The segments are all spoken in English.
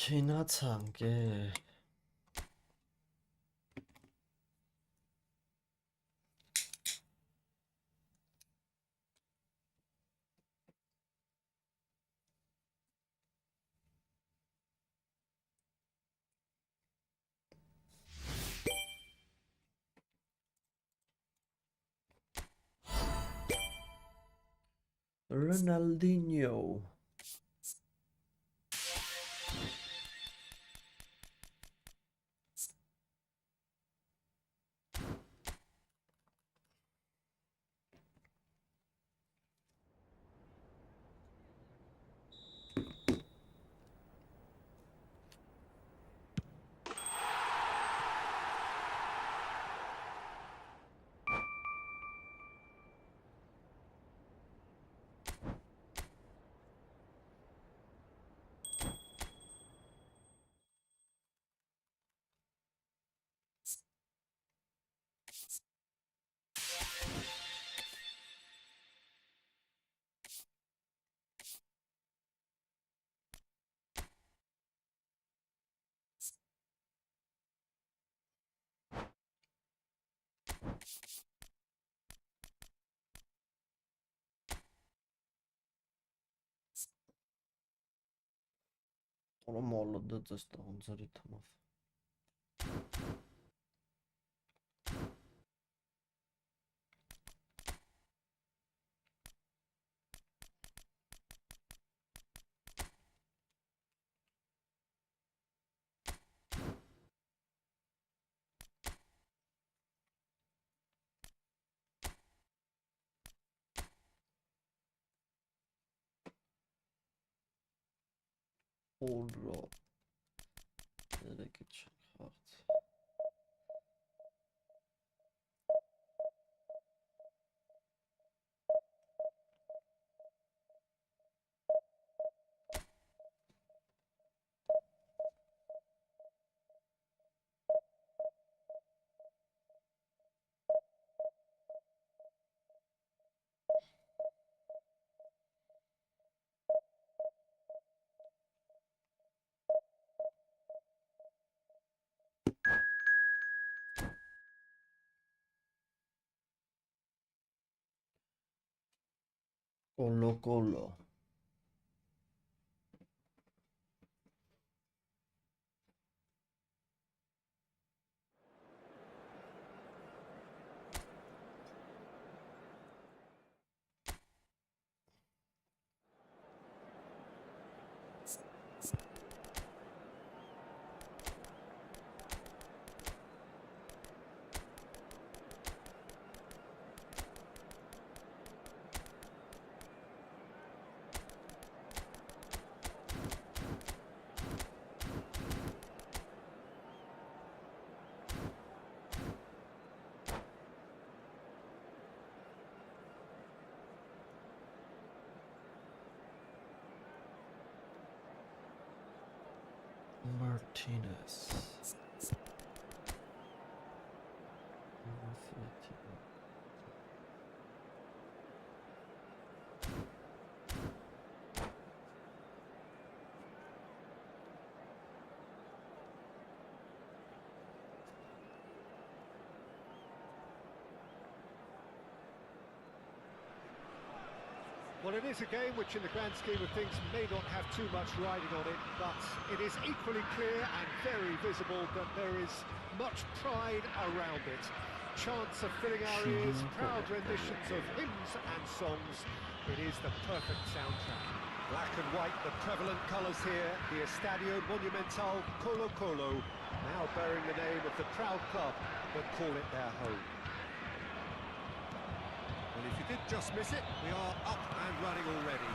Չինացանք է։ Ronaldinho. Ona молодец стал за ритмов. Ура! Direkt hard. Colo Colo. Martinez. Well, it is a game which in the grand scheme of things may not have too much riding on it, but it is equally clear and very visible that there is much pride around it. Chants are filling our ears, proud renditions of hymns and songs. It is the perfect soundtrack. Black and white, the prevalent colours here, the Estadio Monumental Colo Colo, now bearing the name of the proud club that call it their home. Well, if you did just miss it, we are up and running already.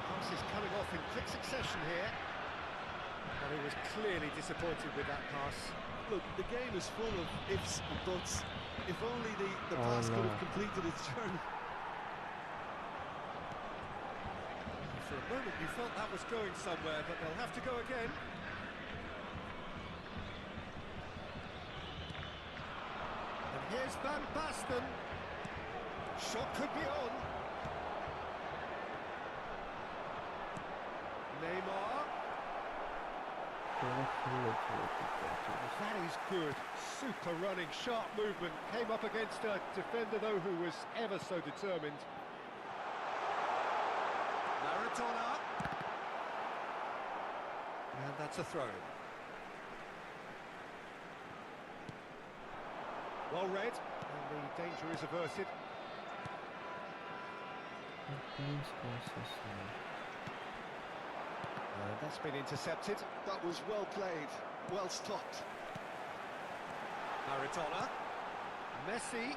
Pass is coming off in quick succession here. And he was clearly disappointed with that pass. Look, the game is full of ifs and buts. If only the pass could have completed its journey. For a moment you felt that was going somewhere, but they'll have to go again. Here's Van Basten. Shot could be on. Neymar. That is good. Super running, sharp movement. Came up against a defender, though, who was ever so determined. Maradona. And that's a throw. Well read, and the danger is averted. That's been intercepted. That was well played, well stopped. Maradona. Messi.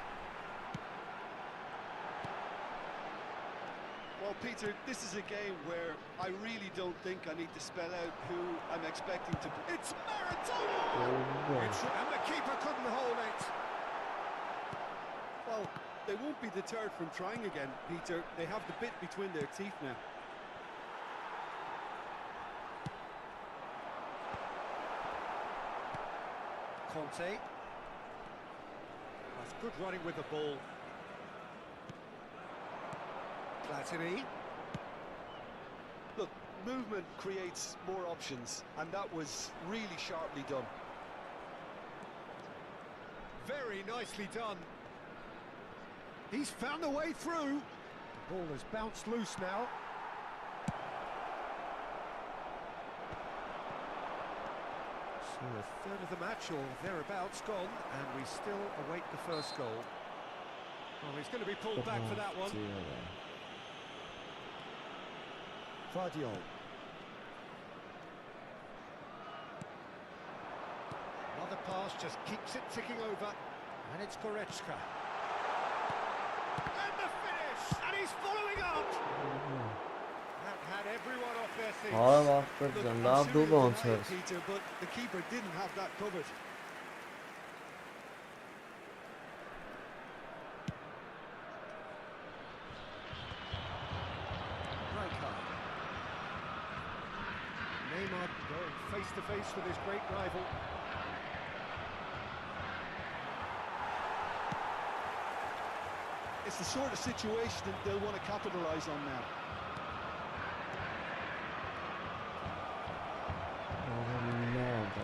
Well, Peter, this is a game where I really don't think I need to spell out who I'm expecting to... It's Maradona! And the keeper couldn't hold it. Well, they won't be deterred from trying again, Peter. They have the bit between their teeth now. Conte. That's good running with the ball. Platini. Look, movement creates more options, and that was really sharply done. Very nicely done. He's found a way through. The ball has bounced loose now. So a third of the match or thereabouts gone, and we still await the first goal. Oh, he's going to be pulled back for that one. Vardiol. Another pass just keeps it ticking over, and it's Goretzka. And the finish! And he's following up! That had everyone off their seats. Look, I'm serious tonight, Peter, but the keeper didn't have that covered. Neymar going face to face with his great rival. It's the sort of situation that they'll want to capitalise on now.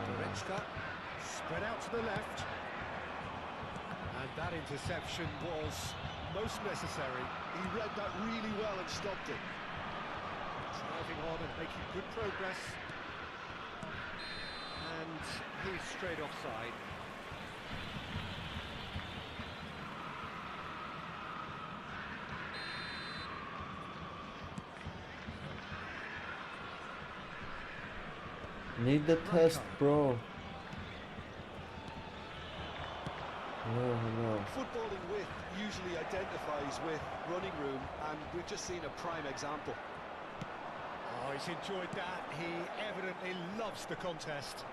Goretzka spread out to the left. And that interception was most necessary. He read that really well and stopped it. Driving on and making good progress. And he's straight offside. Need the test, bro. No. Footballing width usually identifies with running room, and we've just seen a prime example. Oh, he's enjoyed that. He evidently loves the contest.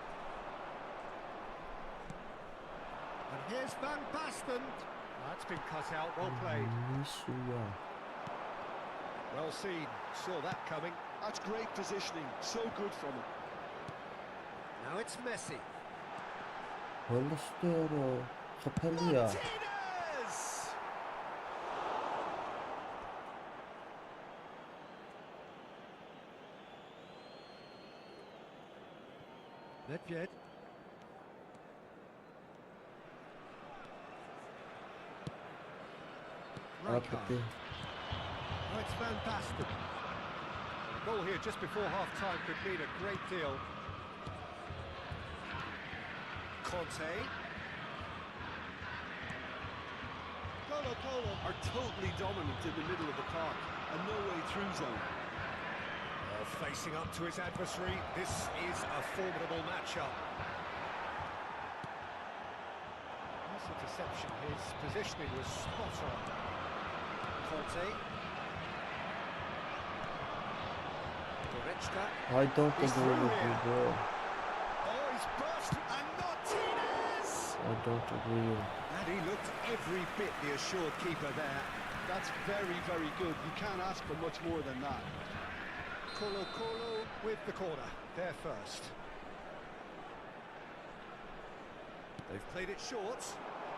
And here's Van Basten. That's been cut out. Well played. Well seen. Saw that coming. That's great positioning. So good from him. Now it's Messi. Martinez! Nedved. Oh, it's Van Basten. A goal here just before half-time could mean a great deal. Conte. Colo are totally dominant in the middle of the park, a no-way through zone. Facing up to his adversary, this is a formidable matchup. Nice interception, his positioning was spot on. Conte. Goretzka. I don't agree with you, bro. Oh, he's burst, and Martinez! I don't agree. And he looked every bit the assured keeper there. That's very, very good. You can't ask for much more than that. Colo with the corner, there first. They've played it short.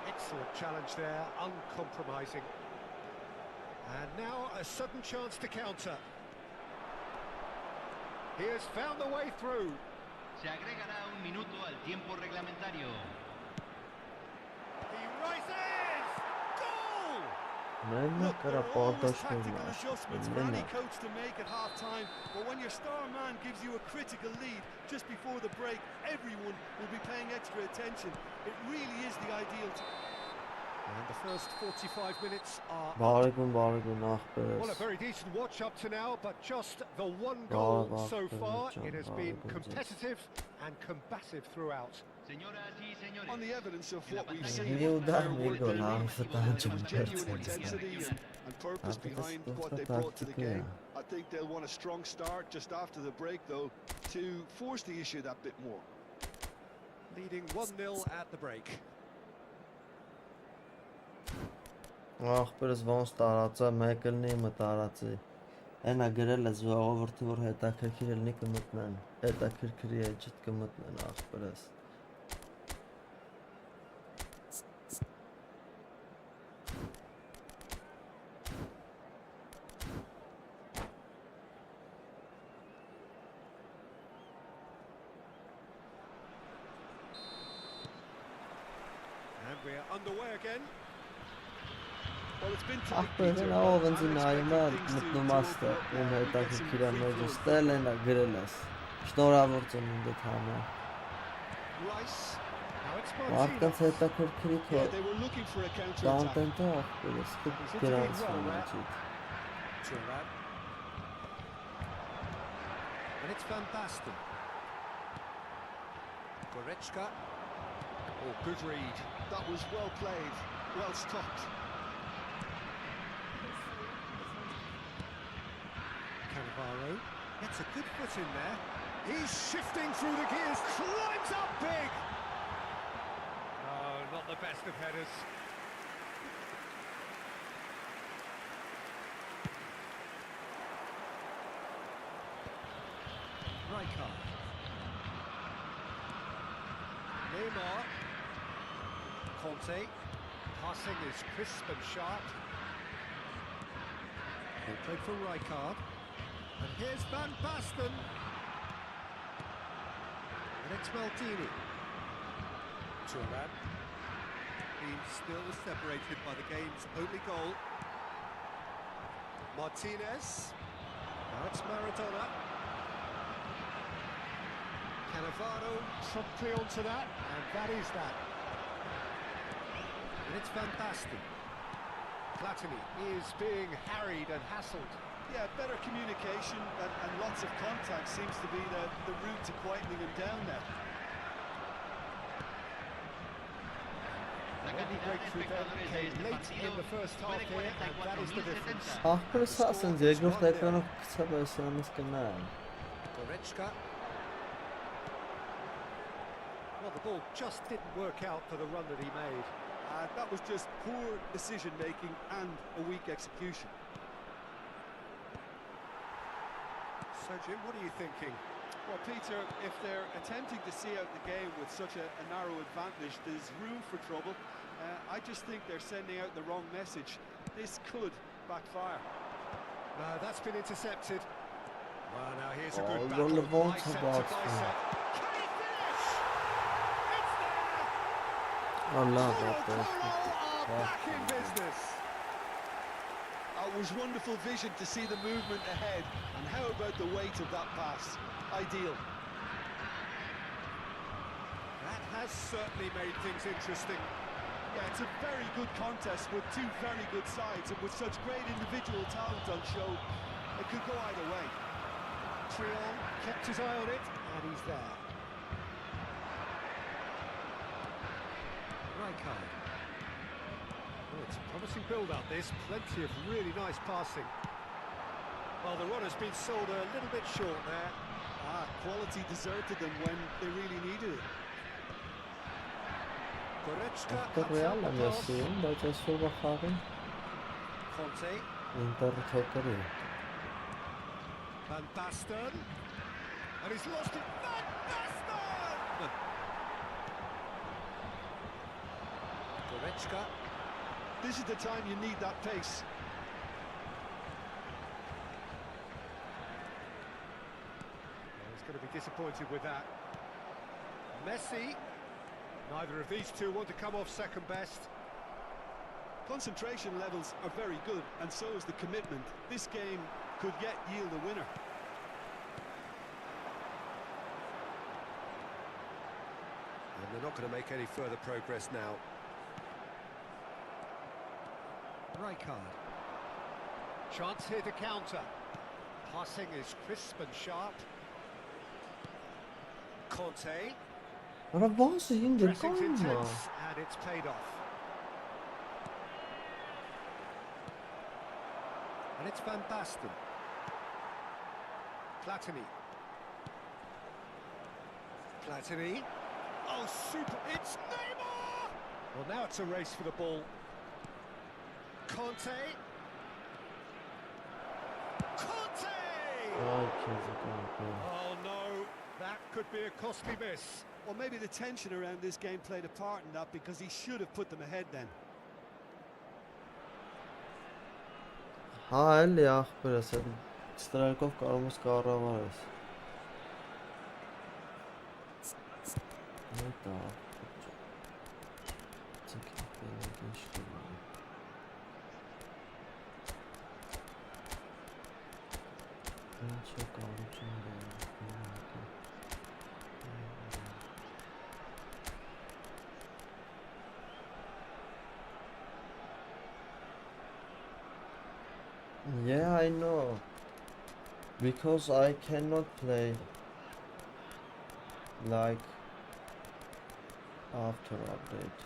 Excellent challenge there, uncompromising. And now a sudden chance to counter. He has found the way through. Se agregará un minuto al tiempo reglamentario. He rises! Goal! Mənə Look, there qara are always qardaş tactical olmaz. adjustments for any coach to make at half-time, but when your star man gives you a critical lead just before the break, everyone will be paying extra attention. It really is the ideal And the first 45 minutes are Բարեկուն, well, a ախպերս։ very decent watch up to now, but just the one Bravo, goal so far. John, It has bravo, been John. competitive and combative throughout. Señoras y señores. on the evidence of what we've pantalla seen. Viu There da were amigo lá, você tá de um genuine perto. intensity and purpose behind what they brought to the game. I think they'll want a strong start just after the break, though, to force the issue that bit more. Leading 1-0 at the break. Ախպերս ոնց տարածա, մեկ լնի իմը տարածի։ Այնա գրել է ժողովրդի, որ հետաքրքիր լինի կմտնեն։ Հետաքրքրի է ջիտ կմտնեն ախպերս։ And we're underway again. Well, it's been tight, Ախպերս Peter, նա but ով ինձ I'm նայում է, expecting things to մտնում open աստը, up ում now. We get some հետաքրքիր է free մեջը flows. ստել ենա գրել ես։ Շնորհավոր ծնունդդ համար։ Rice. Now it's Մարդկանց Martinez. հետաքրքրի քո Yeah, they were looking for a counter-attack. կոնտենտը ախպերս գրանցվում է ջիտ։ Thuram. And it's Van Basten. Goretzka. Oh, good read. That was well played, well stopped. Cannavaro gets a good foot in there. He's shifting through the gears, climbs up big. Oh, not the best of headers. Rijkaard. Neymar. Conte. Passing is crisp and sharp. They played for Rijkaard. And here's Van Basten. And it's Maldini. Thuram. Being still separated by the game's only goal. Martinez. Now it's Maradona. Cannavaro promptly onto that, and that is that. And it's Van Basten. Platini is being harried and hassled. Yeah, better communication and lots of contact seems to be the route to quietening him down now. La The only cantidad de breakthrough then espectadores de came este late in partido the first half fue de here, and that is the difference. 44.070. Ախպերս ասենց երկրորդ էկրանով գցավ այսանից կնայեմ։ Goretzka. Well, the ball just didn't work out for the run that he made. That was just poor decision-making and a weak execution. So, Jim, what are you thinking? Well, Peter, if they're attempting to see out the game with such a narrow advantage, there's room for trouble. I just think they're sending out the wrong message. This could backfire. No, that's been intercepted. Well, now here's a Oh, good you're battle, the one bicep to to watch, bicep. man. Can he finish? It's there! Allah Colo ախպերս։ are back in business. It was wonderful vision to see the movement ahead. And how about the weight of that pass? Ideal. That has certainly made things interesting. Yeah, it's a very good contest with two very good sides, and with such great individual talent on show, it could go either way. Trion kept his eye on it, and he's there. Rijkaard. Oh, it's a promising build-up, this. Plenty of really nice passing. Well, the run has been sold a little bit short there. Quality deserted them when they really needed it. Goretzka Ախպեր cuts ռեալ out եմ the pass. եսիում, բայց այսօրվա խաղին Conte. ինտերը թոքրի։ Van Basten. And he's lost it. Van Basten! Goretzka. This is the time you need that pace. going to be disappointed with that. Messi. Neither of these two want to come off second best. Concentration levels are very good, and so is the commitment. This game could yet yield a winner. And they're not going to make any further progress now. Rijkaard. Chance here to counter. Passing is crisp and sharp. Conte. Ora bazı indir Pressing's kalma. intense, and it's paid off. And it's Van Basten. Platini. Platini. Oh, super! It's Neymar! Well, now it's a race for the ball. Conte. Conte! Ay kanka. Oh no, that could be a costly miss. Well, maybe the tension around this game played a part in that, because he should have put them ahead then. Ha էլի ախպերս այդ ստրայքով կարող ես կառավարես։ Այդա։ Ցկիպել ինչ կլինի։ Ինչ է կարողություն դառնում։ Yeah, I know. Because I cannot play like after update.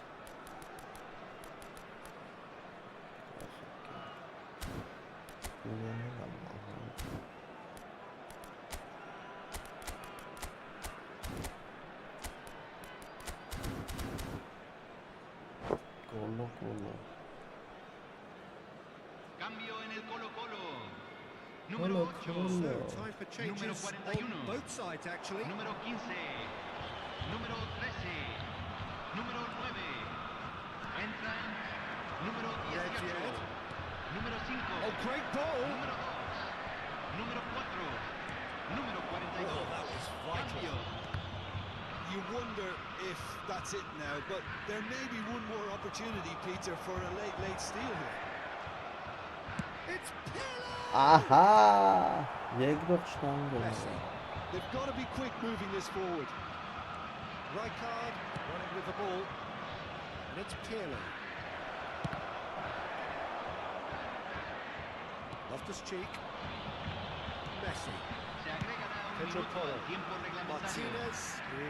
Colo. Cambio en el Colo-Colo. Número 8. Colo. So, time for changes Número on 41. both sides, actually. Número 15. Número 13. Número 9. Entran. Número 18. Yed. Número 5. Oh, great ball! Número 2. Número 4. Número 42. Oh, that was vital. Cambio. You wonder if that's it now, but there may be one more opportunity, Peter, for a late steal here. It's Pirlo! Aha! Երկրորդ շտանգը։ Messi. They've got to be quick moving this forward. Rijkaard running with the ball. And it's Pirlo. Loftus-Cheek. Messi. Se agregará un Pedro minuto Porro. al tiempo reglamentario. Martinez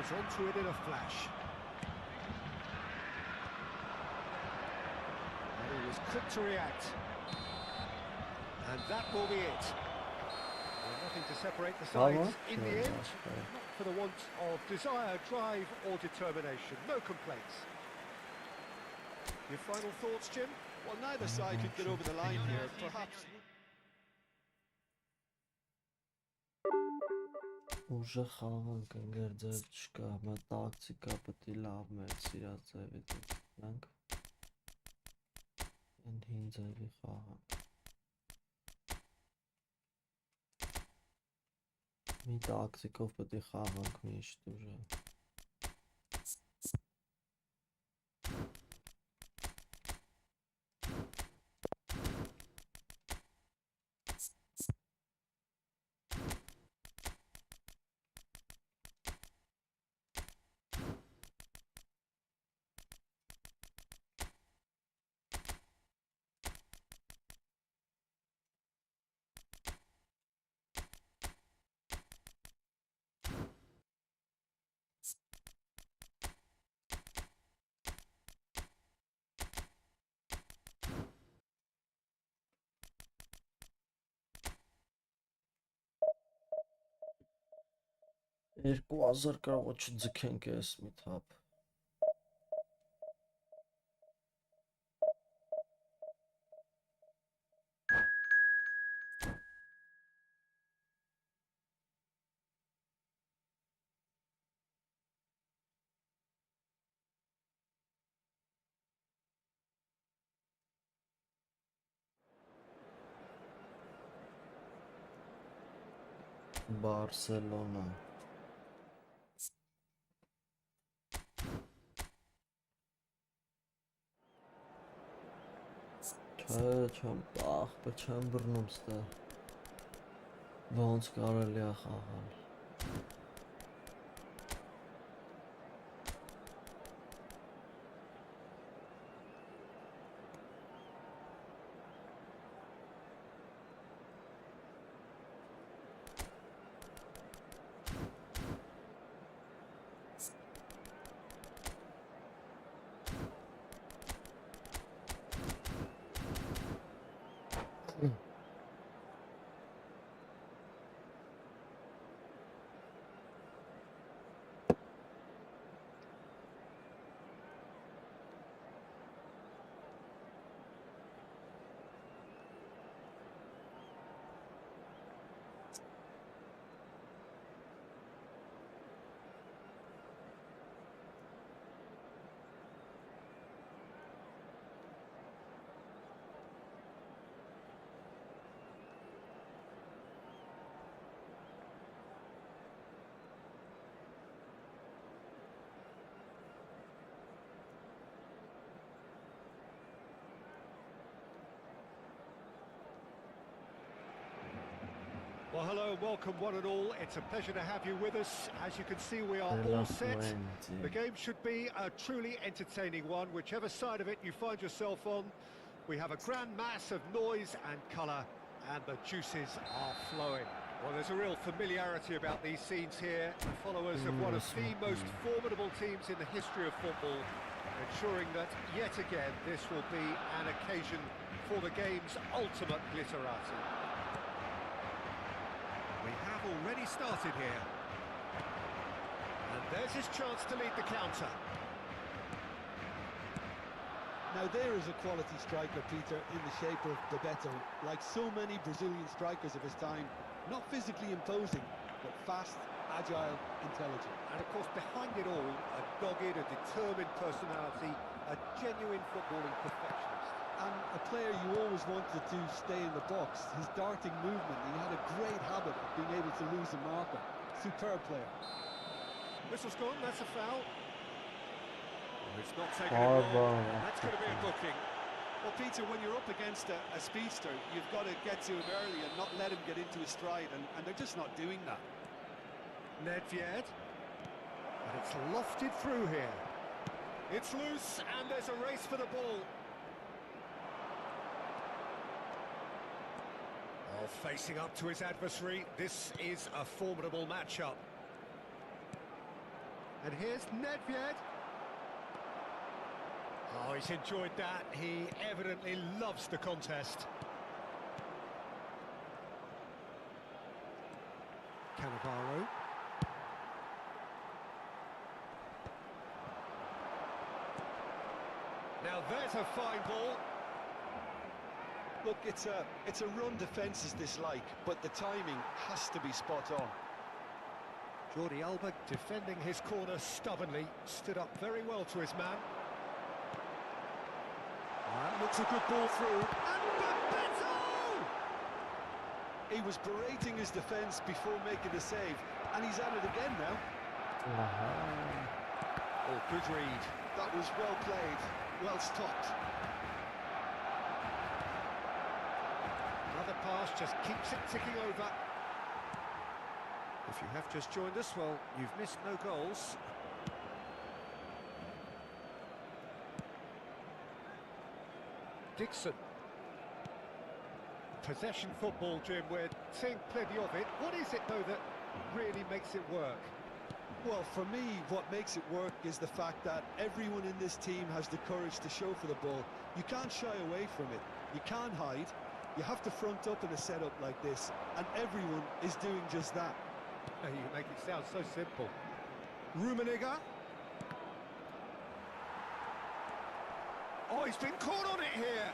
is onto it in a flash. And he was quick to react. And that will be it. Well, nothing to separate the sides in the end. Not for the want of desire, drive or determination. No complaints. Your final thoughts, Jim? Well, neither side could get over the line here. Perhaps Ուժը խաղանք ընկեր ձեր չկա, մա տակտիկա պետք է լավ մեր սիրած ձևի դրանք են հին ձևի խաղանք մի տակտիկով պետք է խաղանք միշտ ուժը Երկու հազար կարող է չձգենք ես մի թափ Բարսելոնա Չեմ ախպեր չեմ բռնում ստե ոնց կարելի է խաղալ Well, hello, welcome one and all. It's a pleasure to have you with us. As you can see, we are all set. The game should be a truly entertaining one, whichever side of it you find yourself on. We have a grand mass of noise and colour, and the juices are flowing. Well, there's a real familiarity about these scenes here. Followers of one of the most formidable teams in the history of football, ensuring that, yet again, this will be an occasion for the game's ultimate glitterati. We have already started here. And there's his chance to lead the counter. Now there is a quality striker, Peter, in the shape of Bebeto. Like so many Brazilian strikers of his time, not physically imposing, but fast, agile, intelligent. And of course, behind it all, a dogged, a determined personality, a genuine footballing perfectionist. And a player you always wanted to stay in the box. His darting movement, he had a great habit of being able to lose a marker. Superb player. Whistle's gone, that's a foul. Oh, it's not taken it long. That's going to be a booking. Well, Peter, when you're up against a speedster, you've got to get to him early and not let him get into his stride, and they're just not doing that. Nedved. And it's lofted through here. It's loose, and there's a race for the ball. Facing up to his adversary, this is a formidable matchup. And here's Nedved. Oh, he's enjoyed that. He evidently loves the contest. Cannavaro. Now there's a fine ball. Look, it's a run defence is dislike, but the timing has to be spot on. Jordi Alba defending his corner stubbornly, stood up very well to his man. That looks a good ball through. And Bebeto! He was berating his defence before making the save, and he's at it again now. Oh, good read. That was well played, well stopped. Another pass just keeps it ticking over. If you have just joined us, well, you've missed no goals. Dixon. Possession football, Jim, we're seeing plenty of it. What is it, though, that really makes it work? Well, for me, what makes it work is the fact that everyone in this team has the courage to show for the ball. You can't shy away from it. You can't hide. You have to front up in a setup like this, and everyone is doing just that. You make it sound so simple. Rummenigge. Oh, he's been caught on it here.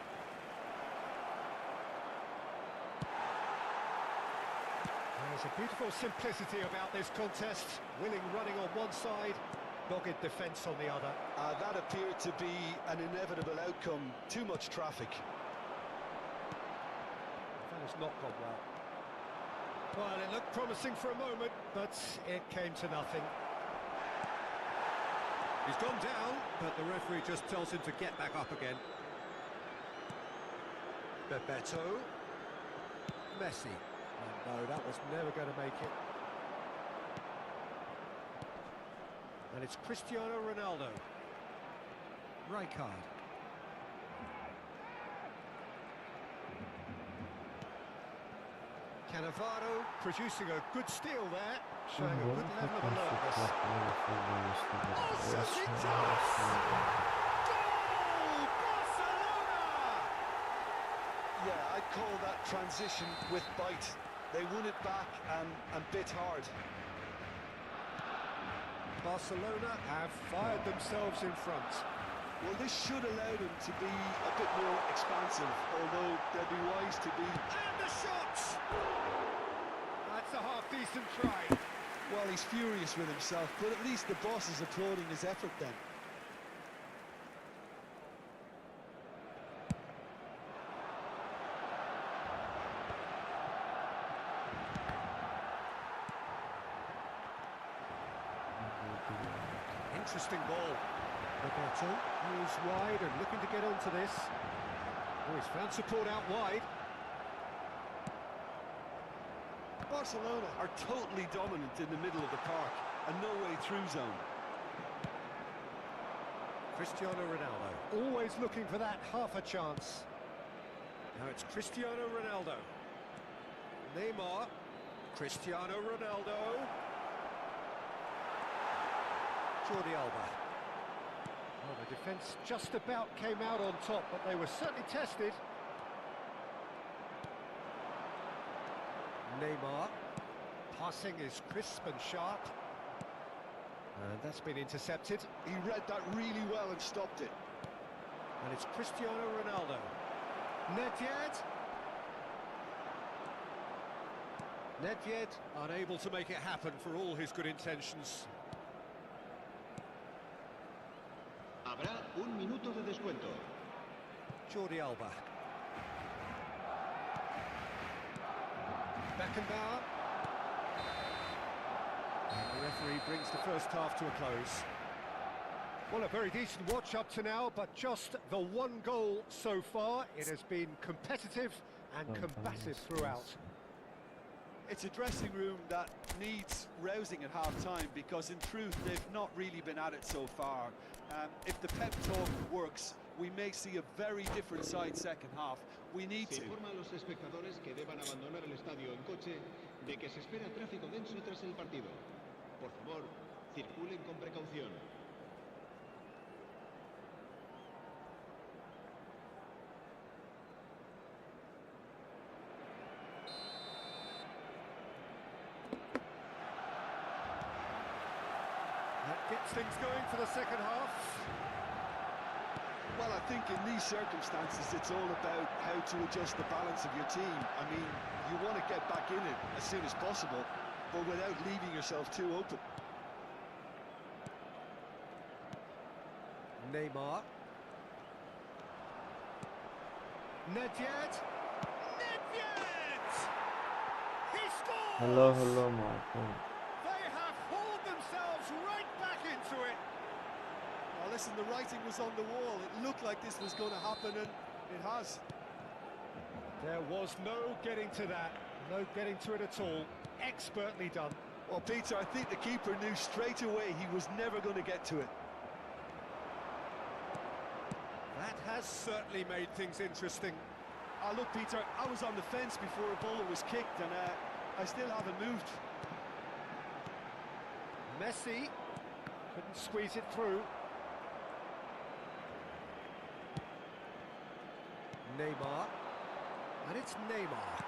There's a beautiful simplicity about this contest. Willing running on one side, dogged defence on the other. That appeared to be an inevitable outcome. Too much traffic. That has not gone well. Well, it looked promising for a moment, but it came to nothing. He's gone down, but the referee just tells him to get back up again. Bebeto. Messi. And no, that was never going to make it. And it's Cristiano Ronaldo. Rijkaard. Cannavaro producing a good steal there, showing a good level of alertness. Oh, Goal! Barcelona! Yeah, I'd call that transition with bite. They won it back and bit hard. Barcelona have fired themselves in front. Well, this should allow them to be a bit more expansive, although they'll be wise to be... And the shot! That's a half-decent try. Well, he's furious with himself, but at least the boss is applauding his effort then. Interesting ball. Roberto moves wide and looking to get onto this. Oh, he's found support out wide. Barcelona are totally dominant in the middle of the park, and no way through zone. Cristiano Ronaldo, always looking for that half a chance. Now it's Cristiano Ronaldo. Neymar. Cristiano Ronaldo. Jordi Alba. Well, the defence just about came out on top, but they were certainly tested. Neymar. Passing is crisp and sharp. And that's been intercepted. He read that really well and stopped it. And it's Cristiano Ronaldo. Nedved. Nedved unable to make it happen for all his good intentions. Habrá un minuto de descuento. Jordi Alba. Beckenbauer. And the referee brings the first half to a close. Well, a very decent watch up to now, but just the one goal so far. It has been competitive and combative throughout. It's a dressing room that needs rousing at half-time because, in truth, they've not really been at it so far. If the pep talk works, we may see a very different side second half. We need to. Se informa a los espectadores que deban abandonar el estadio en coche de que se espera tráfico denso tras el partido. Por favor, circulen con precaución. That gets things going for the second half. Well, I think in these circumstances, it's all about how to adjust the balance of your team. I mean, you want to get back in it as soon as possible, but without leaving yourself too open. Neymar. Nedved. Nedved! He scores! Hello, Martin. They have hauled themselves right back into it. Well, listen, the writing was on the wall. It looked like this was going to happen, and it has. There was no getting to that. No getting to it at all. Expertly done. Well, Peter, I think the keeper knew straight away he was never going to get to it. That has certainly made things interesting. Look, Peter, I was on the fence before a ball was kicked, and I still haven't moved. Messi couldn't squeeze it through. Neymar. And it's Neymar.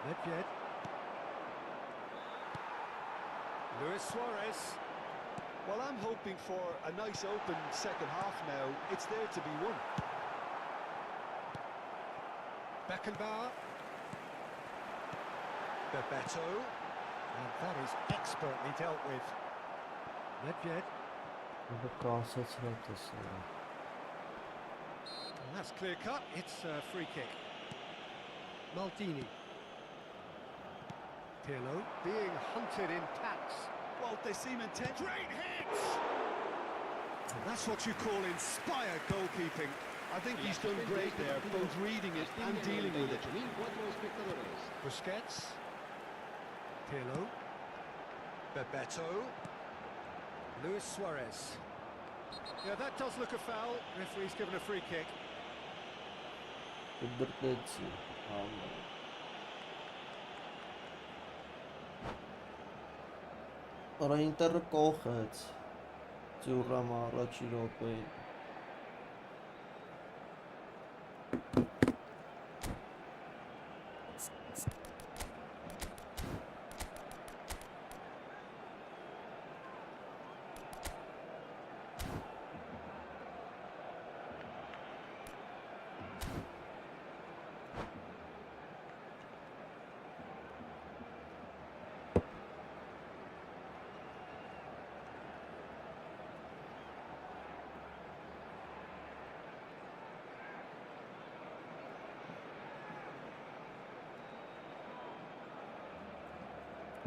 Nedved. Luis Suarez. Well, I'm hoping for a nice open second half now. It's there to be won. Beckenbauer. Bebeto. And that is expertly dealt with. Nedved. And that's clear cut. It's a free kick. Maldini. Pirlo being hunted in packs. Well, they seem intent. Great hit! That's what you call inspired goalkeeping. I think he's done great there, both reading it and dealing with it. 98.004 espectadores. Busquets. Pirlo. Bebeto. Luis Suarez. Yeah, that does look a foul. Referee's given a free kick. Կդրտեցի, համը։ Արա ինտերը կողեց, ծյուրրամը առաջի ռոպեի։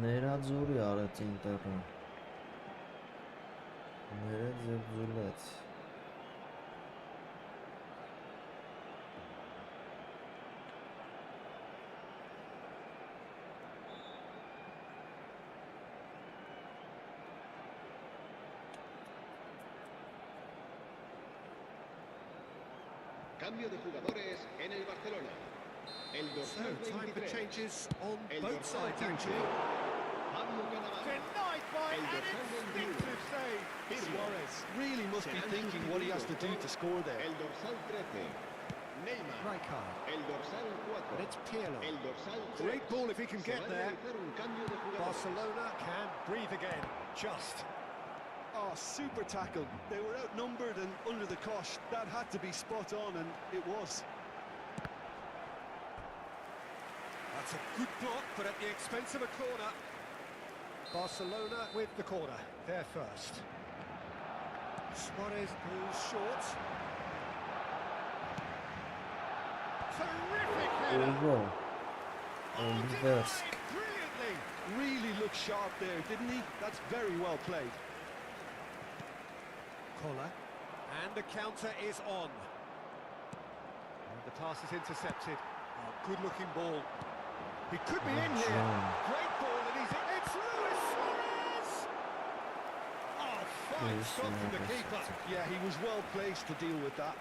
Ներաձորի արեց ինտերը։ Ներեց և ձուլեց։ Cambio de jugadores en el Barcelona. El So, dorsal time for 23. changes on El both dorsal sides, 15. actually. Pablo Cannavaro. Denied by El an dorsal 21. instinctive save. Pirlo. Suarez really must be thinking what he has to do to score there. El dorsal 13. Neymar. Rijkaard. El dorsal 4. And it's Pirlo. El dorsal 3. Great ball if he can Se get va a there. realizar un cambio de jugador. Barcelona can breathe again. Just. Oh, super tackle. They were outnumbered and under the cosh. That had to be spot on, and it was. That's a good block, but at the expense of a corner. Barcelona with the corner. They're first. Suarez goes short. Terrific header. Ուղո, Oh, Վերջ։ denied brilliantly. Really looked sharp there, didn't he? That's very well played. Collar. And the counter is on. And the pass is intercepted. Oh, good-looking ball. He could be in here. Great ball, and he's in. It's Luis Suarez! Oh, fine Luis stop from the Suarez. keeper. Yeah, he was well placed to deal with that.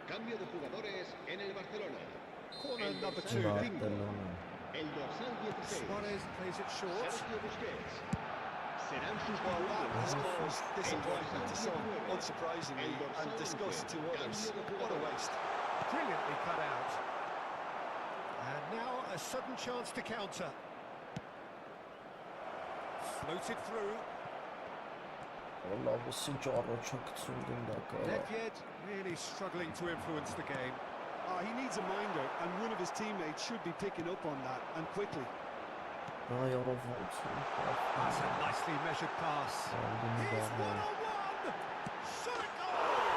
Cambio de jugadores en el Barcelona. Corner El number dorsal 2. 5. Barcelona։ El dorsal 16. Suarez plays it short. Sergio Busquets. Serán Well, that has sustituidos. caused disappointment to some, unsurprisingly, and disgust to others. What a waste. Brilliantly cut out. And now a sudden chance to counter. Floated through. Լավ ինչ առաջակցում դնդա կարա։ Nedved really struggling to influence the game. He needs a minder, and one of his teammates should be picking up on that, and quickly. Այորովացում։ That's a nicely measured pass. He's one-on-one! Shot goal!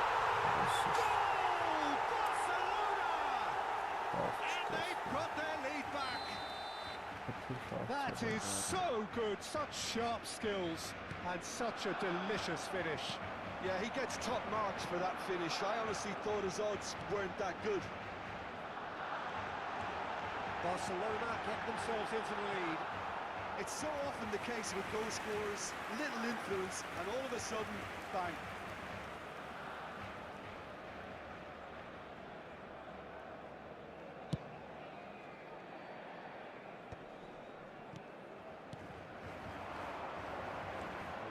Goal! Barcelona! And they've got their lead back. That is so good. Such sharp skills and such a delicious finish. Yeah, he gets top marks for that finish. I honestly thought his odds weren't that good. Barcelona get themselves into the lead. It's so often the case with goal scorers, little influence, and all of a sudden, bang.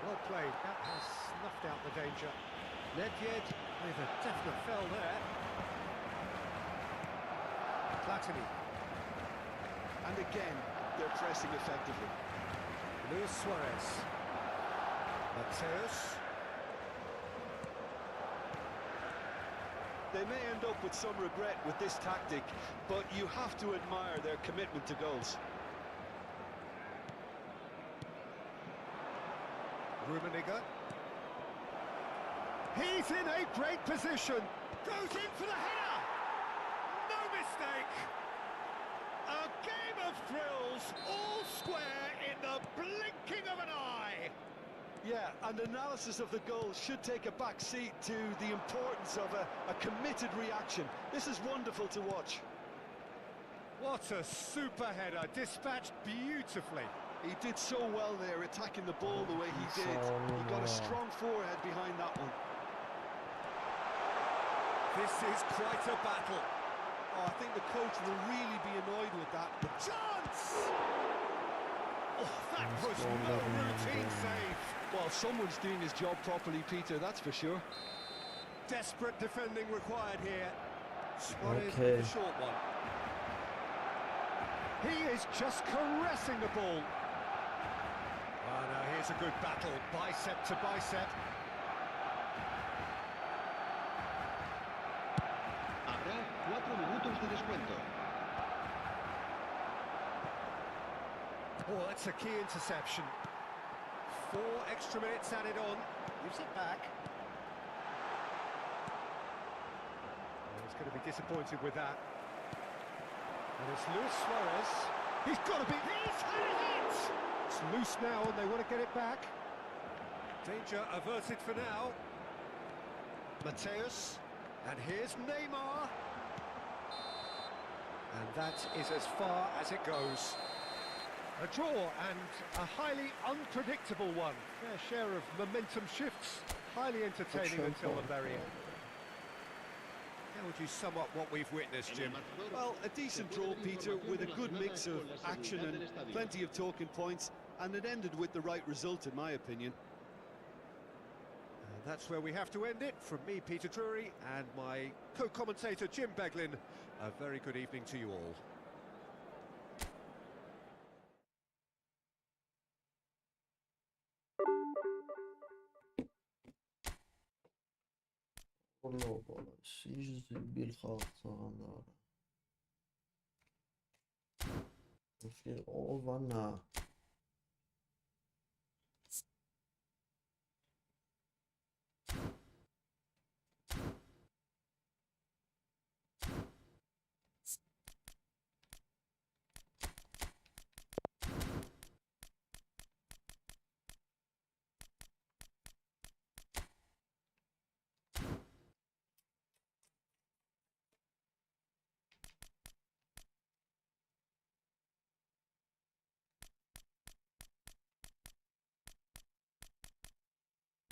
Well played. That has snuffed out the danger. Nedved with a definite fell there. Platini. And again, they're pressing effectively. Luis Suarez. Mateus. They may end up with some regret with this tactic, but you have to admire their commitment to goals. Rummenigge. He's in a great position. Goes in for the header. No mistake. A game of thrills, all square in the blinking of an eye. Yeah, and analysis of the goal should take a back seat to the importance of a committed reaction. This is wonderful to watch. What a super header, dispatched beautifully. He did so well there, attacking the ball the way he did. He got a strong forehead behind that one. This is quite a battle. Oh, I think the coach will really be annoyed with that. Chance! Oh, that was no routine save. Well, someone's doing his job properly, Peter, that's for sure. Desperate defending required here. Suarez Okay. with the short one. He is just caressing the ball. Oh, now here's a good battle, bicep to bicep. Habrá 4 minutos de descuento. Oh, that's a key interception. 4 extra minutes added on. Gives it back. Oh, he's going to be disappointed with that. And it's Luis Suarez. He's got to be... He's had it! It's loose now and they want to get it back. Danger averted for now. Mateus. And here's Neymar. And that is as far as it goes. A draw and a highly unpredictable one. Fair share of momentum shifts. Highly entertaining until the very end. How would you sum up what we've witnessed, Jim? Well, a decent draw, Peter, with a good mix of action and plenty of talking points, and it ended with the right result, in my opinion. And that's where we have to end it. From me, Peter Drury, and my co-commentator, Jim Beglin, a very good evening to you all. والله والله شي بالخاطر في أوفنا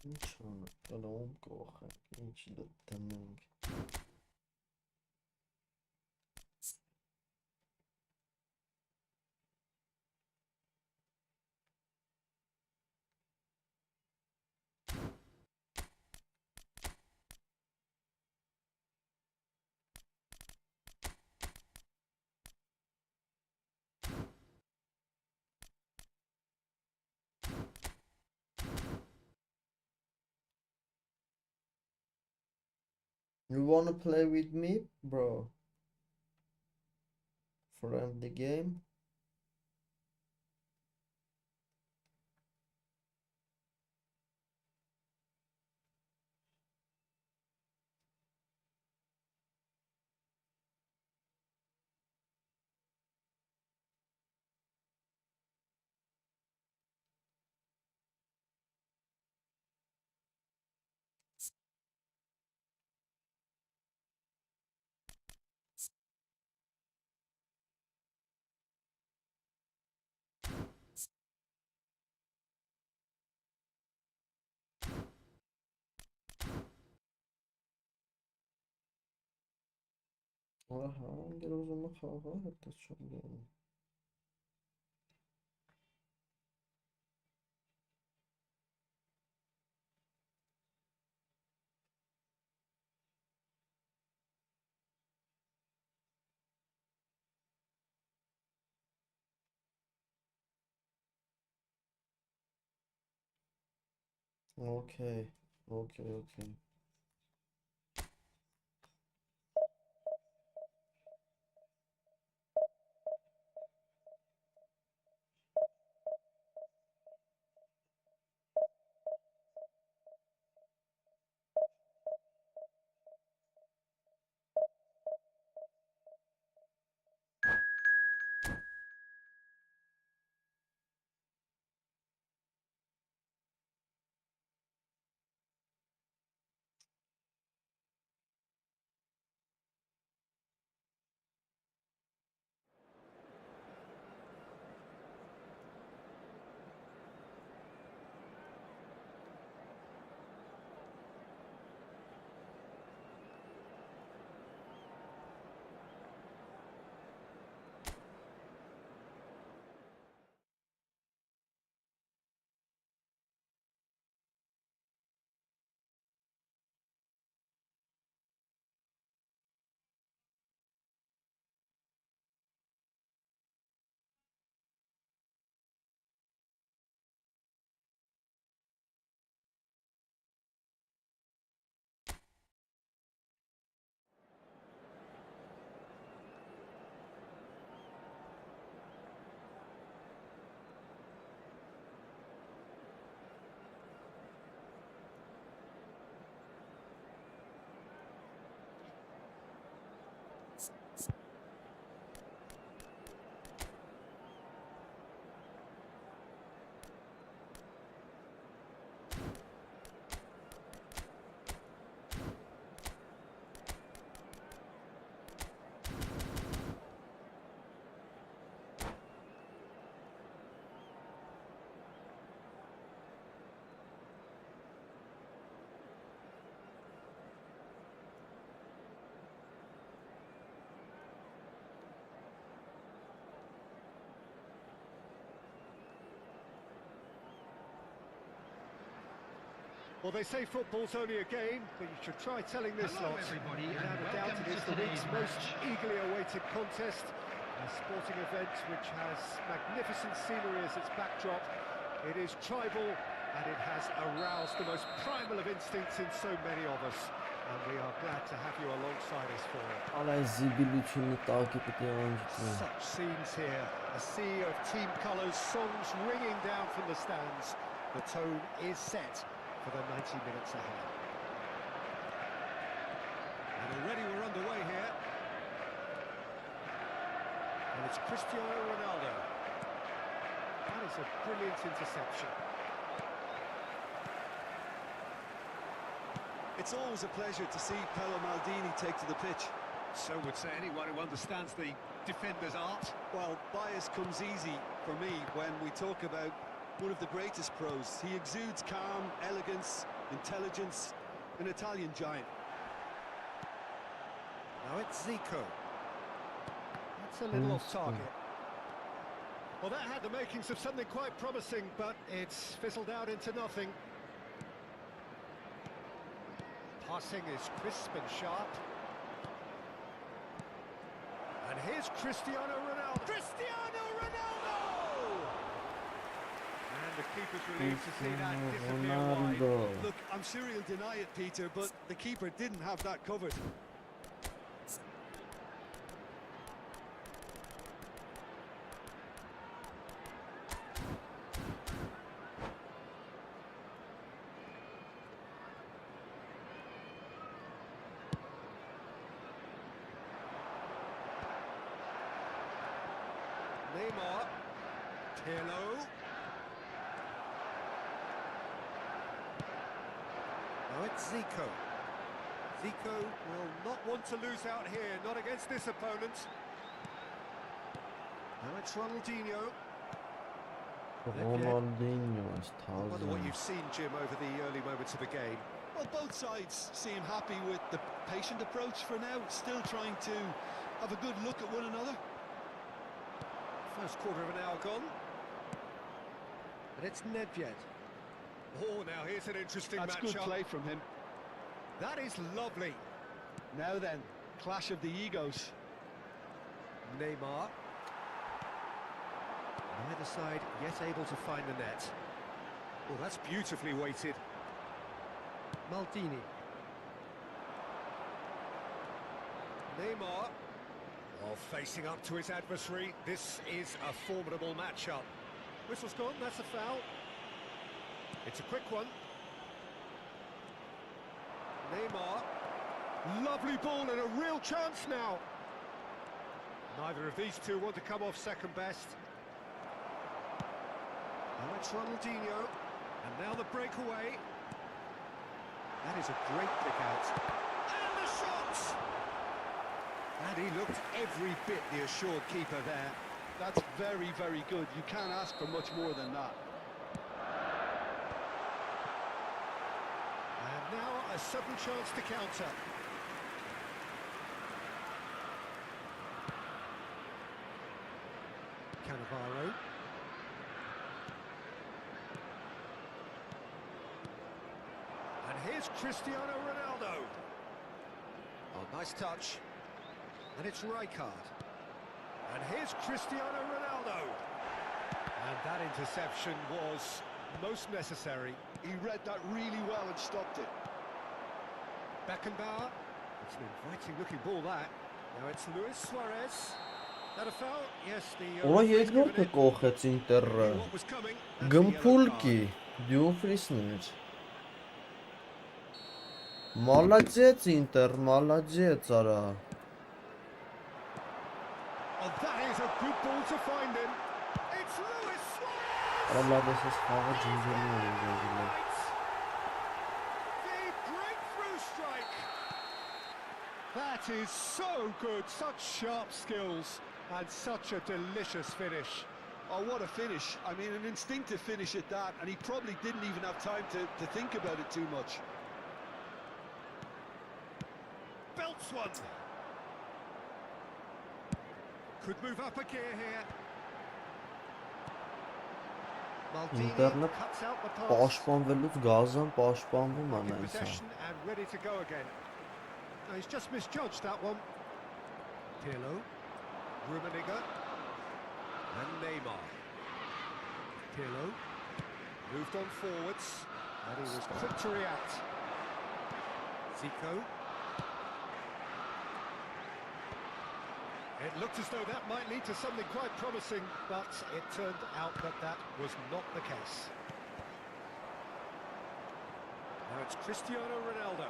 Inşallah kalağım koha inşallah tamam. You wanna play with me, bro? Friendly game? Aha, gel o zaman kahve yapacağım. Okay, okay. Well, they say football's only a game, but you should try telling this Hello, lot. everybody, Without and a doubt, welcome it is to the week's today's most match. eagerly awaited contest. A sporting event which has magnificent scenery as its backdrop. It is tribal, and it has aroused the most primal of instincts in so many of us. And we are glad to have you alongside us for it. Ալայ զիբիլությունը տակի պետք է անջտի։ Such scenes here, a sea of team colours, songs ringing down from the stands. The tone is set for the 90 minutes ahead. And already we're underway here. And it's Cristiano Ronaldo. That is a brilliant interception. It's always a pleasure to see Paolo Maldini take to the pitch. So would say anyone who understands the defender's art. Well, bias comes easy for me when we talk about one of the greatest pros. He exudes calm, elegance, intelligence, an Italian giant. Now it's Zico. That's a little off target. Well, that had the makings of something quite promising, but it's fizzled out into nothing. Passing is crisp and sharp. And here's Cristiano Ronaldo. Cristiano Ronaldo! And the keeper's relieved to see that disappear wide. Ronaldo. Look, I'm sure he'll deny it, Peter, but the keeper didn't have that covered. Neymar. Pirlo. Now it's Zico. Zico will not want to lose out here, not against this opponent. Now it's Ronaldinho. Ronaldinho is I wonder what thousand. you've seen, Jim, over the early moments of the game. Well, both sides seem happy with the patient approach for now, still trying to have a good look at one another. First quarter of an hour gone. And it's Nedved. Oh, now here's an interesting That's matchup. good play from him. That is lovely. Now then, clash of the egos. Neymar. Neither side yet able to find the net. Oh, that's beautifully weighted. Maldini. Neymar. Oh, facing up to his adversary. This is a formidable matchup. Whistle's gone, that's a foul. It's a quick one. Neymar. Lovely ball and a real chance now. Neither of these two want to come off second best. Now it's Ronaldinho. And now the breakaway. That is a great pick out. And the shot! And he looked every bit the assured keeper there. That's very, very good. You can't ask for much more than that. And now a sudden chance to counter. Cannavaro. And here's Cristiano Ronaldo. Oh, nice touch. And it's Rijkaard. And here's Cristiano Ronaldo. And that interception was most necessary. He read that really well and stopped it. Beckenbauer. It's an inviting looking ball that. Now it's Luis Suarez. That a foul? Yes, the Ora երկրորդը կողեց Ինտերը։ what was coming. That's the yellow Գմփուլկի card. Դյումֆրիսներ։ Молодец, Ինտեր, молодец, արա։ Oh, that is a good ball to find him. It's Luis Suarez. Արա լավ է ես խաղը ջինջելու եմ ջինջելու։ The breakthrough strike. That is so good. Such sharp skills and such a delicious finish. Oh, what a finish. I mean, an instinctive finish at that, and he probably didn't even have time to think about it too much. Belts one. Could move up a gear here. Maldini Ինտերնը cuts out the pass. պաշտպանվելուց գազան պաշտպանվում է In նայսա։ possession and ready to go again. No, he's just misjudged that one. Pirlo, Rummenigge, and Neymar. Pirlo moved on forwards, and he was quick to react. Zico. It looked as though that might lead to something quite promising, but it turned out that that was not the case. Now it's Cristiano Ronaldo.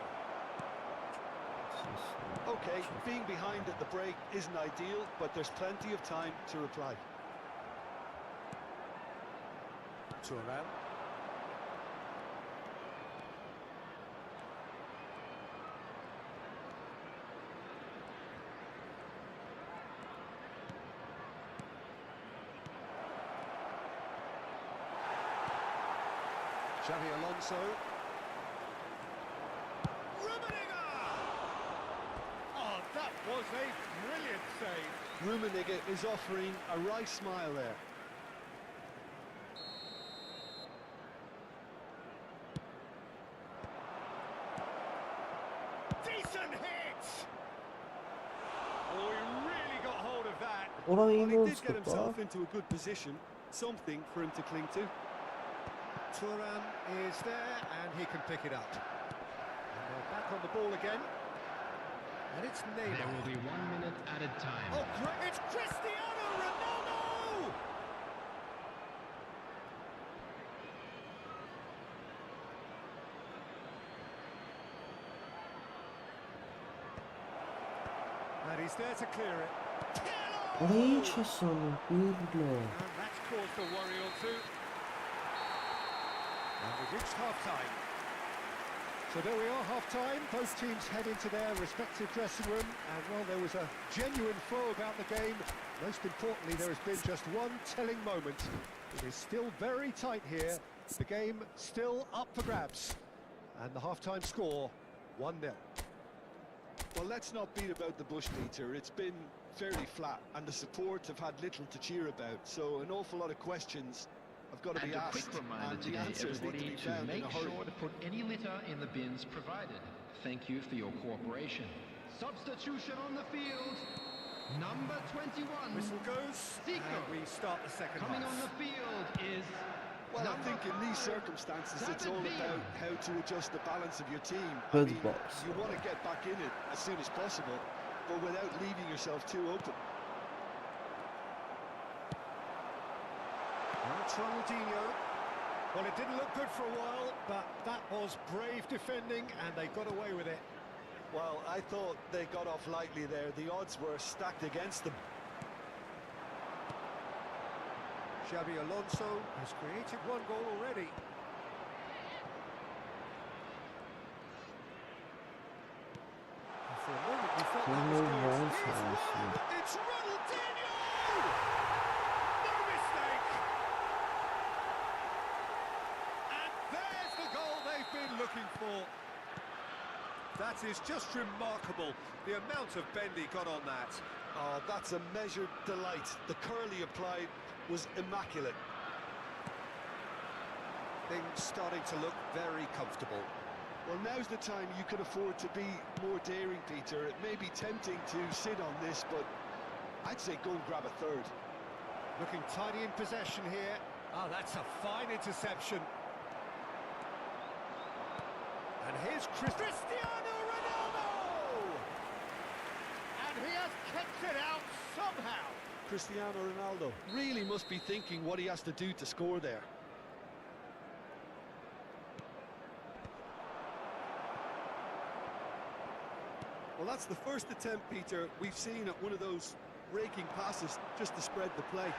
Okay, being behind at the break isn't ideal, but there's plenty of time to reply. Thuram. Xavi Alonso. Rummenigge! Oh, that was a brilliant save. Rummenigge is offering a wry smile there. Decent hit! Oh, he really got hold of that. Ora Well, he ինձ did get կպա։ himself into a good position, something for him to cling to. Thuram is there and he can pick it up. And they're back on the ball again. And it's Neymar. There will be 1 minute added time. Oh, great! It's Cristiano Ronaldo! And he's there to clear it. Ora ինչ ես անում, Պիրլո։ And that's caused a worry or two. And we've reached half-time. So there we are, half-time. Both teams head into their respective dressing room. And, well, there was a genuine flow about the game. Most importantly, there has been just one telling moment. It is still very tight here. The game still up for grabs. And the half-time score, 1-0. Well, let's not beat about the bush, Peter. It's been fairly flat, and the support have had little to cheer about. So an awful lot of questions have got to And be a asked, quick reminder and the today, answers need to everybody, be to found in make a hurry. sure to put any litter in the bins provided. Thank you for your cooperation. Substitution on the field. Number 21. Whistle goes, Zico. and we start the second Coming half. on the field is Well, I think in these circumstances, it's all about how to adjust the balance of your team. Good box. You want to get back in it as soon as possible, but without leaving yourself too open. That's Ronaldinho. Well, it didn't look good for a while, but that was brave defending, and they got away with it. Well, I thought they got off lightly there. The odds were stacked against them. Xabi Alonso has created one goal already. And for a moment we thought that was good. Here's one! It's Ronaldinho! No mistake! And there's the goal they've been looking for. That is just remarkable, the amount of bend he got on that. Oh, that's a measured delight. The curl he applied was immaculate. Things starting to look very comfortable. Well, now's the time you can afford to be more daring, Peter. It may be tempting to sit on this, but I'd say go and grab a third. Looking tidy in possession here. Oh, that's a fine interception. And here's Cristiano Ronaldo! And he has kept it out somehow. Cristiano Ronaldo really must be thinking what he has to do to score there. Well, that's the first attempt, Peter, we've seen at one of those raking passes just to spread the play.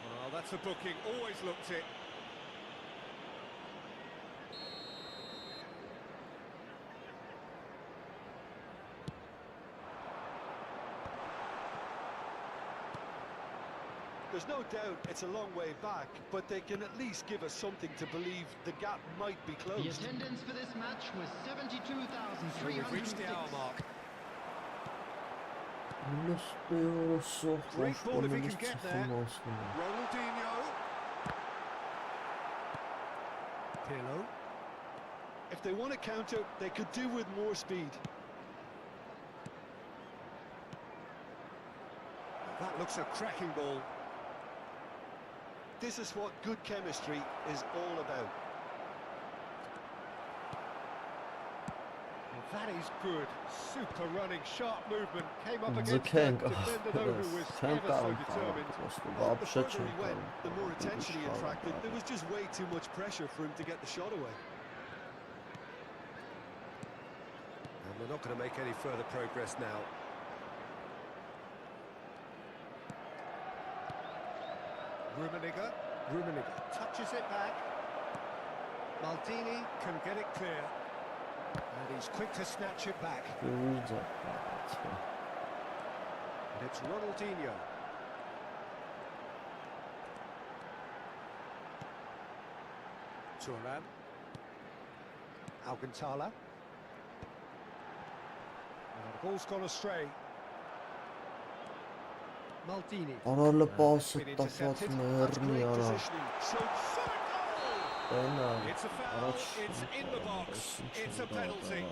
Well, that's a booking, always looked it. There's no doubt it's a long way back, but they can at least give us something to believe the gap might be closed. The attendance for this match was So we've reached 72,306. the hour mark. Great Great ball if he can get there. Ronaldinho. Pirlo. If they want to counter, they could do with more speed. That looks a cracking ball. This is what good chemistry is all about. Well, that is good. Super running, sharp movement. Came up The against king. the defender though, who was ever so determined. Well, the further he went, the more attention he attracted. There was just way too much pressure for him to get the shot away. And they're not going to make any further progress now. Rummenigge touches it back. Maldini can get it clear. And he's quick to snatch it back. And it's Ronaldinho. Thuram. Alcantara. And the ball's gone astray. Maldini. Orale pasă Been tafat intercepted. That's mermi great ara. positioning. So Ena. It's a foul, it's in the box, it's a penalty.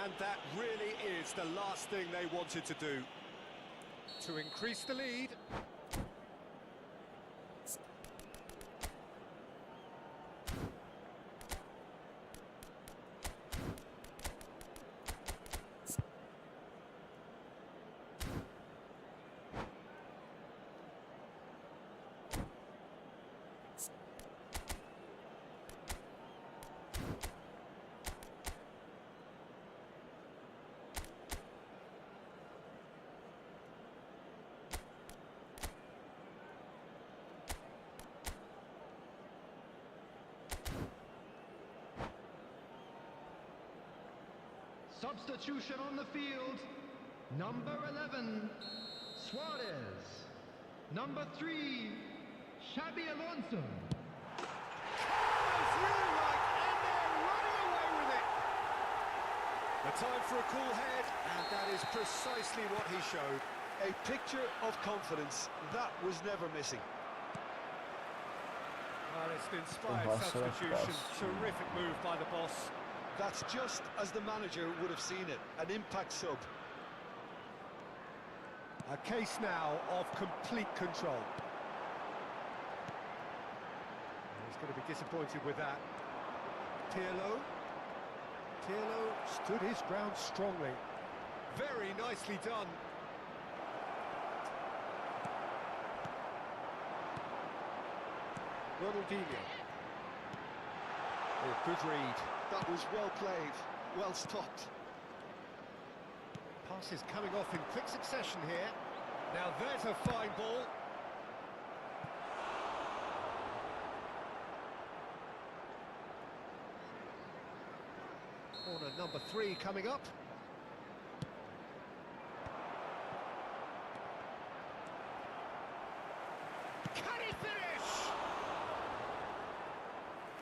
And that really is the last thing they wanted to do. To increase the lead. Substitution on the field. Number 11, Suarez. Number 3, Xabi Alonso. Carlos right, and they're running away with it. The time for a cool head, and that is precisely what he showed. a picture of confidence that was never missing. Well, it's an inspired substitution. Terrific move by the boss. That's just as the manager would have seen it, an impact sub. A case now of complete control. He's going to be disappointed with that. Pirlo stood his ground strongly. Very nicely done. Ronaldinho. Oh, good read. That was well played, well stopped. Passes coming off in quick succession here. Now there's a fine ball. Corner number 3 coming up. Can he finish?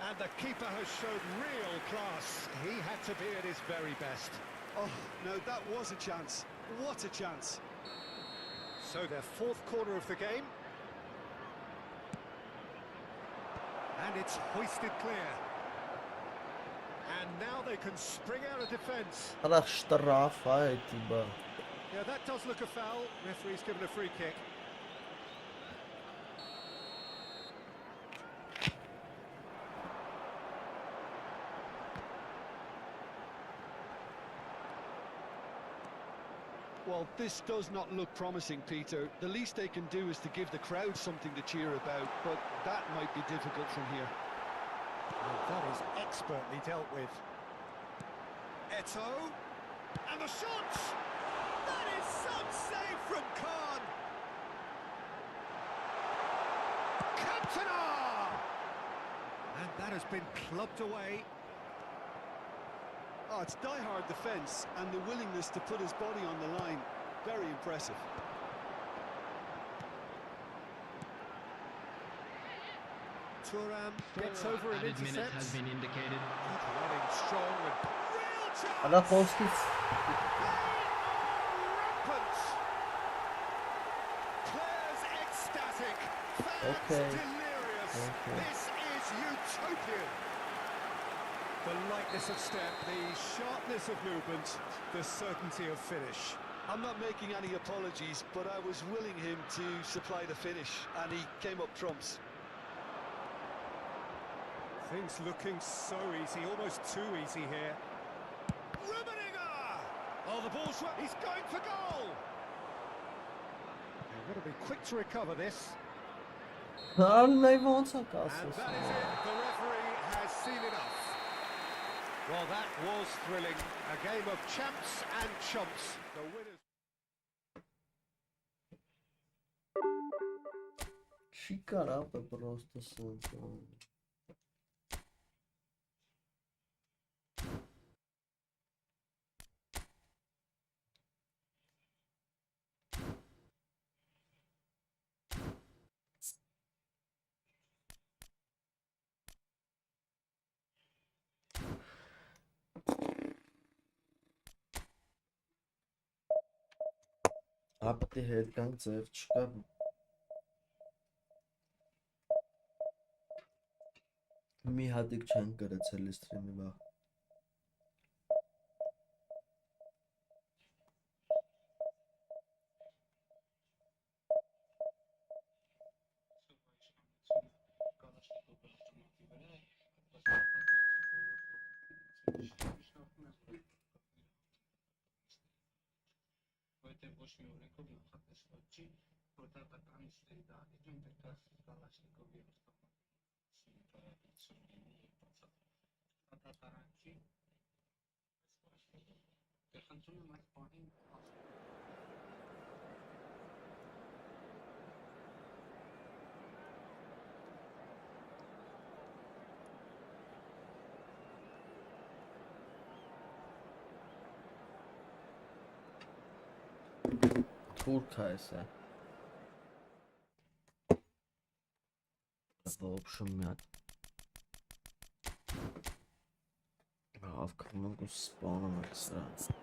And the keeper has shown real class. He had to be at his very best. Oh, no, that was a chance. What a chance. So their 4th corner of the game. And it's hoisted clear. And now they can spring out of defence. Ach, Strafe, Tiba. Yeah, that does look a foul. Referee's given a free kick. Well, this does not look promising, Peter. The least they can do is to give the crowd something to cheer about, but that might be difficult from here. And that is expertly dealt with. Eto'o. And the shot! That is some save from Khan! Cantona! And that has been clubbed away. Oh, it's die-hard defence and the willingness to put his body on the line. Very impressive. Thuram gets over and Added minute has intercepts. been indicated. Good running, strong and real chance! Ana Kostic. They are rampant! Players ecstatic, fans Okay. delirious. Okay. This is utopian. The lightness of step, the sharpness of movement, the certainty of finish. I'm not making any apologies, but I was willing him to supply the finish, and he came up trumps. Things looking so easy, almost too easy here. Rummenigge! Oh, the ball's right. He's going for goal! They've got to be quick to recover this. Աննայ ոնց է And կասես։ that is it. The referee has seen enough. Well, that was thrilling. A game of champs and chumps. The winners. Չի կարա պրոստը սենց։ Ապտի հետ կանք ձև չկա։ Մի հատիկ չեն կրեցել ստրիմի վաղ։ Թուրք է սա։ В общем, мят. Авка много спавна на ксранца.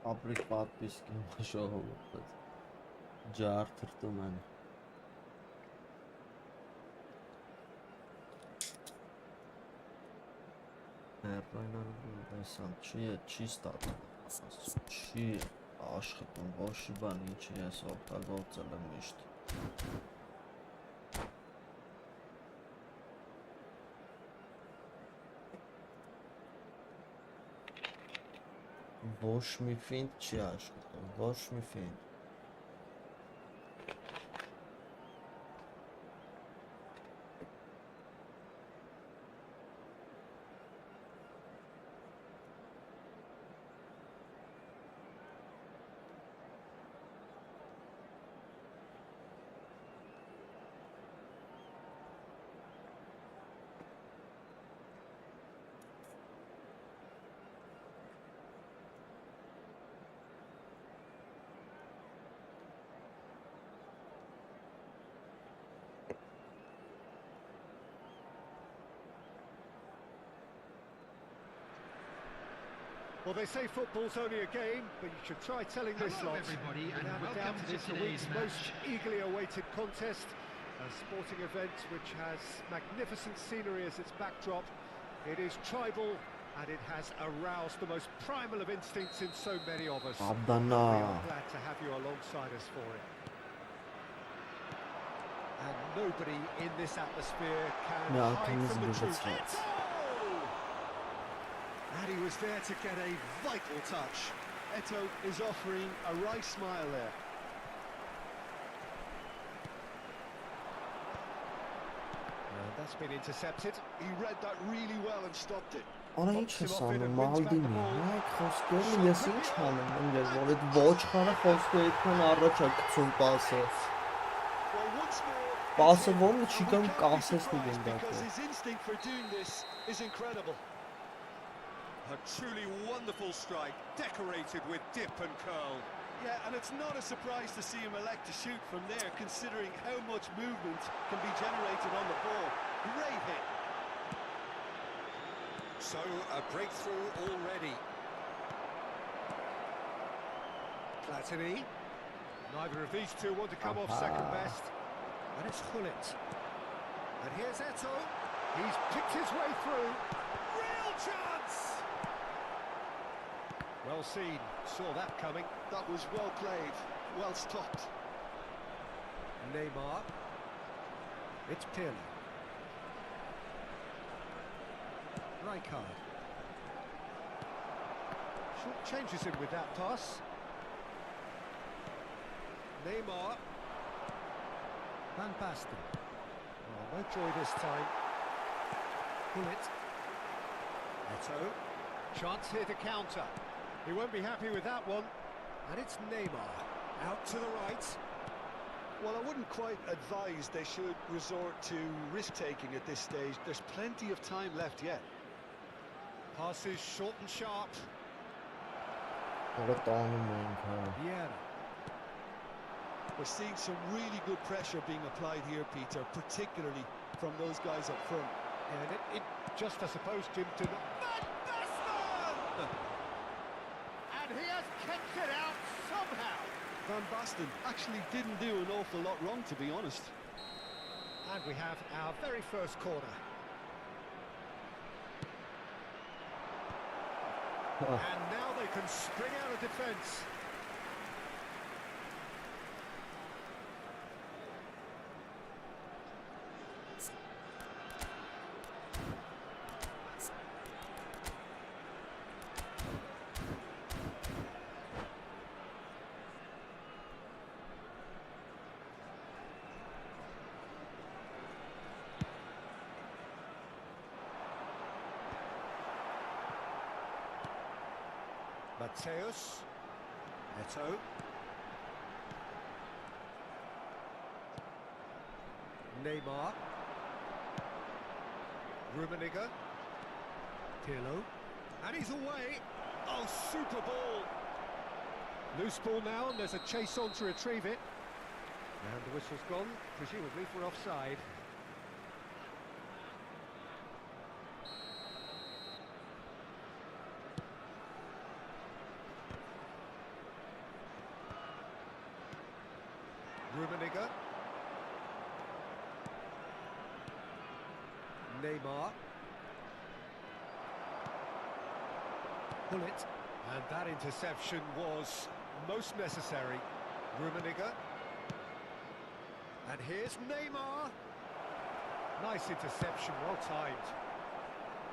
Ապրիկ պատպիսկ եմ ժողովուրդ, ջար թրտում են։ Հերբայնարում տեսան, չի ստատում, չի աշխատում, ոչի բան ինչի ես օգտագործել եմ միշտ։ Ոչ մի ֆինտ չի աշխատում, ոչ մի ֆինտ։ Well, they say football's only a game, but you should try telling this Hello, lot. everybody, and Without a welcome doubt, to it's the today's week's most match. eagerly awaited contest, a sporting event which has magnificent scenery as its backdrop. It is tribal, and it has aroused the most primal of instincts in so many of us. We Abdana. are glad to have you alongside us for it. And nobody in this atmosphere can Ja, hide toen is from the het truth. wedstrijd. And he was there to get a vital touch. Eto is offering a wry smile there. And that's been intercepted. He read that really well and stopped it. Արա ինչ ես անում, Մալդինի, հայք խոսքերն ես ինչ անում, ընկեր, որ այդ ոչխարը խոսքը այդքան առաջ է գցում պասը։ Well, once more, Պասը it's ոնց him, չի and we կամ can't be կասես surprised դուգնդակը։ because his instinct for doing this is incredible. A truly wonderful strike, decorated with dip and curl. Yeah, and it's not a surprise to see him elect to shoot from there, considering how much movement can be generated on the ball. Great hit. So, a breakthrough already. Platini. Neither of these two want to come off second best. And it's Gullit. And here's Eto. He's picked his way through. Real chance! Well seen. Saw that coming. That was well played, well stopped. Neymar. It's Pirlo. Rijkaard. Short changes him with that pass. Neymar. Van Basten. Oh, no joy this time. Gullit. Eto. Chance here to counter. He won't be happy with that one. And it's Neymar. Out to the right. Well, I wouldn't quite advise they should resort to risk-taking at this stage. There's plenty of time left yet. Passes short and sharp. Որը տանում ենք, հա։ Vieira. We're seeing some really good pressure being applied here, Peter, particularly from those guys up front. And it just, I suppose, Jim, to not... Van Basten! And he has kept it out somehow. Van Basten actually didn't do an awful lot wrong, to be honest. And we have our very first corner. And now they can spring out of defence. Mateus. Eto. Neymar. Rummenigge. Pirlo. And he's away. Oh, super ball. Loose ball now, and there's a chase on to retrieve it. And the whistle's gone, presumably for offside. Rummenigge. Neymar. Bullet. And that interception was most necessary. Rummenigge. And here's Neymar. Nice interception, well timed.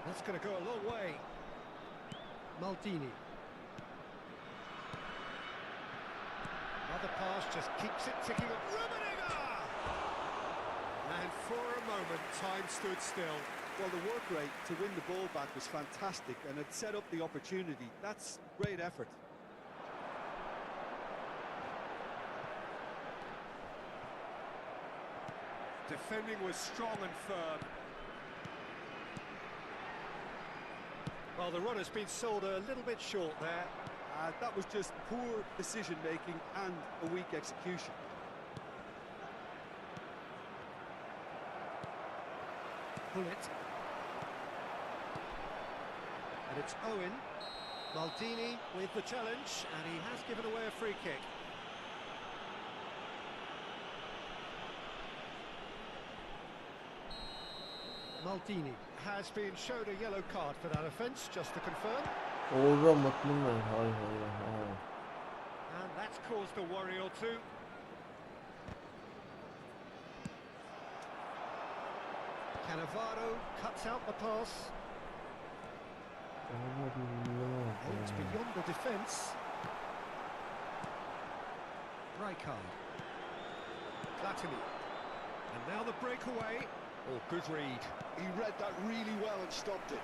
That's going to go a long way. Maldini. Another pass just keeps it ticking up. Rummenigge! And for a moment, time stood still. Well, the work rate to win the ball back was fantastic, and it set up the opportunity. That's great effort. Defending was strong and firm. Well, the run has been sold a little bit short there. That was just poor decision-making and a weak execution. Bullet. And it's Owen. Maldini with the challenge, and he has given away a free kick. Maldini has been shown a yellow card for that offence, just to confirm. Orada mutluyum ben. Hay hay hay. And that's caused a worry or two. Cannavaro cuts out the pass. Oh, it's beyond the defence. Rijkaard. Platini. And now the breakaway. Oh, good read. He read that really well and stopped it.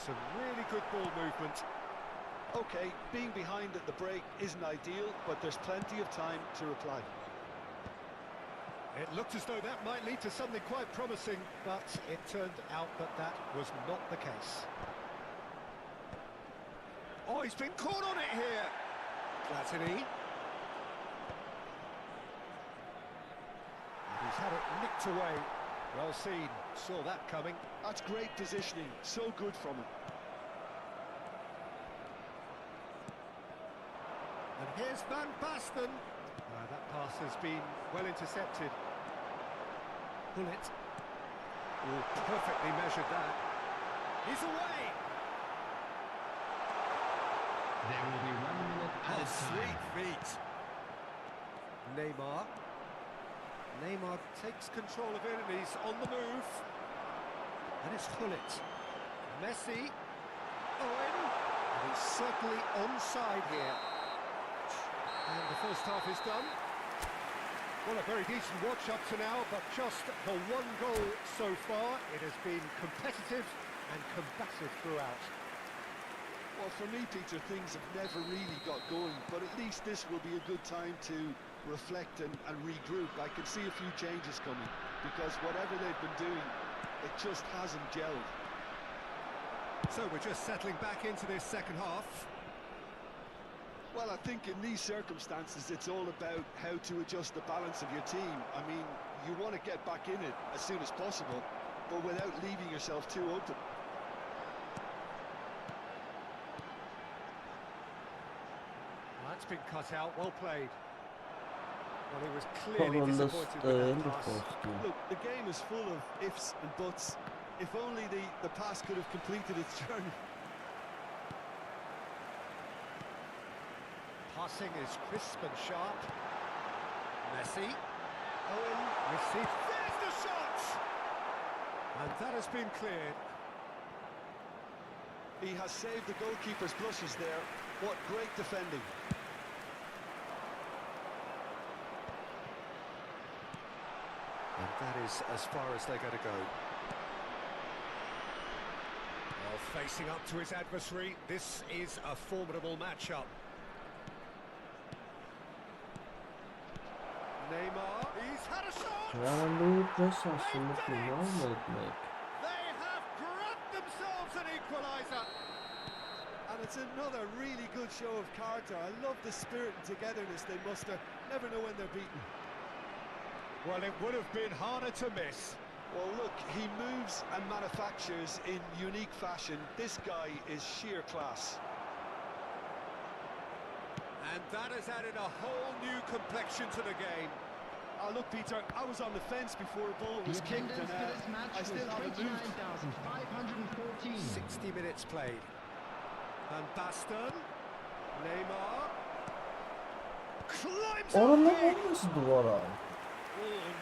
Some really good ball movement. Okay, being behind at the break isn't ideal, but there's plenty of time to reply. It looked as though that might lead to something quite promising, but it turned out that that was not the case. Oh, he's been caught on it here. Platini. He's had it nicked away. Well seen. Saw that coming. That's great positioning. So good from him. And here's Van Basten. That pass has been well intercepted. Bullet. Oh, perfectly measured that. He's away. There will be 1 minute added time. Sweet feet. Neymar. Neymar takes control of it and he's on the move. And it's Hullet. Messi. Owen. And he's certainly onside here. And the first half is done. Well, a very decent watch up to now, but just the one goal so far. It has been competitive and combative throughout. Well, for me, Peter, things have never really got going, but at least this will be a good time to reflect and regroup. I can see a few changes coming, because whatever they've been doing, it just hasn't gelled. So we're just settling back into this second half. Well, I think in these circumstances, it's all about how to adjust the balance of your team. I mean, you want to get back in it as soon as possible, but without leaving yourself too open. That's been cut out, well played. Well, he was clearly disappointed with that pass. Look, the game is full of ifs and buts. If only the pass could have completed its journey. Passing is crisp and sharp. Messi. Owen receives. There's the shot! And that has been cleared. He has saved the goalkeeper's blushes there. What great defending. And that is as far as they're going to go. Well, facing up to his adversary, this is a formidable matchup. Neymar, he's had a shot! They have grabbed themselves an equaliser! And it's another really good show of character. I love the spirit and togetherness they muster. Never know when they're beaten. Well, it would have been harder to miss. Well, look, he moves and manufactures in unique fashion. This guy is sheer class. And that has added a whole new complexion to the game. Oh, look, Peter, I was on the fence before a ball The was kicked, attendance and for this match I was still haven't moved. 29,514. 60 minutes played. Van Basten. Neymar. Climbs up Oralar big. olmuyorsun duvara. Oh,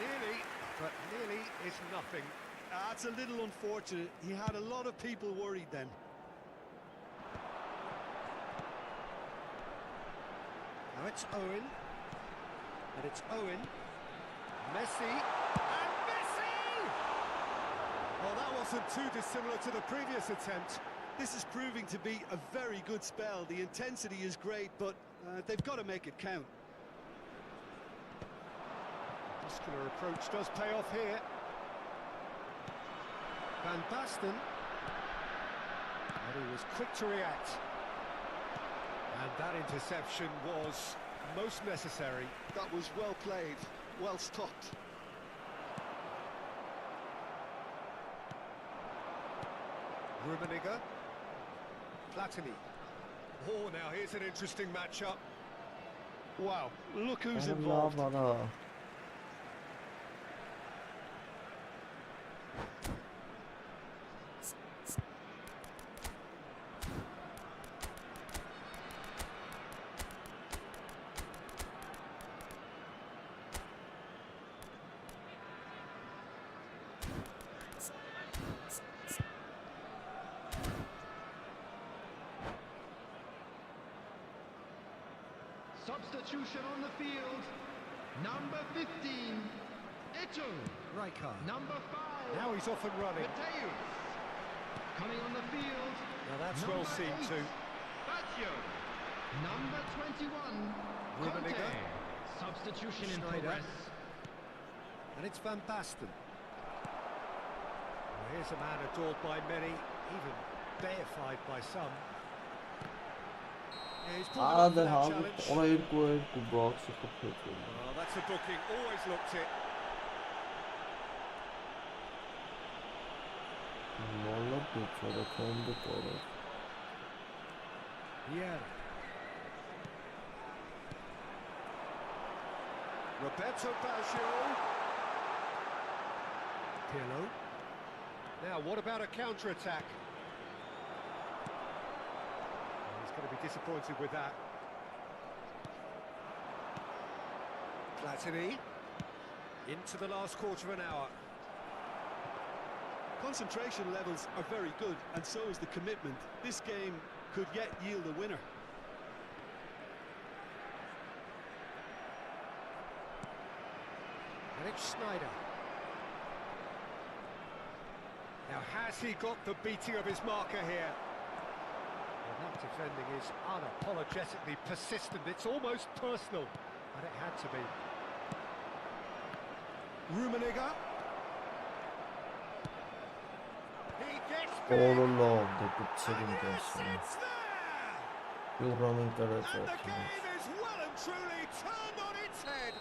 nearly, but nearly is nothing. That's a little unfortunate. He had a lot of people worried then. Now it's Owen. And it's Owen. Messi. And Messi! Well, that wasn't too dissimilar to the previous attempt. This is proving to be a very good spell. The intensity is great, but they've got to make it count. Muscular approach does pay off here. Van Basten. And he was quick to react. And that interception was most necessary. That was well played, well stopped. Rummenigge. Platini. Oh, now here's an interesting matchup. Wow, look who's Benim involved. ne bana. Substitution on the field. Number 15, Eto. Rijkaard. Number 5, Now he's off and running. Mateus. Coming on the field. Now that's number well seen 8, too. Batio. Number 21, Rummenigge. Conte. Substitution in Schneider. progress. And it's Van Basten. Well, here's a man adored by many, even deified by some. Yeah, he's pulled it off Arada that halk challenge. ona irku box'u kapatıyor. Oh, that's a booking. Always looked it. Molla geçiyor kendi doğru. Yeah. Roberto Baggio. Pirlo. Now, what about a counter-attack? He's going to be disappointed with that. Platini. Into the last quarter of an hour. Concentration levels are very good, and so is the commitment. This game could yet yield a winner. And it's Schneider. Now, has he got the beating of his marker here? Well, that defending is unapologetically persistent. It's almost personal, and it had to be. Rummenigge. He gets big, Oralar da bitirin and yes, diyorsun. it's there! Yoramın And the kararı. game is well and truly turned on its head.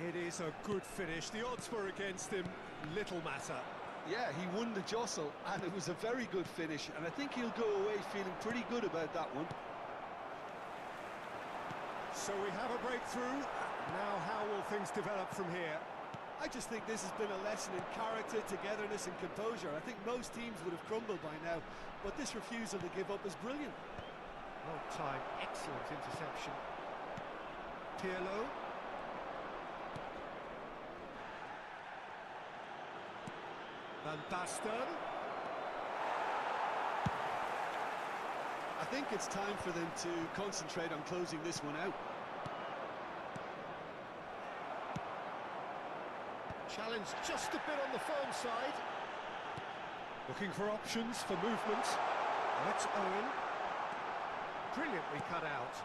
It is a good finish. The odds were against him. Little matter. Yeah, he won the jostle, and it was a very good finish, and I think he'll go away feeling pretty good about that one. So we have a breakthrough. Now how will things develop from here? I just think this has been a lesson in character, togetherness and composure. I think most teams would have crumbled by now, but this refusal to give up is brilliant. Well timed, excellent interception. Pirlo. Van Basten. I think it's time for them to concentrate on closing this one out. Challenge just a bit on the firm side. Looking for options for movement. That's Owen. Brilliantly cut out.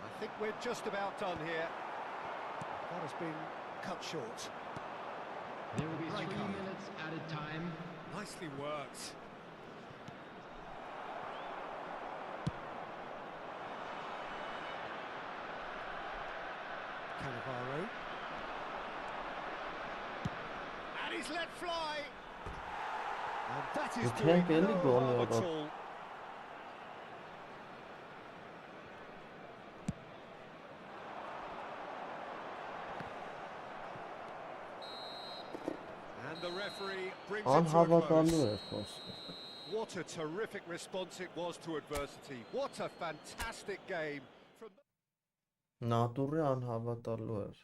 I think we're just about done here. That has been cut short. There will be 3 Rijkaard. minutes added time. Nicely worked. Cannavaro. And he's let fly. And that is Bu doing temp belli no ki harm olmuyor at bak. all. Անհավատալու է խոսքը։ What a terrific response it was to adversity. What a fantastic game. Նատուրի անհավատալու էր։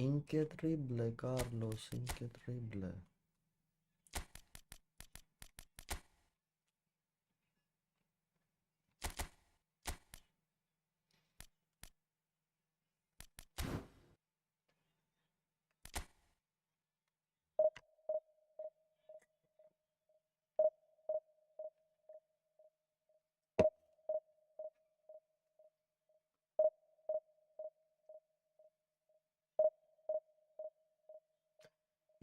Incredible, Carlos, incredible.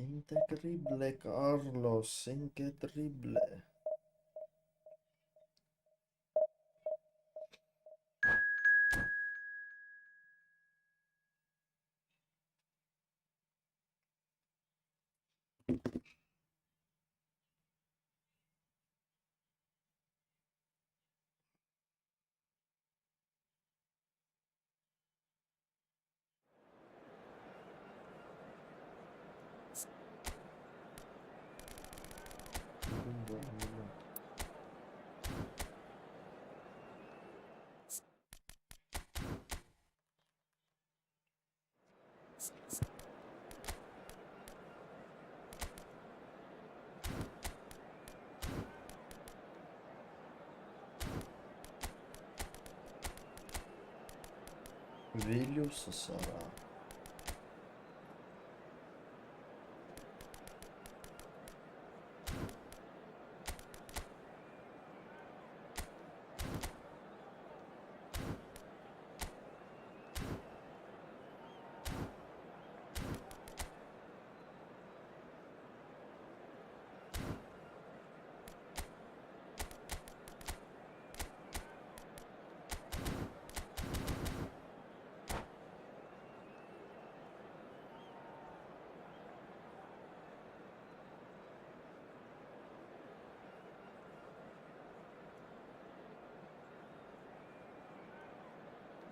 Incredible, Carlos, incredible. Vilius Sara.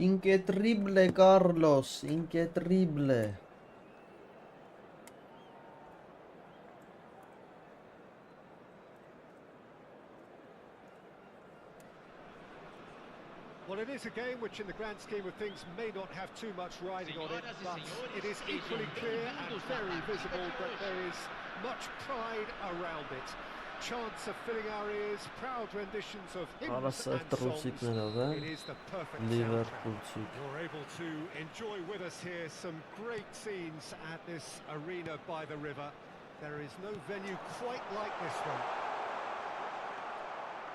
Incredible, Carlos, incredible. Well, it is a game which in the grand scheme of things may not have too much riding on it, but it is equally clear and very visible that there is much pride around it. Chants of filling our ears, proud renditions of hymns and songs. It is the perfect soundtrack. You're able to enjoy with us here some great scenes at this arena by the river. There is no venue quite like this one.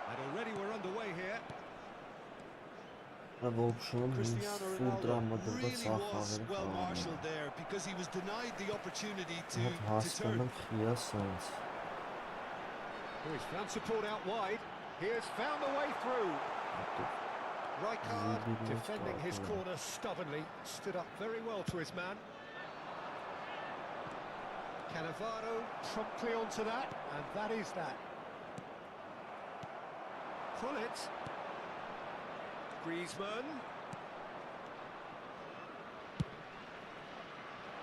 And already we're underway here. Cristiano Ronaldo really was well marshalled there because he was denied the opportunity to turn. He's found support out wide. He has found a way through. Rijkaard defending his corner stubbornly, stood up very well to his man. Cannavaro promptly onto that, and that is that. Pullet. Griezmann.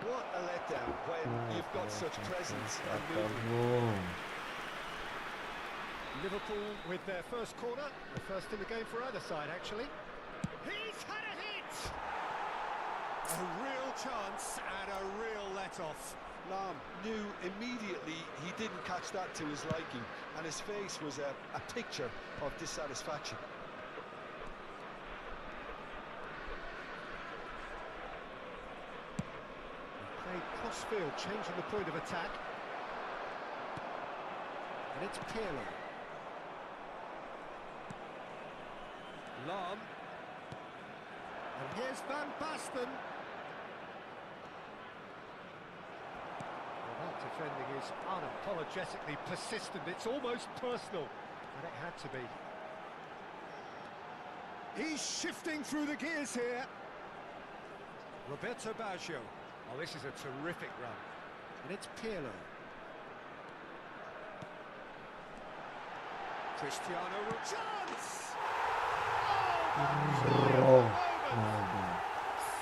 What a letdown when you've got such presence and movement. Liverpool with their first corner, the first in the game for either side actually. He's had a hit! A real chance and a real let-off. Lam knew immediately he didn't catch that to his liking, and his face was a picture of dissatisfaction. Played cross-field, changing the point of attack. And it's Pirlo. Lam. And here's Van Basten. Well, that defending is unapologetically persistent. It's almost personal, and it had to be. He's shifting through the gears here. Roberto Baggio. Oh, this is a terrific run. And it's Pirlo. Cristiano Ronaldo. Chance! Oh,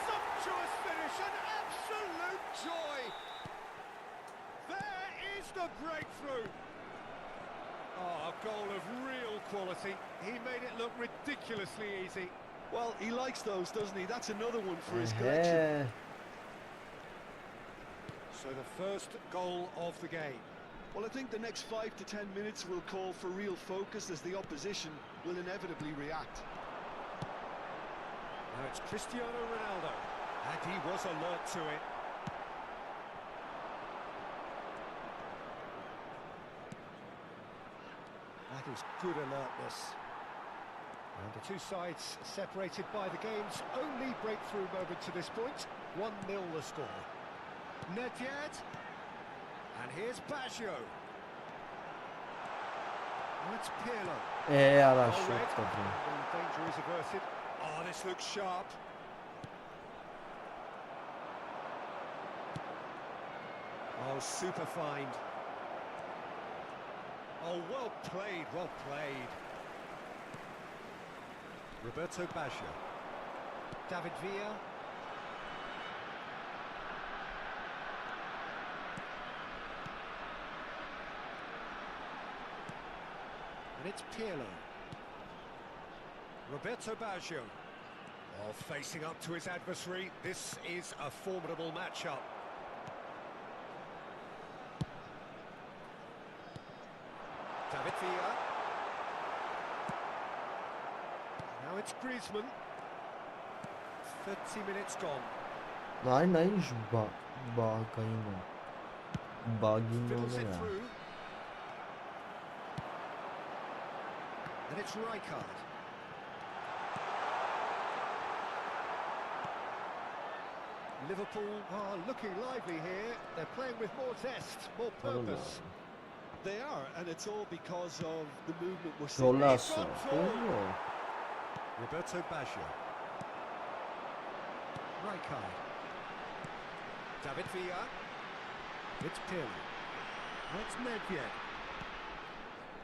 Sumptuous finish, an absolute joy. There is the breakthrough. Oh, a goal of real quality. He made it look ridiculously easy. Well, he likes those, doesn't he? That's another one for his collection. So the first goal of the game. Well, I think the next 5 to 10 minutes will call for real focus as the opposition will inevitably react. Now it's Cristiano Ronaldo, and he was alert to it. That is good alertness. And the two sides separated by the game's only breakthrough moment to this point. 1-0 the score. Nedved. And here's Baggio. And it's Pirlo. era All red. şut tabii. The danger is averted. Oh, this looks sharp. Oh, super find. Oh, well played, well played. Roberto Baggio. David Villa. And it's Pirlo. Roberto Baggio. Oh, facing up to his adversary. This is a formidable matchup. David Villa. Now it's Griezmann. 30 minutes gone. Nein, nein, ich Bagino. Bagino Fiddles ne it ya? through. And it's Rijkaard. Liverpool are looking lively here. They're playing with more zest, more purpose. They are, and it's all because of the movement we're seeing. Golaço. Oh. Roberto Baggio. Rijkaard. David Villa. It's Pirlo. And it's Nedved.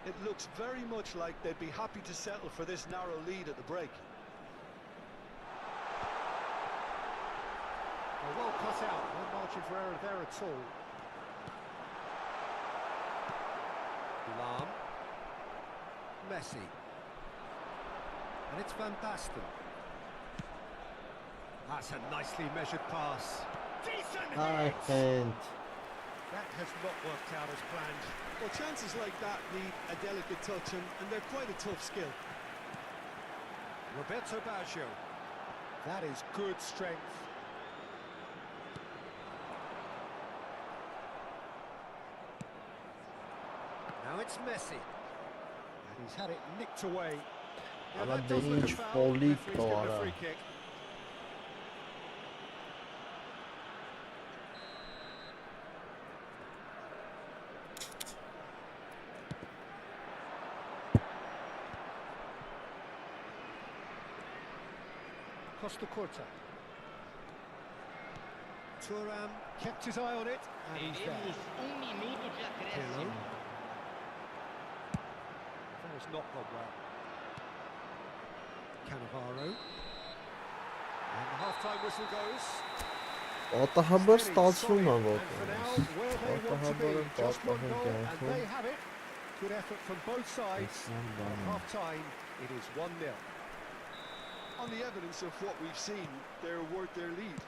It looks very much like they'd be happy to settle for this narrow lead at the break. Well cut out, no margin for error there at all. Lam. Messi. And it's Van Basten. That's a nicely measured pass. Decent I hit! can't. That has not worked out as planned. Well, chances like that need a delicate touch, and they're quite a tough skill. Roberto Baggio. That is good strength. Now it's Messi. And he's had it nicked away. Now Ama that does look a birinci foul. Paulik Referee's given a doğru. free kick. Costa Curta. Thuram kept his eye on it, and he's there. Pirlo. Foul's not gone well. Cannavaro. And the half-time whistle goes. Ata haber stațiunea And vă. for now, where they Ata want to haber be. Just one patladı goal, and geldi. they have it. Good effort from both sides. At half-time, it is 1-0. On the evidence of what we've seen, they're worth their lead.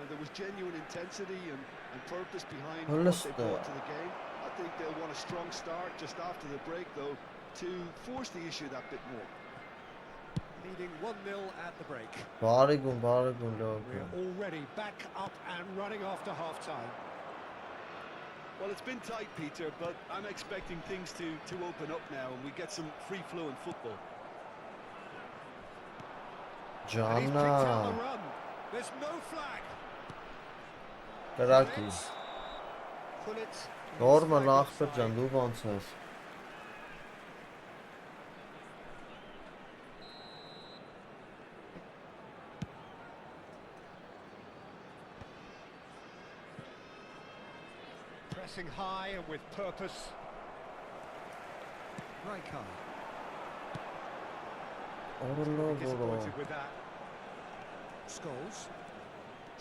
There was genuine intensity and purpose behind what they brought to the game. I think they'll want a strong start just after the break, though, to force the issue that bit more. Leading 1-0 at the break. Barigun We're logo. already back up and running after half-time. Well, it's been tight, Peter, but I'm expecting things to open up now and we get some free-flowing football. And he's picked out the Cana. run. There's no flag. Karakis. Pullet Normal ախպեր ջան, դու ոնց ես։ Pressing high and with purpose. Rijkaard. Disappointed with that. Scholes.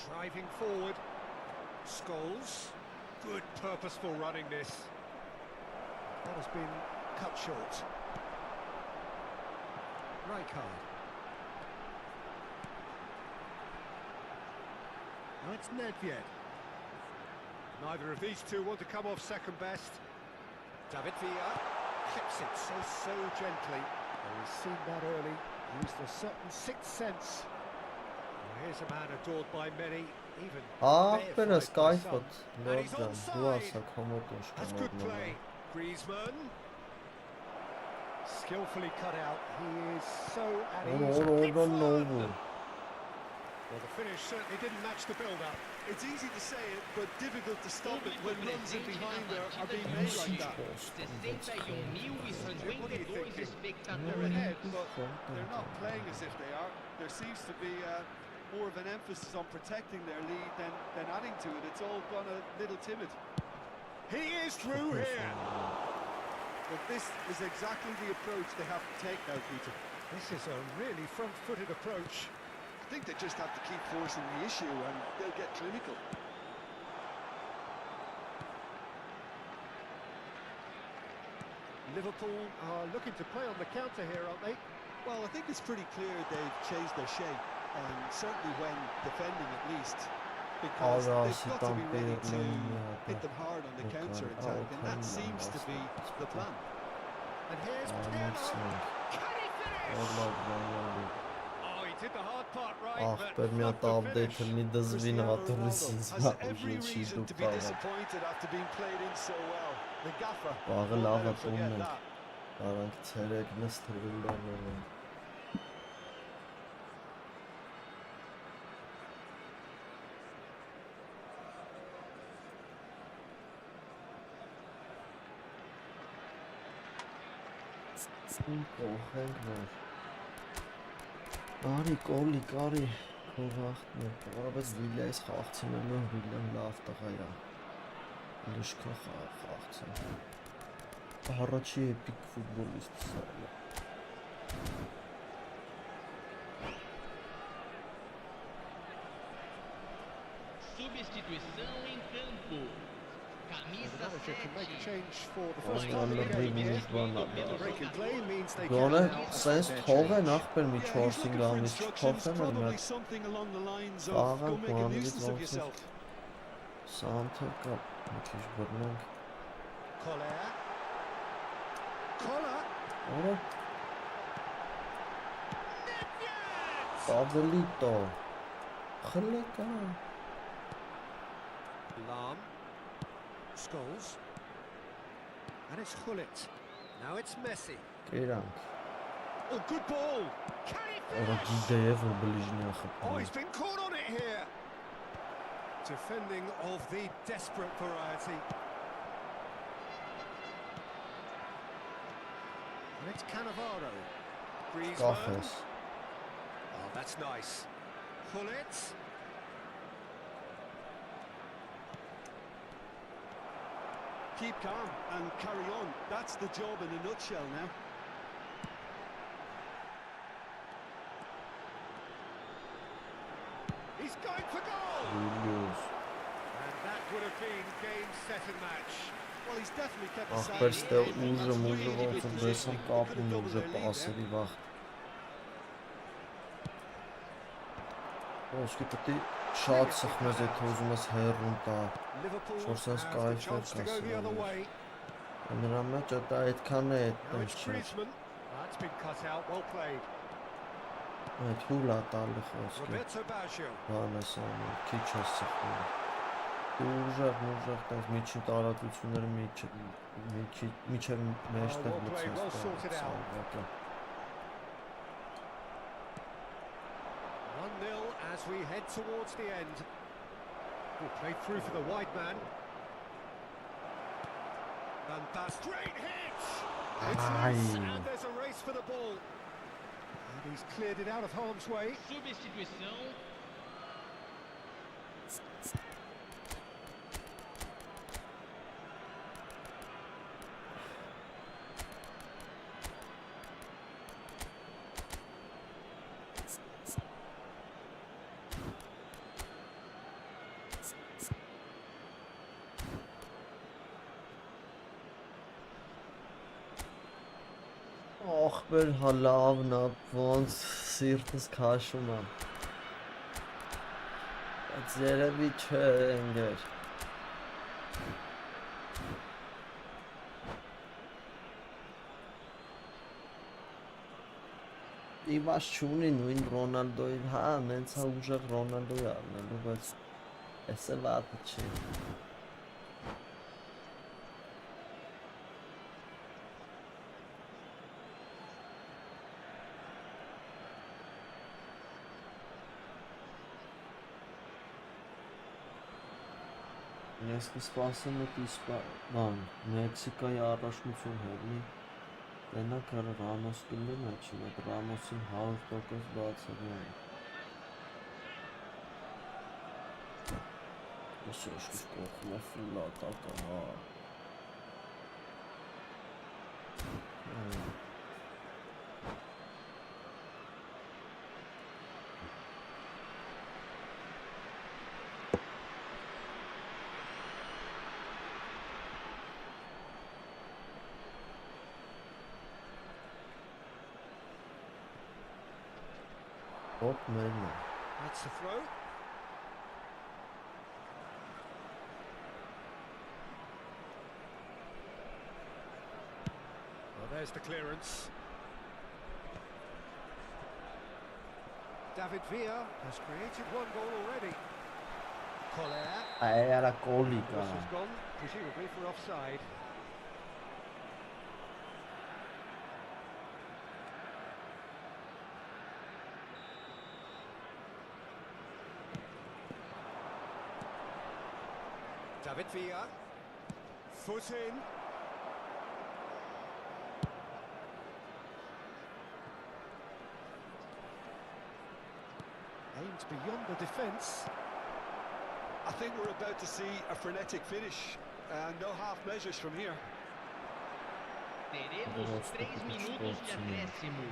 Driving forward. Scholes. Good purposeful running this. That has been cut short. Rijkaard. Now it's Nedved. Neither of these two want to come off second best. David Villa clips it so gently. Well, he's seen that early, used a certain sixth sense. Well, here's a man adored by many, even Ախպեր ես deified by some. կայֆոտ, And նոր he's ջան, դու onside. ասա կոմոտոշ That's good play. Griezmann. Skillfully cut out. He is so at ease. կոմոտոշ։ Well, the finish certainly didn't match the build-up. It's easy to say it, but difficult to stop it when runs in behind there are being made like that. 61.052 espectadores. They're ahead, but they're not playing as if they are. There seems to be more of an emphasis on protecting their lead than adding to it. It's all gone a little timid. He is through here. But this is exactly the approach they have to take now, Peter. This is a really front-footed approach. I think they just have to keep forcing the issue and they'll get clinical. Liverpool are looking to play on the counter here, aren't they? Well, I think it's pretty clear they've changed their shape, and certainly when defending at least, because they've got to be ready to hit them hard on the counter-attack, and that seems to be the plan. And here's Pirlo. Can he finish? Oh, he did the hard part right, Ախպեր մի հատ but update լինի դզվին հատորից ինձ has every բաղուժի reason դու to be կաղա։ disappointed after being played in so well. The gaffer Բաղը will լավ never է forget տունն that. ենք, արանք ցերեկ նստրվել բաներն։ Կողենք նոր։ Արի կոլի կարի քողախտն է, որովհետև Վիլյայից խաղացնելու Վիլյան լավ տղա է։ Լիշքա խաղացան։ Առաջի էպիկ ֆուտբոլիստ սա է։ Substituição em campo. Camisa manager can make a 7. change for the first time in the game. Break in play means they Գոնե can now սենց թողեն ախպեր մի Yeah, 4-5 he's looking for ամիս instructions, չփոխեն probably մեր something along the lines of Աղա go make a կողանից nuisance of ոնց yourself. Սանթը կա մի քիչ բռնենք։ Collier. Collar. Օրը Պադելիտո խլեկա Lahm. Scholes. And it's Gullit. Now it's Messi. կերանք Oh, good ball. Can he Օրը finish? գիդեև ու բլիժնի Oh, ախպեր he's been caught on it here. Defending of the desperate variety. And it's Cannavaro. Griezmann. կախես Oh, that's nice. Gullit. Keep calm and carry on. That's the job in a nutshell now. He's going for goal. Վիլյուս And that would have been game, set and match. Well, he's definitely kept the side. ախպեր ստեղ in a ուժը really ոնց good որ position. դեսան They could կապում have doubled ուժը their lead there. պասերի վաղ Ոսկի պետք է շատ սխմես եթե ուզում ես հեռուն տա Liverpool Շոր սենց have the կայֆ է chance to go the other way. Նրա մեջ դա այդքան է Now այդտեղ it's չէ Griezmann. That's been cut out, well played. Այդ հուլա տալի խոսքը Roberto Baggio. Բան ես անում, քիչ ես սխմում Ուժեղ տես միջին տարածությունները միջև մեջտեղ well played, well sorted out. լծած 1-0 as we head towards the end. Oh, played through for the wide man. Fantastic. Great hit! It's loose, and there's a race for the ball. And he's cleared it out of harm's way. Substituição. Ախպեր հա լավն է, ոնց սիրտս քաշում է։ Բայց երևի չէ ընկեր։ Իմաստ չունի նույն Ռոնալդոյի, հա, նենց է ուժեղ Ռոնալդոյի առնելու, բայց էս էլ վատը չի։ Ես կսպասեմ բան, Մեքսիկայի առաջնություն հեռնի, տենակ հեռը Ռամոս կլին է չի, այդ Ռամոսին 100% բացերն է։ Ես ես կողմ է ֆիլատակը, հա։ Hop, mermi. That's the throw. Well, there's the clearance. David Villa has created one goal already. Collier. Era cólica. This has gone, presumably for offside. David Villa. Foot in. Aimed beyond the defence. I think we're about to see a frenetic finish. No half measures from here. Teremos 3 minutos de acréscimo.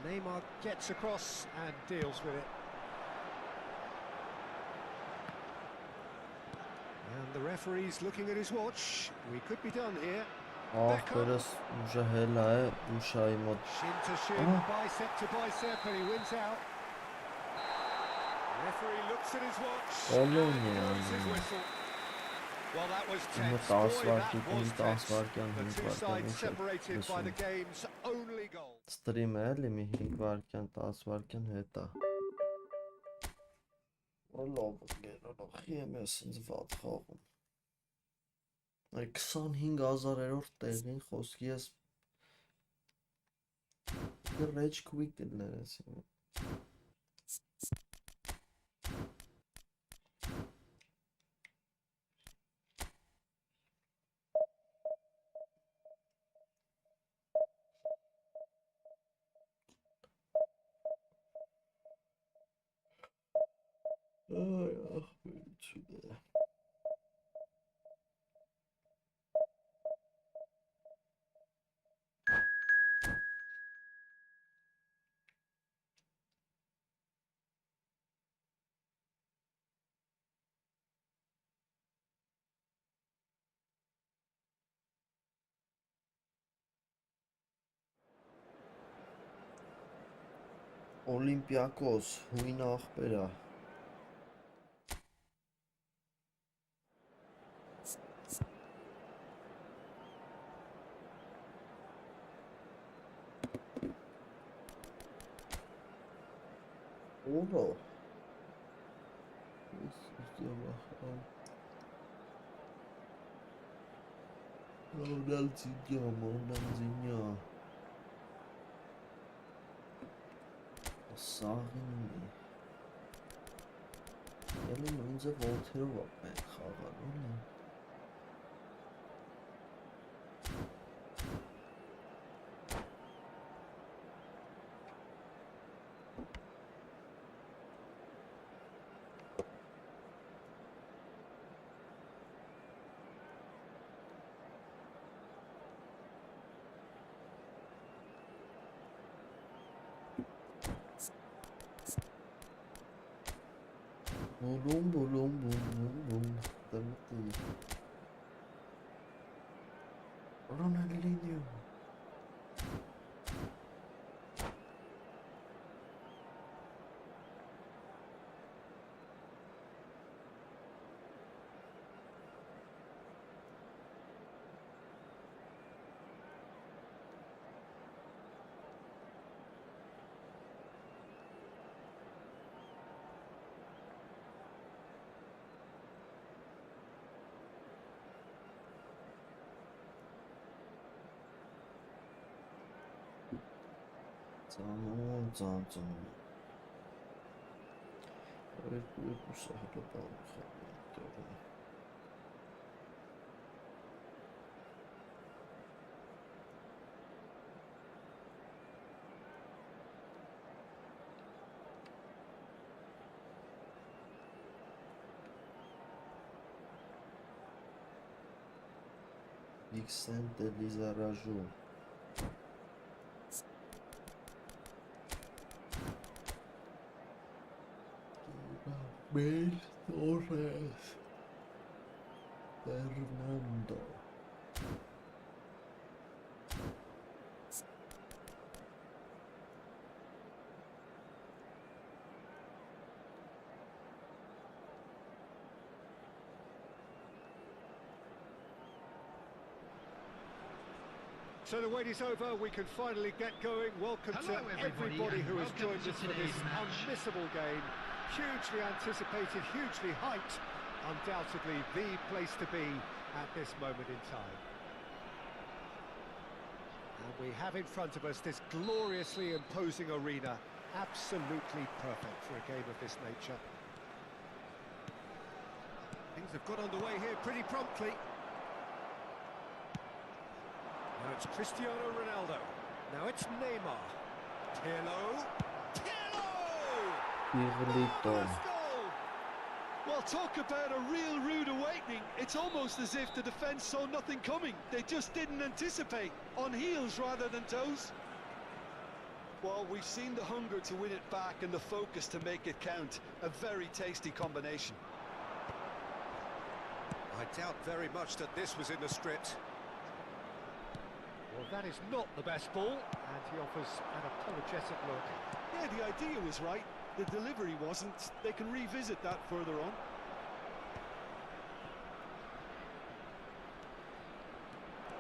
Neymar gets across and deals with it. And the referee's looking at his watch. We could be done here. Ախպերս ուժը հելա է, ուշայի մոտ։ Shin to shin, bicep to bicep, and he wins out. Referee looks at his watch. Blows his whistle. Well, that was tense. Boy, that was tense. The two sides separated by the game's only goal. Ստրիմ է էլի մի 5 վարկյան, 10 վարկյան հետա։ Լավ, գերոնախի եմ ես ինձ վատ խաղում։ Այդ 25,000-երորդ տեղին խոսքի ես Rage Quick դներ ես իմ։ Ay, ախպերությունը։ Օլիմպիակոս, հույն ախպերա։ Ուրո։ Ronaldinho. Սաղին Ելին ինձ ողթերով ապեն խաղան, ուլի։ Boom, boom, boom, boom, boom. Demetli. Ronaldinho. Ծանոն երկու սահլը բանը խաղում տեղում Vicente Lizarazu Mel Torres Fernando So the wait is over, we can finally get going. Welcome Hello, to everybody, everybody and who has welcome joined to us for this today's match. unmissable game. Hugely anticipated, hugely hyped. Undoubtedly the place to be at this moment in time. And we have in front of us this gloriously imposing arena. Absolutely perfect for a game of this nature. Things have got underway here pretty promptly. Now it's Cristiano Ronaldo. Now it's Neymar. Pirlo. Pirlito Marvellous goal! Well, talk about a real rude awakening. It's almost as if the defence saw nothing coming. They just didn't anticipate. On heels rather than toes. Well, we've seen the hunger to win it back and the focus to make it count. A very tasty combination. I doubt very much that this was in the script. Well, that is not the best ball, and he offers an apologetic look. Yeah, the idea was right. The delivery wasn't. They can revisit that further on.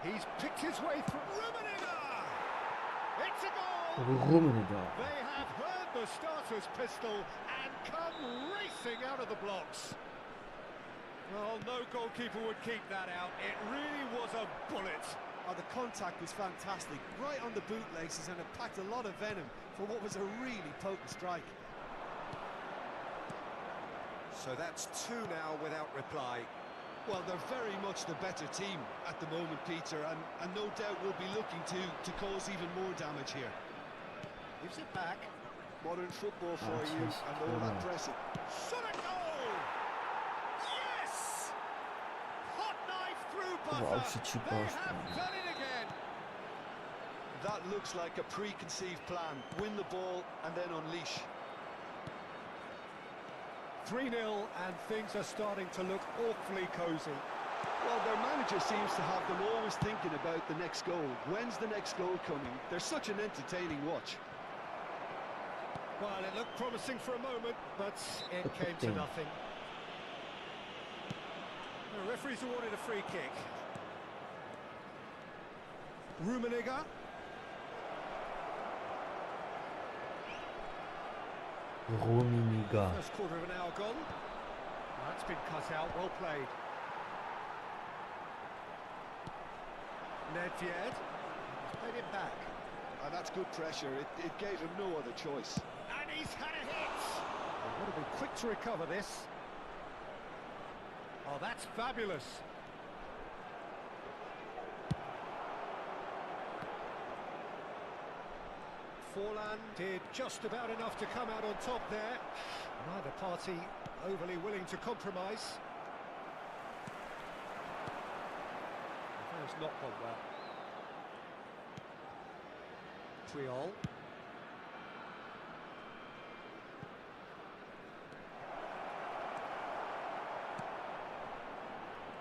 He's picked his way through. Rummenigge! It's a goal! Rummenigge They have heard the starter's pistol and come racing out of the blocks. Well, no goalkeeper would keep that out. It really was a bullet. Oh, the contact was fantastic, right on the bootlaces, and it packed a lot of venom for what was a really potent strike. So that's two now without reply. Well, they're very much the better team at the moment, Peter, and no doubt will be looking to cause even more damage here. Gives it back. Modern football for That's you, just and all that cool. pressing. Shot a goal! Yes! Hot knife through butter. Wow, They have done it again. That looks like a preconceived plan. Win the ball and then unleash. 3-0, and things are starting to look awfully cosy. Well, their manager seems to have them always thinking about the next goal. When's the next goal coming? They're such an entertaining watch. Well, it looked promising for a moment, but it came to nothing. The referee's awarded a free kick. Rummenigge. Rummenigge First quarter of an hour gone. That's been cut out, well played. Nedved. He's played it back. And that's good pressure. It gave him no other choice. And he's had a hit! They've got to be quick to recover this. Oh, that's fabulous. Forlan did just about enough to come out on top there. Neither party overly willing to compromise. That has not gone well. Triol.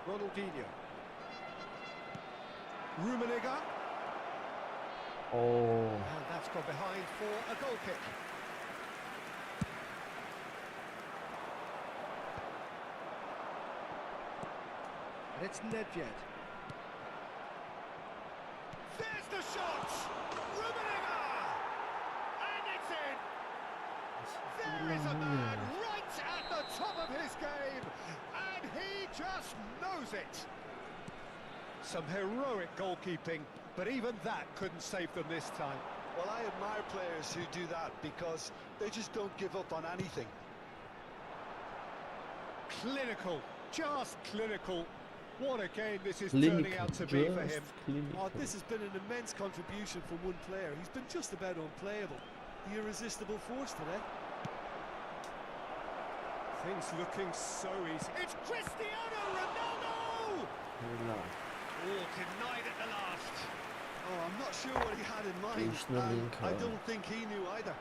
Ronaldinho. Rummenigge. Oh. And that's gone behind for a goal kick. And it's Nedved. There's the shot! Rummenigge! And it's in! There is a man right at the top of his game, and he just knows it. Some heroic goalkeeping, but even that couldn't save them this time. Well, I admire players who do that because they just don't give up on anything. Clinical, just clinical. What a game this is turning out to be for him. Oh, this has been an immense contribution from one player. He's been just about unplayable. The irresistible force today. Things looking so easy. It's Cristiano Ronaldo! Oh, denied at the last. Oh, I'm not sure what he had in mind. And I don't think he knew either.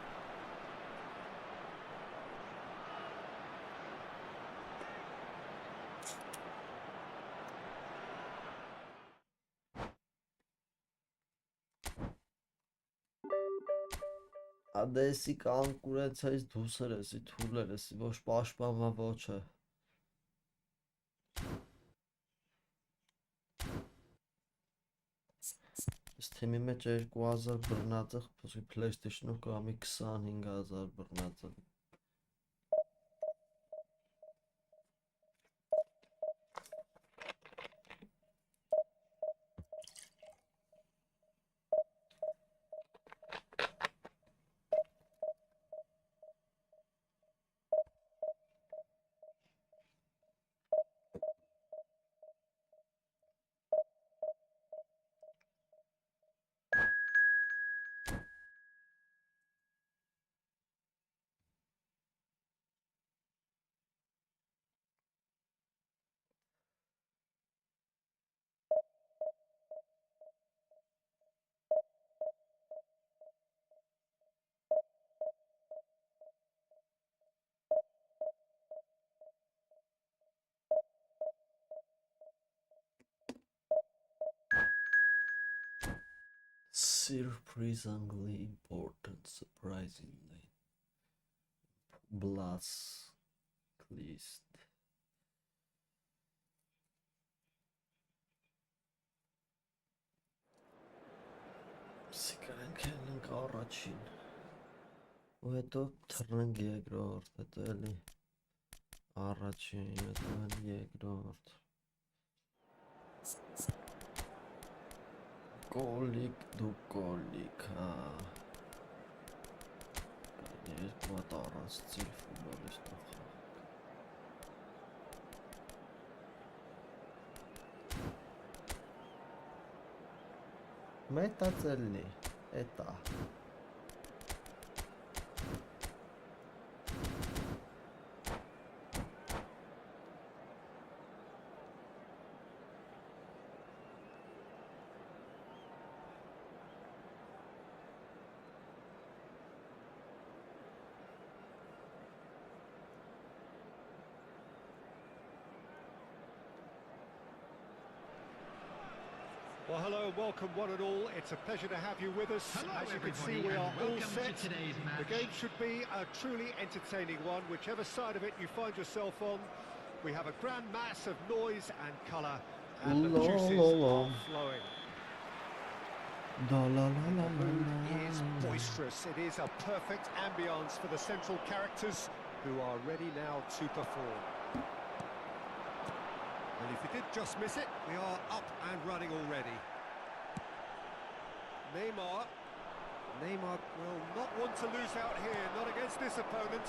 Ադեսի կանկուրենցիայից դուսեր էսի թուրլեր էսի ոչ պաշտպանվա ոչ է Այս թիմի մեջ 2000 բռնածը փոսի PlayStation-ով կամի 25000 բռնածը Surprisingly important, surprisingly blast list. Սիկրանք ենք առաջին ու հետո թռնենք երկրորդ, հետո էլի առաջին, հետո էլի երկրորդ Կոլիկ դու կոլիկ, հա Երկու հատ առանց ծիլ ֆուտբոլիստով խաղ Մետա ծելնի, էտա Well, hello and welcome one and all. It's a pleasure to have you with us. Hello, as you can see, everybody, we are and all welcome set. to today's match. The game should be a truly entertaining one, whichever side of it you find yourself on. We have a grand mass of noise and colour, and the juices are flowing. The mood is boisterous. It is a perfect ambience for the central characters who are ready now to perform. And if you did just miss it, we are up and running already. Neymar will not want to lose out here, not against this opponent.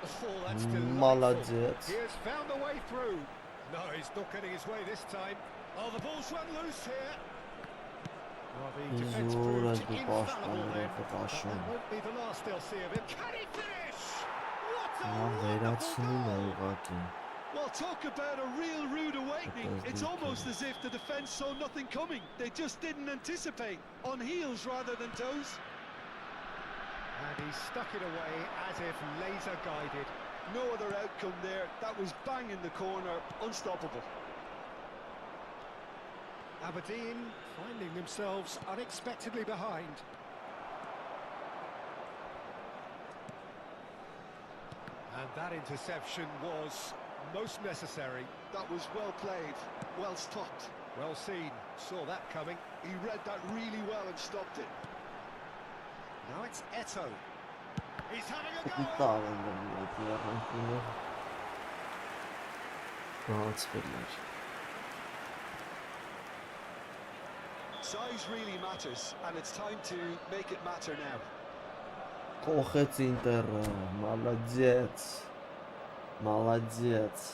Oh, that's delightful. Молодец. He has found a way through. No, he's not getting his way this time. Oh, the ball's run loose here. Well, the defence proved infallible then. That won't be the last they'll see of him. Can he finish? What a wonderful goal! Well, talk about a real rude awakening. It's almost as if the defence saw nothing coming. They just didn't anticipate. On heels rather than toes. And he stuck it away as if laser guided. No other outcome there. That was bang in the corner. Unstoppable. Aberdeen finding themselves unexpectedly behind. And that interception was most necessary. That was well played, well stopped. Well seen, saw that coming. He read that really well and stopped it. Now it's Eto. He's having a Պիտի go! տաղ են դրում այդ առանքինը։ Բացվել էր։ Size really matters, and it's time to make it matter now. Կողեց ինտերը, մալադեց, մալադեց։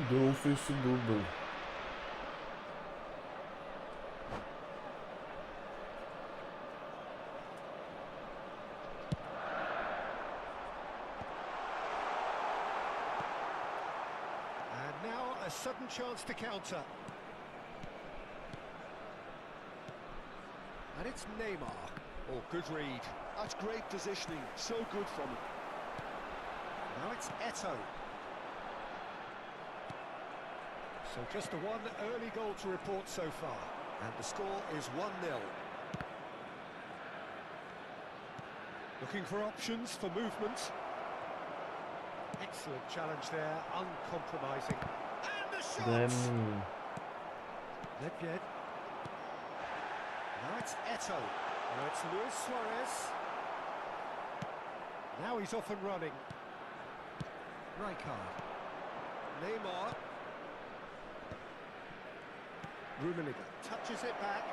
Դոֆիսը դուբլ։ And now a sudden chance to counter. And it's Neymar. Oh, good read. That's great positioning, so good from him. Now it's Eto. So just the one early goal to report so far. And the score is 1-0. Looking for options for movement. Excellent challenge there, uncompromising. And the shot! Դեմի։ Nedved. Now it's Eto. Now it's Luis Suarez. Now he's off and running. Rijkaard. Neymar. Rummenigge touches it back.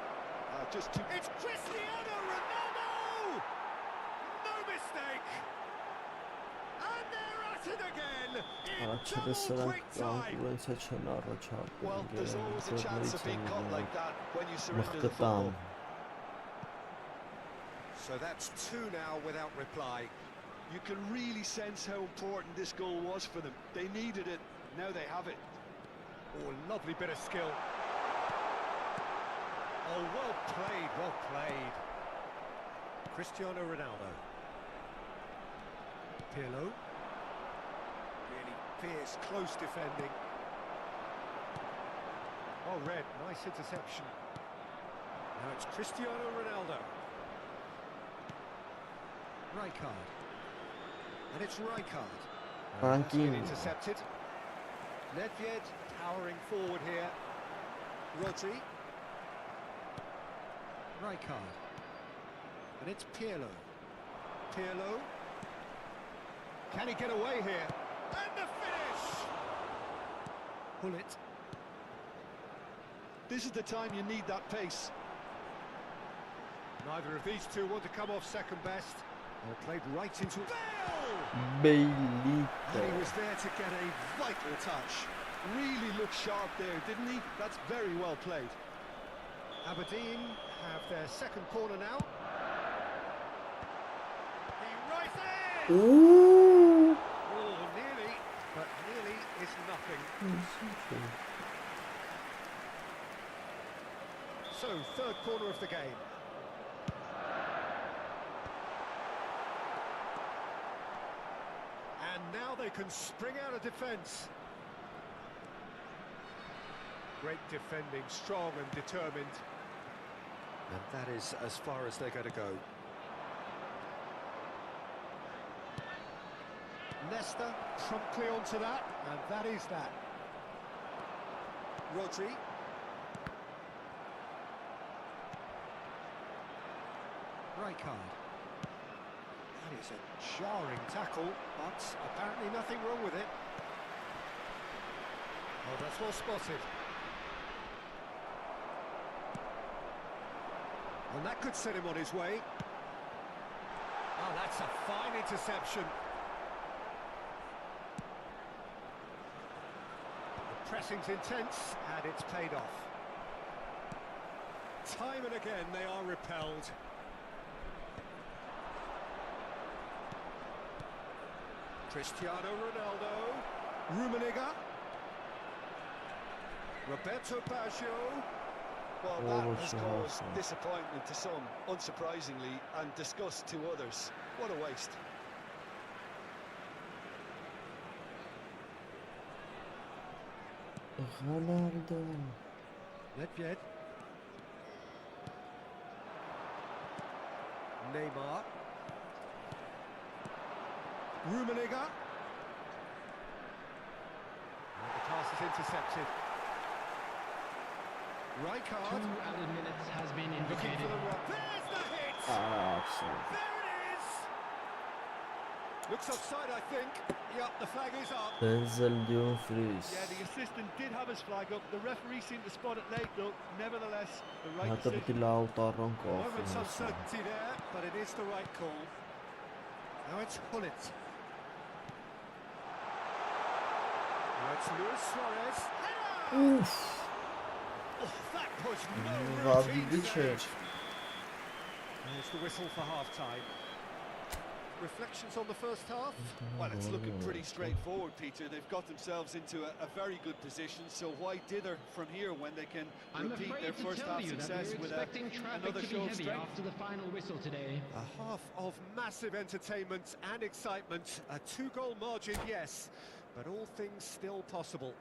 Just too... It's Cristiano Ronaldo! No mistake! And they're at it again! In Առաջերը double սրանք quick time! կոնկուրենցիա չեն առաջարկում։ Well, there's always a chance of being caught like that when you surrender the Մխկտան։ football. So that's two now without reply. You can really sense how important this goal was for them. They needed it, now they have it. Oh, lovely bit of skill. Oh, well played, well played. Cristiano Ronaldo. Pirlo. Really fierce, close defending. Oh, red, nice interception. Now it's Cristiano Ronaldo. Rijkaard. And it's Rijkaard. That's been intercepted. Nedved powering forward here. Rodri. Rijkaard. And it's Pirlo. Pirlo. Can he get away here? And the finish! Hullet. This is the time you need that pace. Neither of these two want to come off second best. They're played right into Bale! Բեյլի։ And he was there to get a vital touch. Really looked sharp there, didn't he? That's very well played. Aberdeen have their second corner now. He rises! Ooh. Oh, nearly, but nearly is nothing. So, third corner of the game. And now they can spring out of defence. Great defending, strong and determined. And that is as far as they're going to go. Nesta promptly onto that, and that is that. Rodri. Rijkaard. That is a jarring tackle, but apparently nothing wrong with it. Oh, that's well spotted. And that could set him on his way. Oh, that's a fine interception. The pressing's intense, and it's paid off. Time and again, they are repelled. Cristiano Ronaldo. Rummenigge. Roberto Baggio. Well, that has Sure, caused sure. disappointment to some, unsurprisingly, and disgust to others. What a waste. Ronaldo. Nedved. Neymar. Rummenigge. And the pass is intercepted. 2 Rijkaard. added minutes has been Looking for indicated. the run. There's the hit! Absolutely. There it is! Looks offside, I think. Yep, the flag is up. Denzel Dumfries. Yeah, the assistant did have his flag up. The referee seemed to spot it late, though. Nevertheless, the right Հատը decision. պիտի լավ տարան Moments կողմ։ uncertainty there, but it is the right call. Now it's Hullet. Now it's Luis Suarez. Header! Ուֆ, Oh, that was no վավի routine չէ։ save. There's the whistle for half-time. Reflections on the first half? Well, it's looking pretty straightforward, Peter. They've got themselves into a very good position, so why dither from here when they can I'm repeat afraid their to first tell half you that success we're with expecting traffic another to be show of heavy strength? after the final whistle today. A half of massive entertainment and excitement. A 2-goal margin, yes, but all things still possible.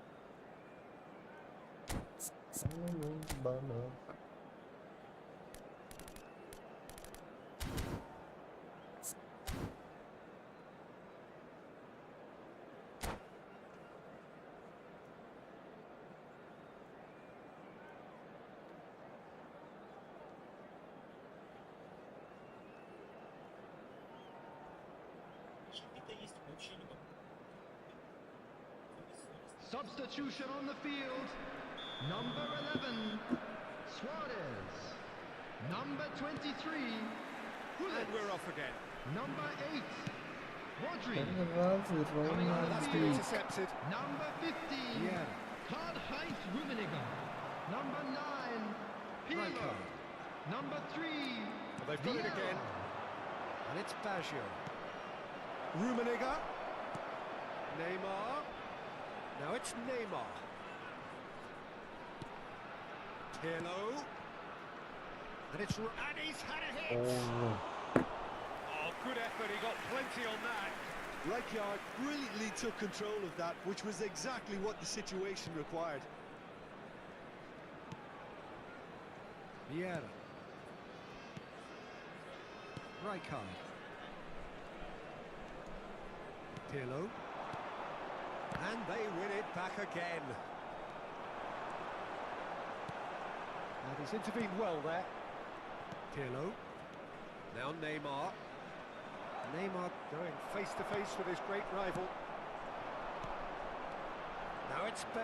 Substitution on the field. Number 11, Suarez. Number 23, And we're off again. Number 8, Rodri. That's been intercepted. Number 15, Yeah. Karl-Heinz Rummenigge. Number 9, Pirlo. Rijkaard. Number 3, Well, they've got it Vieira. again. And it's Baggio. Rummenigge. Neymar. Now it's Neymar. Pirlo. And he's had a hit. Oh, good effort. He got plenty on that. Rijkaard brilliantly took control of that, which was exactly what the situation required. Vieira. Rijkaard. Pirlo. And they win it back again. And he's intervened well there. Pirlo. Now Neymar. Neymar going face to face with his great rival. Now it's Bale.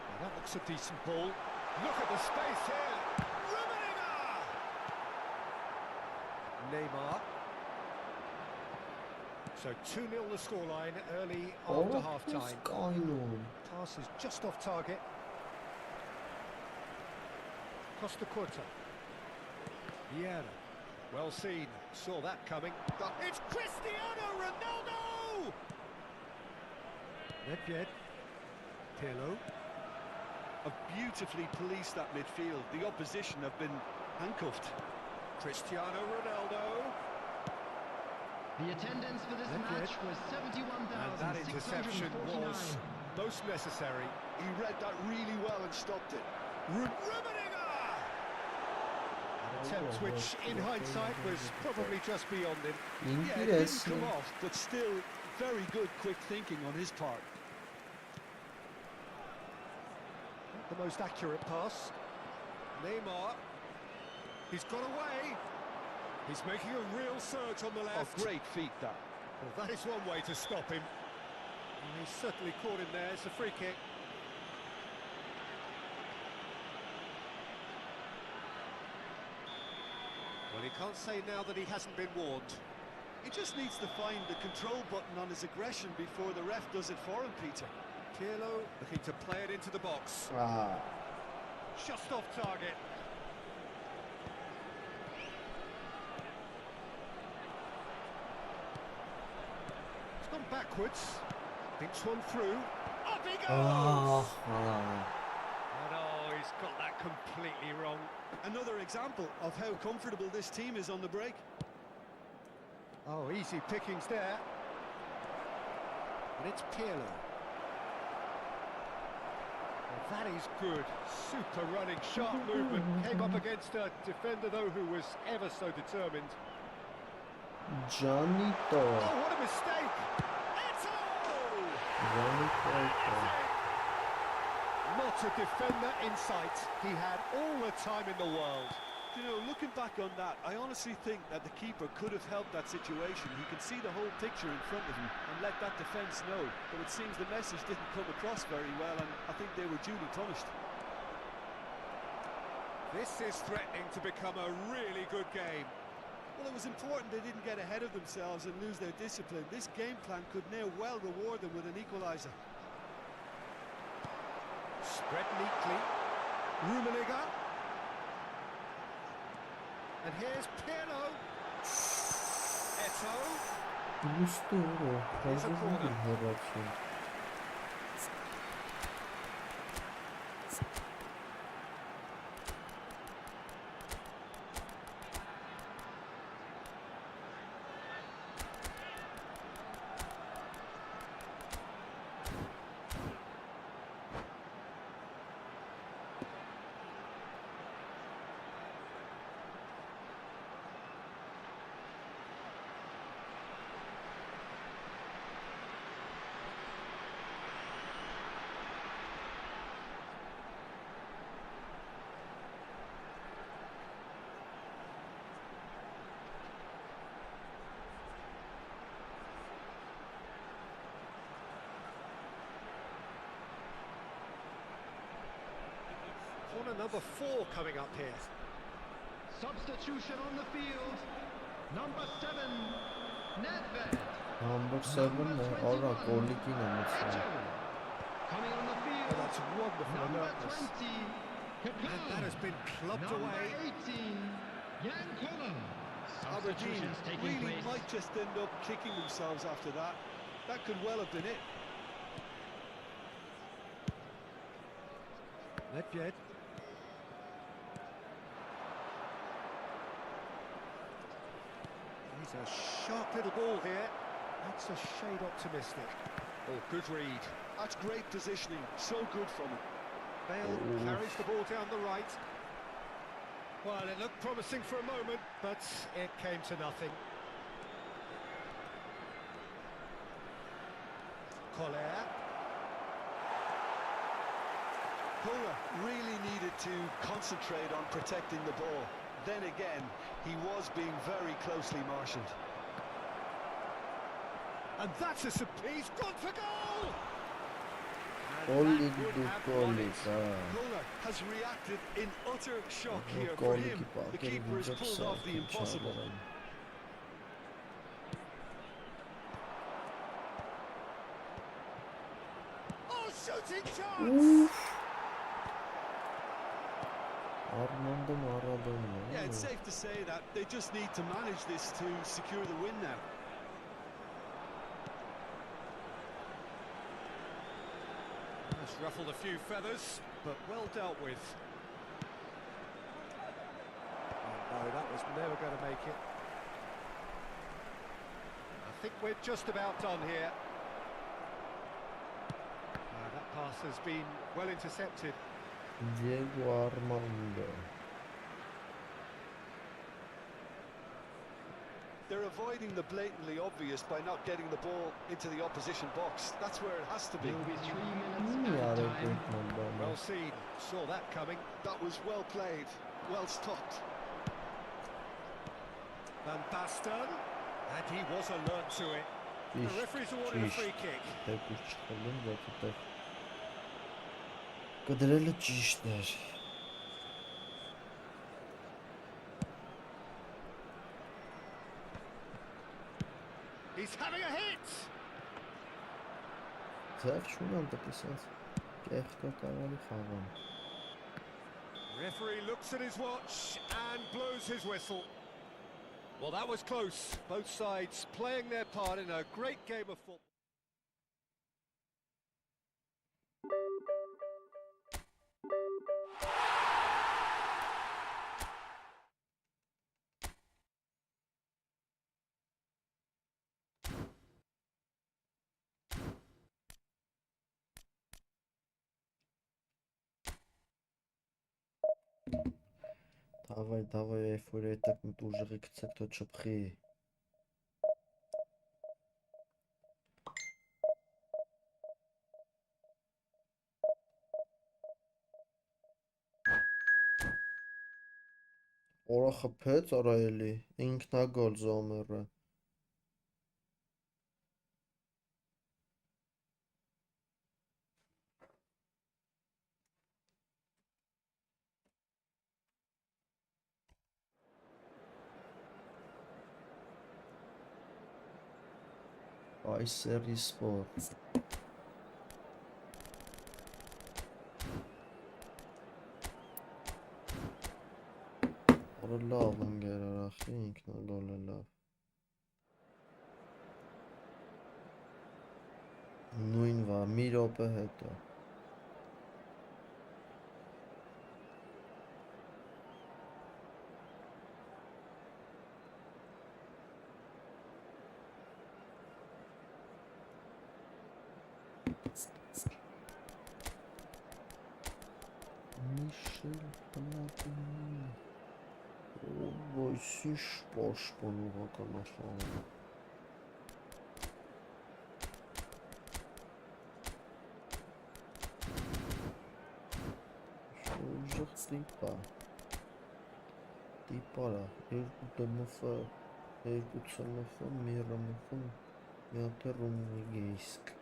Now that looks a decent ball. Look at the space here. Rummenigge! Neymar. So 2-0 the scoreline early after half-time. Pass is just off target. Costa Curta. Vieira. Well seen. Saw that coming. It's Cristiano Ronaldo! Nedved. Pirlo. Have beautifully policed that midfield. The opposition have been handcuffed. Cristiano Ronaldo. The attendance for this Nedved. match was And that interception 71,649. was most necessary. He read that really well and stopped it. Rummenigge! An attempt which, in hindsight, was probably just beyond him. Yeah, it didn't come off, but still very good quick thinking on his part. Not the most accurate pass. Neymar. He's got away. He's making a real surge on the A left. great feat, that. Well, that is one way to stop him. And he's certainly caught him there. It's a free kick. Well, he can't say now that he hasn't been warned. He just needs to find the control button on his aggression before the ref does it for him, Peter. Pirlo looking to play it into the box. Just off target. It's gone backwards. Thinks one through. Up he goes! Oh, And oh, he's got that completely wrong. Another example of how comfortable this team is on the break. Oh, easy pickings there. And it's Pirlo. Well, that is good. Super running, sharp movement. Came up against a defender, though, who was ever so determined. Janito. Oh, what a mistake! Eto! Not a defender in sight. He had all the time in the world. You know, looking back on that, I honestly think that the keeper could have helped that situation. He can see the whole picture in front of him and let that defence know. But it seems the message didn't come across very well, and I think they were duly punished. This is threatening to become a really good game. Well, it was important they didn't get ahead of themselves and lose their discipline. This game plan could now well reward them with an equaliser. Spread neatly. Rummenigge. And here's Pirlo. Eto. Here's a corner. Corner number 4 coming up here. Substitution on the field. Number 7, Nedved. Number 7 ora goli ki Eto. Coming on the field. Oh, that's wonderful Number alertness. 20, And that has been clubbed Number away. 18, Yankola. Aberdeen Substitutions taking really place. might just end up kicking themselves after that. That could well have been it. Nedved. He's a sharp little ball here. That's a shade optimistic. Oh, good read. That's great positioning. So good from him. Bale carries the ball down the right. Well, it looked promising for a moment, but it came to nothing. Collier. Puller really needed to concentrate on protecting the ball. Then again, he was being very closely marshalled. And that's a he's gone for goal! All And in that would the have goal won it. is Puller has reacted in utter shock here. For goal him, the keeper has pulled off the impossible. Oh, shooting chance! Armando Maradona. Yeah, it's safe to say that they just need to manage this to secure the win now. Has ruffled a few feathers, but well dealt with. Oh, no, that was never going to make it. I think we're just about done here. That pass has been well intercepted. Diego Armando. They're avoiding the blatantly obvious by not getting the ball into the opposition box. That's where it has to be. There will be 3 minutes Yeah, added time. Well seen, saw that coming. That was well played, well stopped. Van Basten, and he was alert to it. The referee's awarded a free kick. Կդրելը ճիշտ էր։ He's having a hit! Ձև չունեմ դպիսած կեղկա կարալի խաղան։ Referee looks at his watch and blows his whistle. Well, that was close. Both sides playing their part in a great game of football. Давай, эфире так мы уже кто чопхи. Ora խփեց արայելի, ինքնագոլ Զոմերը։ Այս սերի սպորտ։ Ora լավ ընկեր արախի, ինքնագոլը լավ։ Նույն վա, մի րոպե հետո։ Միշել բնատունի։ Ոյսիշ պաշպանողական ախաղը։ Ուժեղ տիպա։ Տիպարա, երկու դմվը, երկու ծմվը, մի ռմվը, մի հատ ռումվի գեյսկ։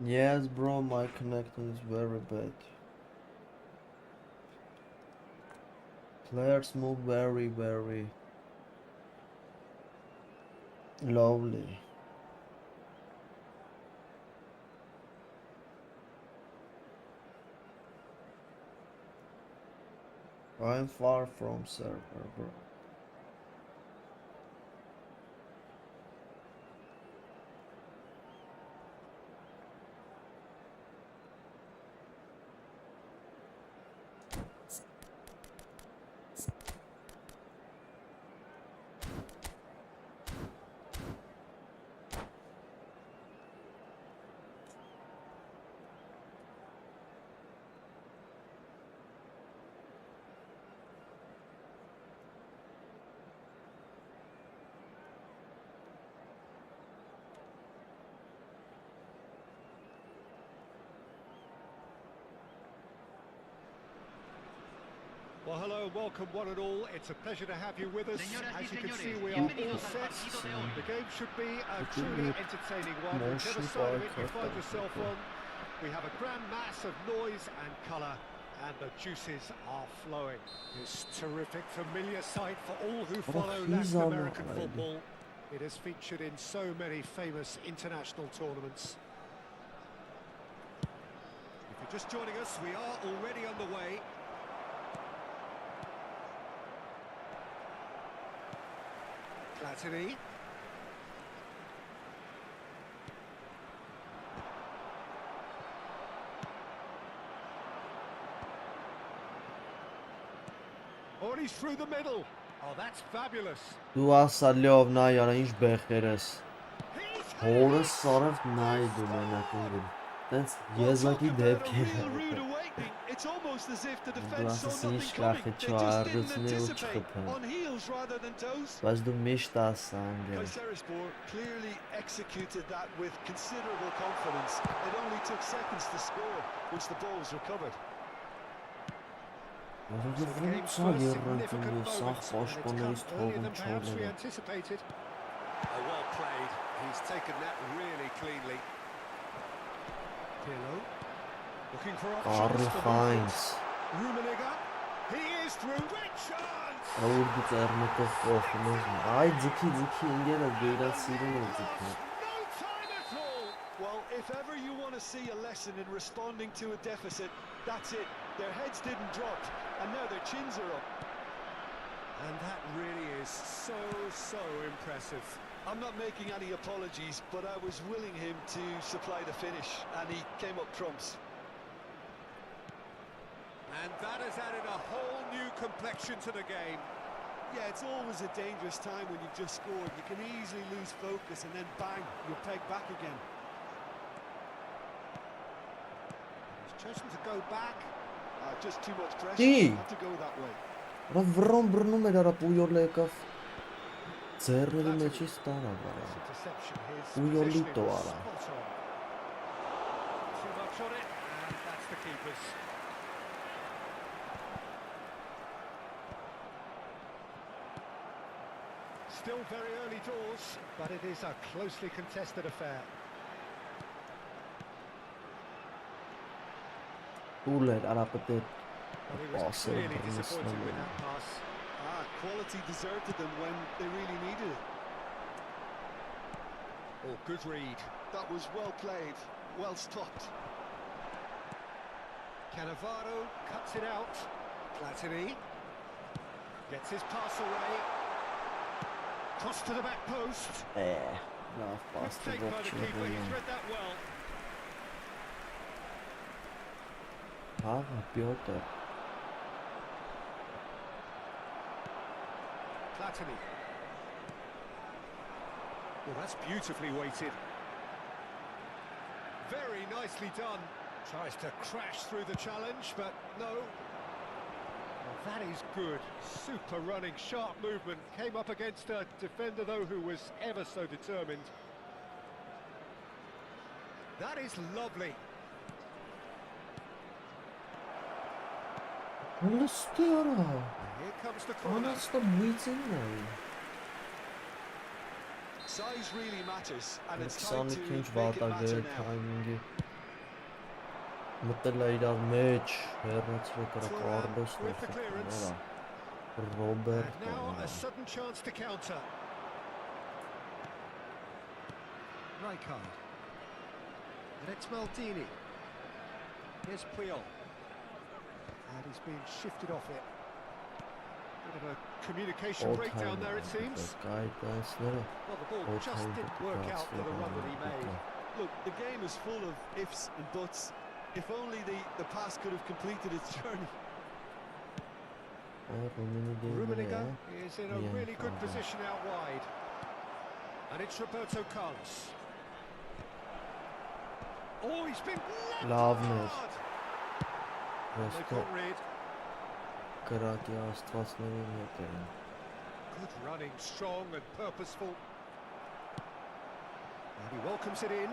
Yes, bro, my connection is very bad. Players move very lovely. I'm far from server, bro. Well, hello and welcome one and all. It's a pleasure to have you with us. As you can see, we are all set. The game should be a truly entertaining one. Whichever side of it you find yourself on, we have a grand mass of noise and colour, and the juices are flowing. This terrific, familiar sight for all who follow Latin American football. It has featured in so many famous international tournaments. If you're just joining us, we are already underway. Platini. Oh, and he's through the middle. Oh, that's fabulous. Դու ասա լավ նայ արա ինչ բեղեր ես։ Հորս սարավ նայ դու մենակ ինգն։ Տենց եզակի դեպքեր են։ It's almost as if the defense saw Դու nothing ասես coming. ինչ They կախի just didn't չարրծնի ու anticipate. չխփեն։ On heels rather than toes. Բայց դու միշտ ասա անգել։ Kayserispor clearly executed that with considerable confidence. It only took seconds to score once the ball was recovered. So the game's first significant moment, and it's come earlier than perhaps we anticipated. Oh, well played. He's taken that really cleanly. Pirlo looking for options for movement. Rummenigge, he is through. Great chance. Аур դու ծառնկով փոխում ես։ Այ ձգի ինգերը դերա սիրուն է ձգի։ No time at all. Well, if ever you want to see a lesson in responding to a deficit, that's it. Their heads didn't drop, and now their chins are up. And that really is so impressive. I'm not making any apologies, but I was willing him to supply the finish, and he came up trumps. And that has added a whole new complexion to the game. Yeah, it's always a dangerous time when you've just scored. You can easily lose focus and then bang, you're pegged back again. He's chosen to go back. Just too much pressure. Dee. Had to go that way. Րա վրոն բռնում էր արա Պույոլը եկավ ձեռների մեջից տարավ արա This interception, his Puyolito positioning was ara. spot on. Too much on it, and that's the keeper's. Still very early doors, but it is a closely contested affair. Ուլ էր արա պետք է Well, he was Awesome, clearly brilliant disappointed with snowman. that pass. Quality deserted them when they really needed it. Oh, good read. That was well played, well stopped. Cannavaro cuts it out. Platini gets his pass away. Cross to the back post. լավ Good պաստը take by the ողջ keeper, he's նռում read that well. Հաղը Պյոտր Platini. Well, that's beautifully weighted. Very nicely done. Tries to crash through the challenge, but no. Well, that is good. Super running, sharp movement. Came up against a defender, though, who was ever so determined. That is lovely. Լստի արա Here comes the corner. Անաստա միցին նայ Size really matters, and it's time 25 to ինչ make it matter վատագեր now. թայմինգի մտել է իրար մեջ հեռացրել կրա Կարլոսն with the clearance. And Ռոբերտո now a sudden chance to counter. Rijkaard. And it's Maldini. Here's Puyol. And he's been shifted off it. Bit of a communication breakdown there, it seems. Կայտասները Well, the ball just didn't work out for the run that he made. Look, the game is full of ifs and buts. If only the pass could have completed its journey. Rummenigge is in a really good position out wide. And it's Roberto Carlos. Oh, he's been Love hard. They Ոստո got rid. կրակի աստվածների հետ են Good running, strong and purposeful. And he welcomes it in.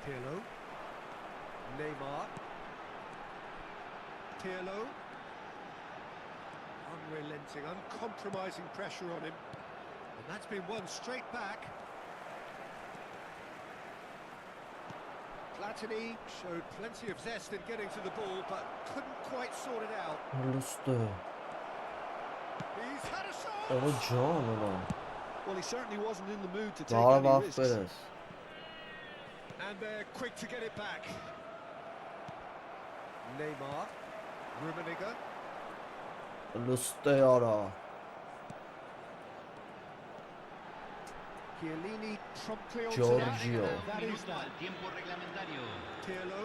Pirlo. Neymar. Pirlo. Unrelenting, uncompromising pressure on him. And that's been won straight back. Platini showed plenty of zest in getting to the ball, but couldn't quite sort it out. Լստը He's had a shot! Ո ջան արա Well, he certainly wasn't in the mood to take Բարև any risks. ախպերս And they're quick to get it back. Neymar, Rummenigge, Լստե արա Chiellini promptly onto Giorgio. that. That is that. Pirlo.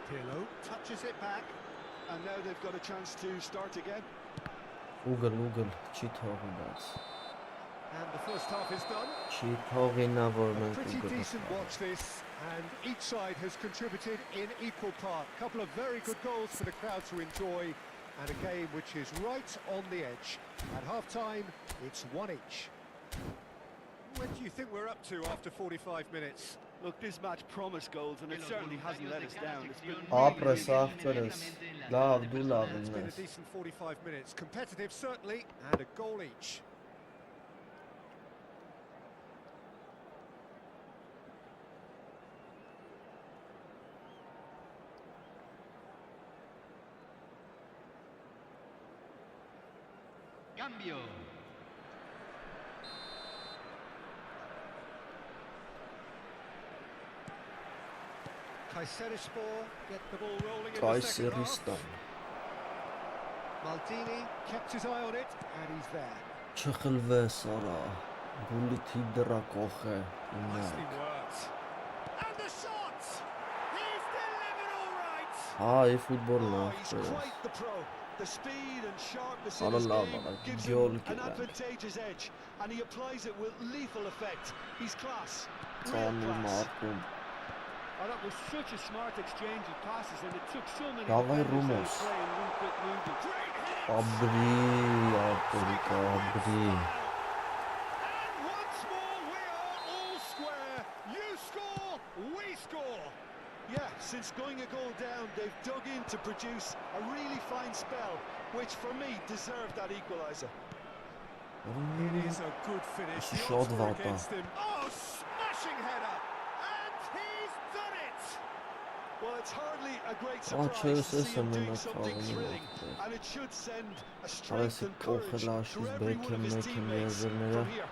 Pirlo touches it back. And now they've got a chance to start again. Ուգլ չի թողի բաց And the first half is done. Չի թողի նա որ A մենք pretty ուգլ decent watch this, and each side has contributed in equal part. A couple of very good goals for the crowd to enjoy, and a game which is right on the edge. At half-time, it's 1 each. What do you think we're up to after 45 minutes? Look, this match promised goals, and it certainly hasn't let us down. It's been Ապրես ախպերս լավ դու լավ It's been a իննես decent 45 minutes. Competitive, certainly, and a goal each. Cambio. Kayserispor get the ball rolling in the second half. Կայսերիստան Maldini kept his eye on it, and he's there. Չխլվես արա Գուլի թիդրա կողե Nicely worked. And the shot! He's delivered all right! Հա, eFootball Oh, լավ he's է։ quite the pro. The speed and sharpness in Ara his lava, game like gives goal him an killer. advantageous edge, and he applies it with lethal effect. He's class. Real Ծանր class. մարդում։ Oh, that was such a smart exchange of passes, and it took so many Davai defenders Rumos. to play in one quick movement. Great hit! Abri, abri. And once more we are all square. You score, we score. Yeah, since going a goal down, they've dug in to produce a really fine spell, which for me deserved that equaliser. It is a good finish. The Shot odds were Vata. against him. Oh, smashing header! And he's done it! Well, it's hardly a great Oh, surprise to Chelsea see him doing someone something up thrilling, front. and it should send a Parece strength and courage կողելաշ to is every one of his Beckham-ը teammates եզերները from here.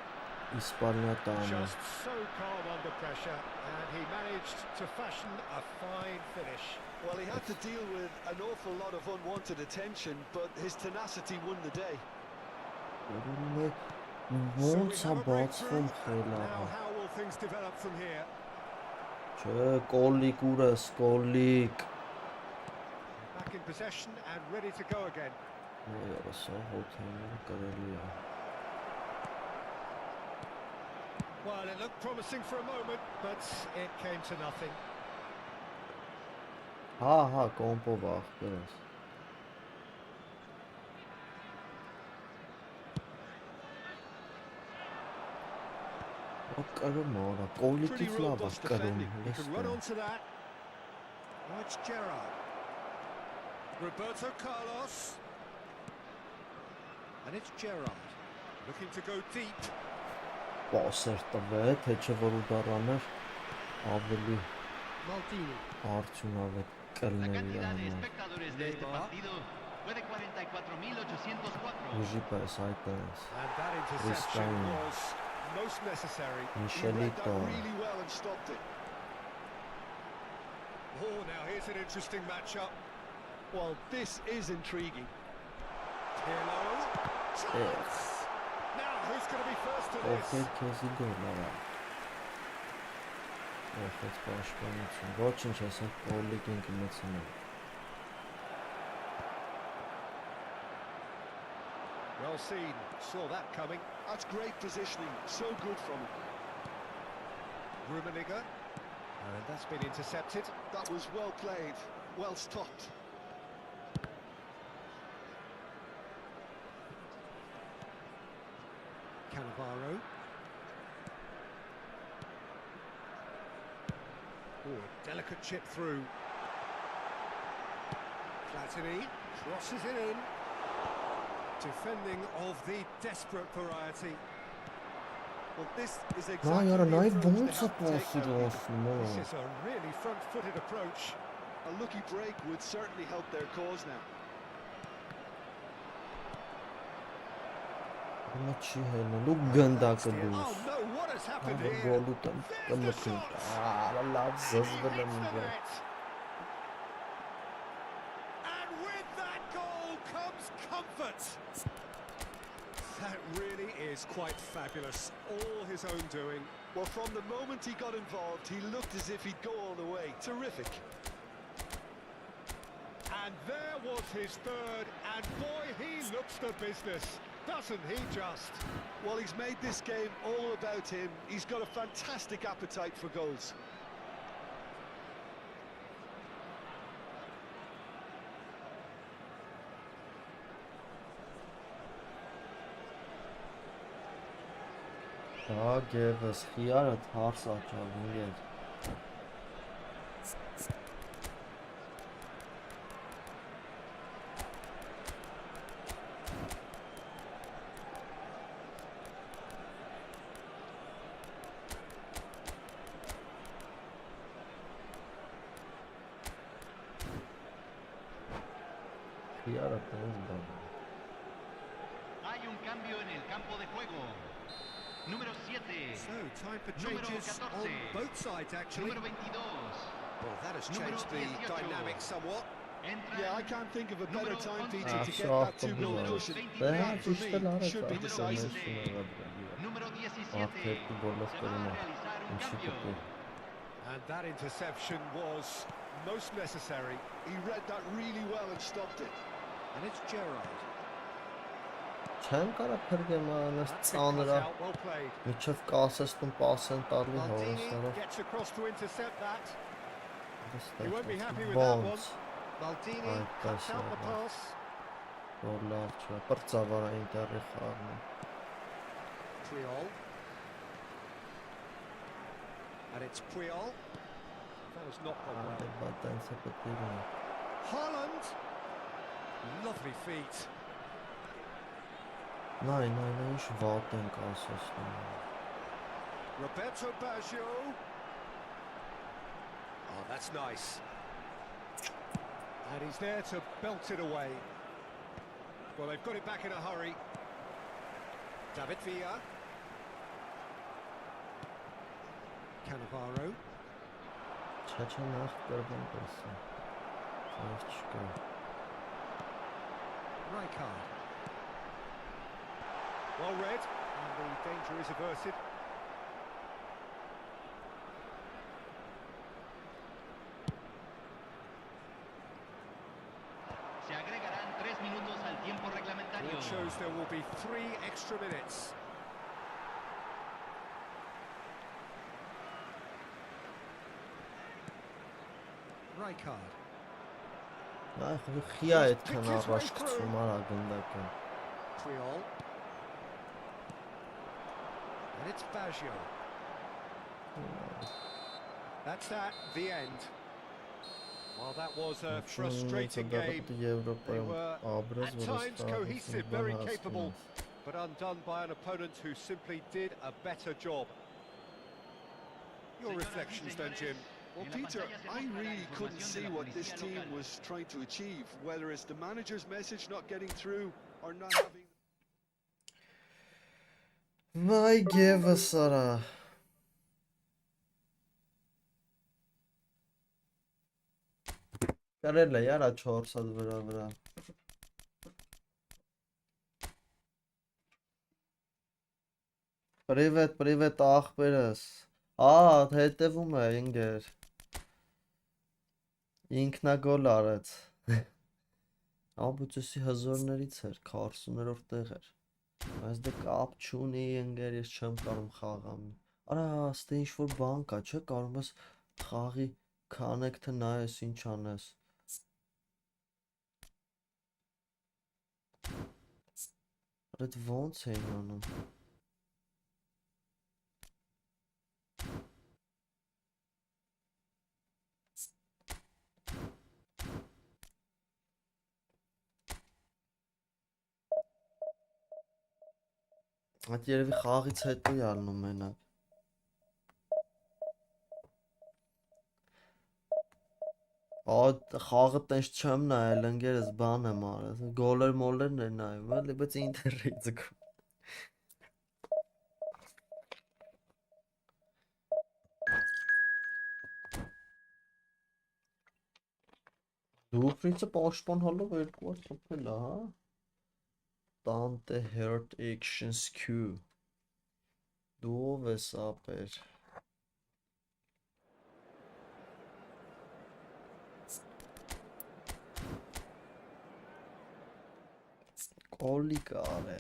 Իսպանիա տանը։ Just so calm under pressure, and he managed to fashion a fine finish. Well, he had to deal with an awful lot of unwanted attention, but his tenacity won the day. Ոնց է have a breakthrough, բացվում and խելը։ now how will things develop from here? Չէ, կոլիկ ուրս, կոլիկ։ Back in possession and ready to go again. Այո, սա հոթանը կարելի է։ Well, it looked promising for a moment, but it came to nothing. Հա, կոմպով ախպերս։ Կրում արա, կոլիկից լավ է կրում, You can run onto that. Oh, it's Gerrard. Roberto Carlos. And it's Gerrard. Looking to go deep. Պասեր տվե, թե չէ որ ուդարաներ ավելի Maldini. արդյունավետ La կլներ cantidad de իրանը։ espectadores de este partido fue de 44.804. Ուժի պես այդ ես։ And that interception Ristain. was most necessary. He Michelito. read that really well and stopped it. Oh, now here's an interesting matchup. Well, this is intriguing. Pirlo. Chance! Now, who's going to be first to Ովքեր this? քեզի գոլ արա։ Ովքեր պաշտպանություն։ Ոչինչ ասա կոլիկին կմեցնեմ։ Well seen. Saw that coming. That's great positioning. So good from him. Rummenigge. And that's been intercepted. That was well played. Well stopped. Cannavaro. Oh, a delicate chip through. Platini crosses it in. Defending of the desperate variety. Well, this is Նա exactly յարա the նայ approach ոնց they է have to take պասը now. ասում This է։ is a really front-footed approach. A lucky break would certainly help their cause now. Նա չի հենալու գնդակը Oh դուրս։ no, what has happened Ահա here? գոլու տեմ կմտնի։ Արա լավ And he զզվել եմ hits the ինձ։ net. And with that goal comes comfort. That really is quite fabulous. All his own doing. Well, from the moment he got involved, he looked as if he'd go all the way. Terrific. And there was his third, and boy, he looks the business, doesn't he just? Well, he's made this game all about him. He's got a fantastic appetite for goals. Դա գևս խիարը թարս աճավ ինգեր։ Խիարը տենց բան։ Hay un cambio en el campo de juego. Número 7. So, time for Número changes 14. on both sides, actually. Número 22. Well, that has Número changed the 18. dynamic somewhat. Yeah, I can't think of a better time, Peter, to get Ահա that 2-0 cushion. Դա That, for ճիշտ էլ me, արեց, should be decisive. Número 17. Արդյոք երկու գոլով կրնա, ինչի կպի։ And that interception was most necessary. He read that really well and stopped it. And it's Gerrard. Չեմ կարա փրկեմ անս That's been cut ծանրա, out, well played. միջև կասեստում պասեն տալի Maldini հորսարով, gets across to intercept that. He won't be happy with that one. ոնց, Maldini Ay, cuts out the casual. pass. որ լավ չէ, պրծավարային տեղի խաղն է։ Puyol. And it's Puyol. That has not gone well. Բայց այնց է պետք է գնա։ Haaland. Lovely feet. Նայ, ինչ վատ են կասեստում։ Roberto Baggio. Oh, that's nice. And he's there to belt it away. Well, they've got it back in a hurry. David Villa. Cannavaro. Չաչա նախ կրվում տեսա։ Սաղ չկա։ Rijkaard. Well read, and the danger is averted. Se agregarán 3 minutos al tiempo reglamentario. It shows there will be 3 extra minutes. Rijkaard. Այ խիա այդքան առաջ գցում արա գնդական։ Puyol. And it's Baggio. That's that, the end. Well, that was a frustrating game. They were at times cohesive, very capable, but undone by an opponent who simply did a better job. Your reflections then, Jim? Well, Peter, I really couldn't see what this team was trying to achieve, whether it's the manager's message not getting through or not having... My գևս արա։ Կարել է յարա 400 վրա։ Պրիվետ աղբերս։ Հետևում է ինգեր։ Ինքնագոլ արեց։ Ամբուծեսի հզորներից էր, 40-րդ տեղ էր։ Բայց դե կապ չունի ինգեր, ես չեմ կարում խաղամ։ Արա, ստե ինչ-որ բան կա, չէ, կարում ես խաղի connect-ը նայես, ինչ անես։ Այդ ոնց էին անում։ Այդ երևի խաղից հետո է ալնում մենակ։ Խաղը տենց չեմ նայել, ընկերս բան եմ արել, գոլերն էր նայում, էլի, բայց ինտերի ձգում։ Դուփրիցը պաշտպանալով երկու հատ խփել է, հա։ Dante Hurt Actions Q Դու ով ես ապեր Կոլի կար է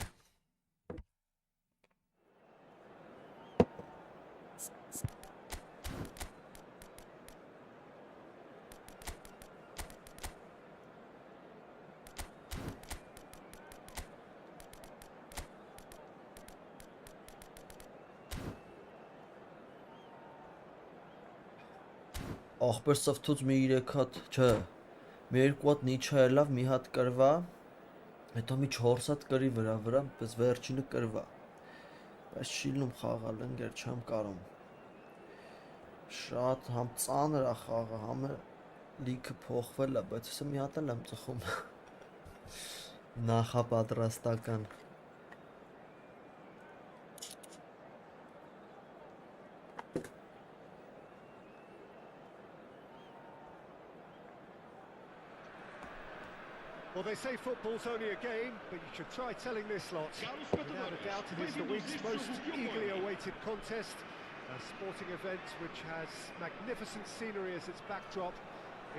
Ախպերսով թուց մի 3 հատ, չէ, մի 2 հատ նիչա ելավ, մի հատ կրվա, հետո մի 4 հատ կրի վրա, պես վերջինը կրվա, բայց շիլնում խաղալ ընկեր, չեմ կարում, շատ համ ծանր է խաղը, համ լիքը փոխվել է, բայց հեսը մի հատ էլ եմ ծխում, նախապատրաստական they say football's only a game, but you should try telling this lot. Without a doubt, it is the week's most eagerly awaited contest. A sporting event which has magnificent scenery as its backdrop.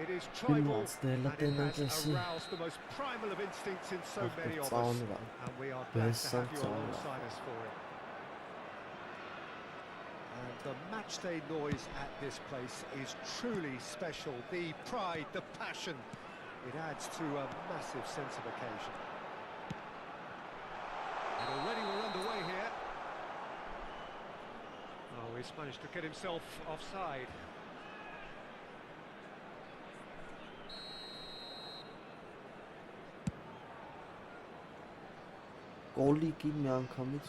It is tribal, and it has aroused the most primal of instincts in so many of us. And we are glad to have you alongside us for it. And the matchday noise at this place is truly special. The pride, the passion, it adds to a massive sense of occasion. And already we're underway here. Oh, he's managed to get himself offside. Գոլիկի մի անգամից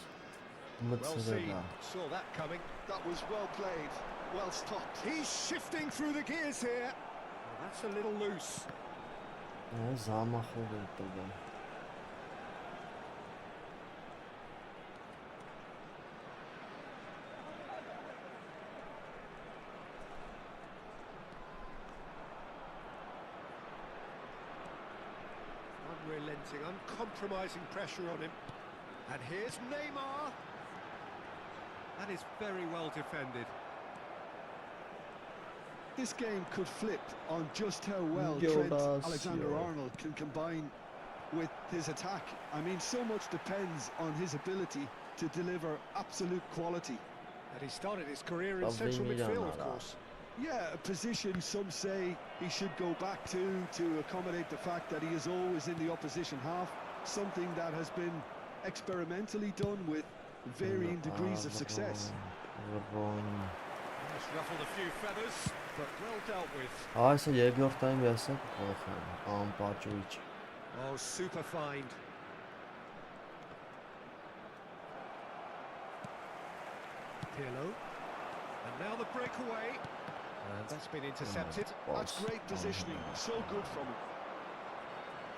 Well seen, մցրել է։ saw that coming. That was well played, well stopped. He's shifting through the gears here. Oh, that's a little loose. Զամախով է տվել։ Unrelenting, uncompromising pressure on him. And here's Neymar. That is very well defended. This game could flip on just how well Yo, Trent Alexander-Arnold can combine with his attack. I mean, so much depends on his ability to deliver absolute quality. And he started his career in central midfield, of course. Yeah, a position some say he should go back to accommodate the fact that he is always in the opposition half, something that has been experimentally done with varying degrees of success. Just ruffled a few feathers, but well dealt with. Այսը երկրորդ time եսա կողքան, անպաճույճ։ Oh, super find. Pirlo. And now the breakaway. And that's been intercepted. That's great positioning, so good from him.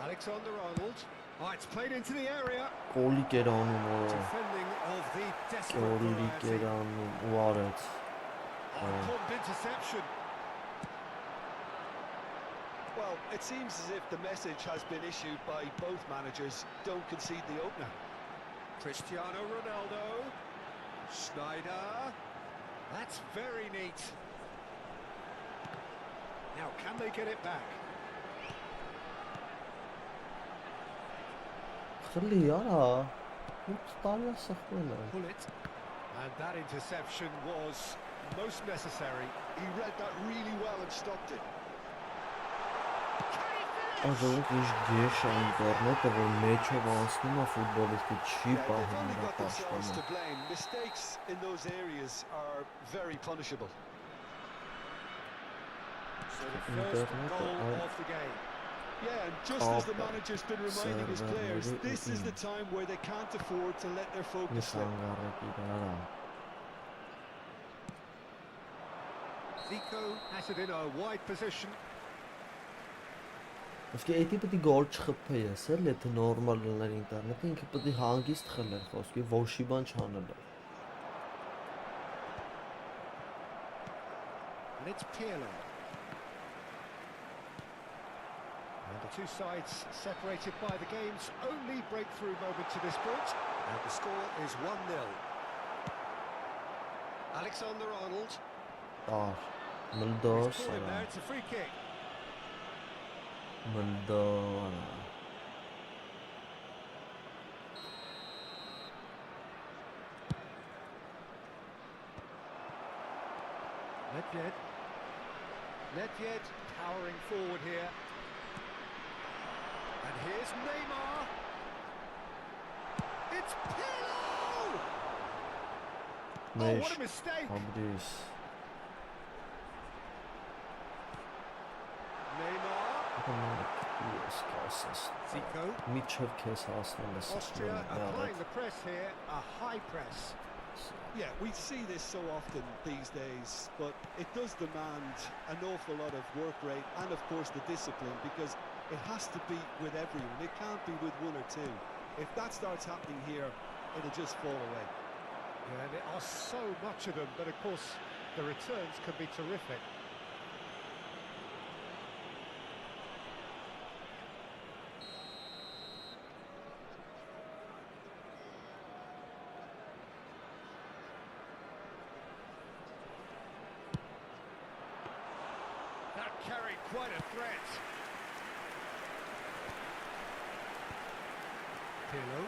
Alexander-Arnold. Oh, it's played into the area. Գոլիկ էր անում օ։ Defending of the desperate Գոլիկ variety. էր անում ու արեց։ Important interception. Well, it seems as if the message has been issued by both managers: don't concede the opener. Cristiano Ronaldo. Schneider. That's very neat. Now, can they get it back? Խլի արա։ Ո՞ց տարի է սխվել է։ Pull it. And that interception was most necessary. He read that really well and stopped it. Ազովիկ իշ գեշ է ինտերնետը, որ մեջով անցնում է ֆուտբոլիստի չի They've պահում only դա got themselves to պաշտպանը։ blame. Mistakes in those areas are very punishable. So the first goal of the game. Yeah, and just as the manager's been reminding his players, this is the time where they can't afford to let their focus slip. Zico has it in a wide position. Ոսկե էդի պետք է գոլ չխփեի, ասել, եթե նորմալ լիներ ինտերնետը, ինքը պետք է հանգիստ խլեր, խոսքի ոչի բան չանել։ And it's Pirlo. And the two sides separated by the game's only breakthrough moment to this point. And the score is 1-0. Alexander-Arnold. Մլդոս, He's pulled him there, it's a free kick. մլդո, Nedved powering forward here. And here's Neymar. It's Pirlo! Oh, what a mistake! Աբրիս, Neymar. ես կասես, Zico. միջև քեզ հասնել ես Austria applying the press here, a high press. Yeah, we see this so often these days, but it does demand an awful lot of work rate and, of course, the discipline, because it has to be with everyone. It can't be with one or two. If that starts happening here, it'll just fall away. Yeah, and there are so much of them, but of course the returns can be terrific. carried quite a threat. Pirlo.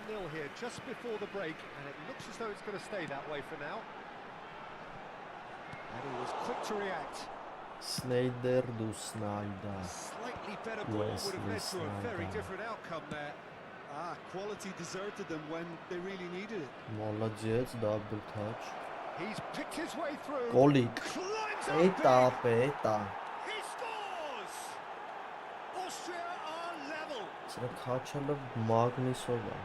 1-0 here just before the break, and it looks as though it's going to stay that way for now. And he was quick to react. Snyder do Snyder. Slightly better ball would have led to a very different outcome there. Quality deserted them when they really needed it. Молодец, double touch. He's picked his way through. Golik. Climbs Eta, up big. eta. He scores! Austria are level. Սրա քաչալը Մագնիսով է։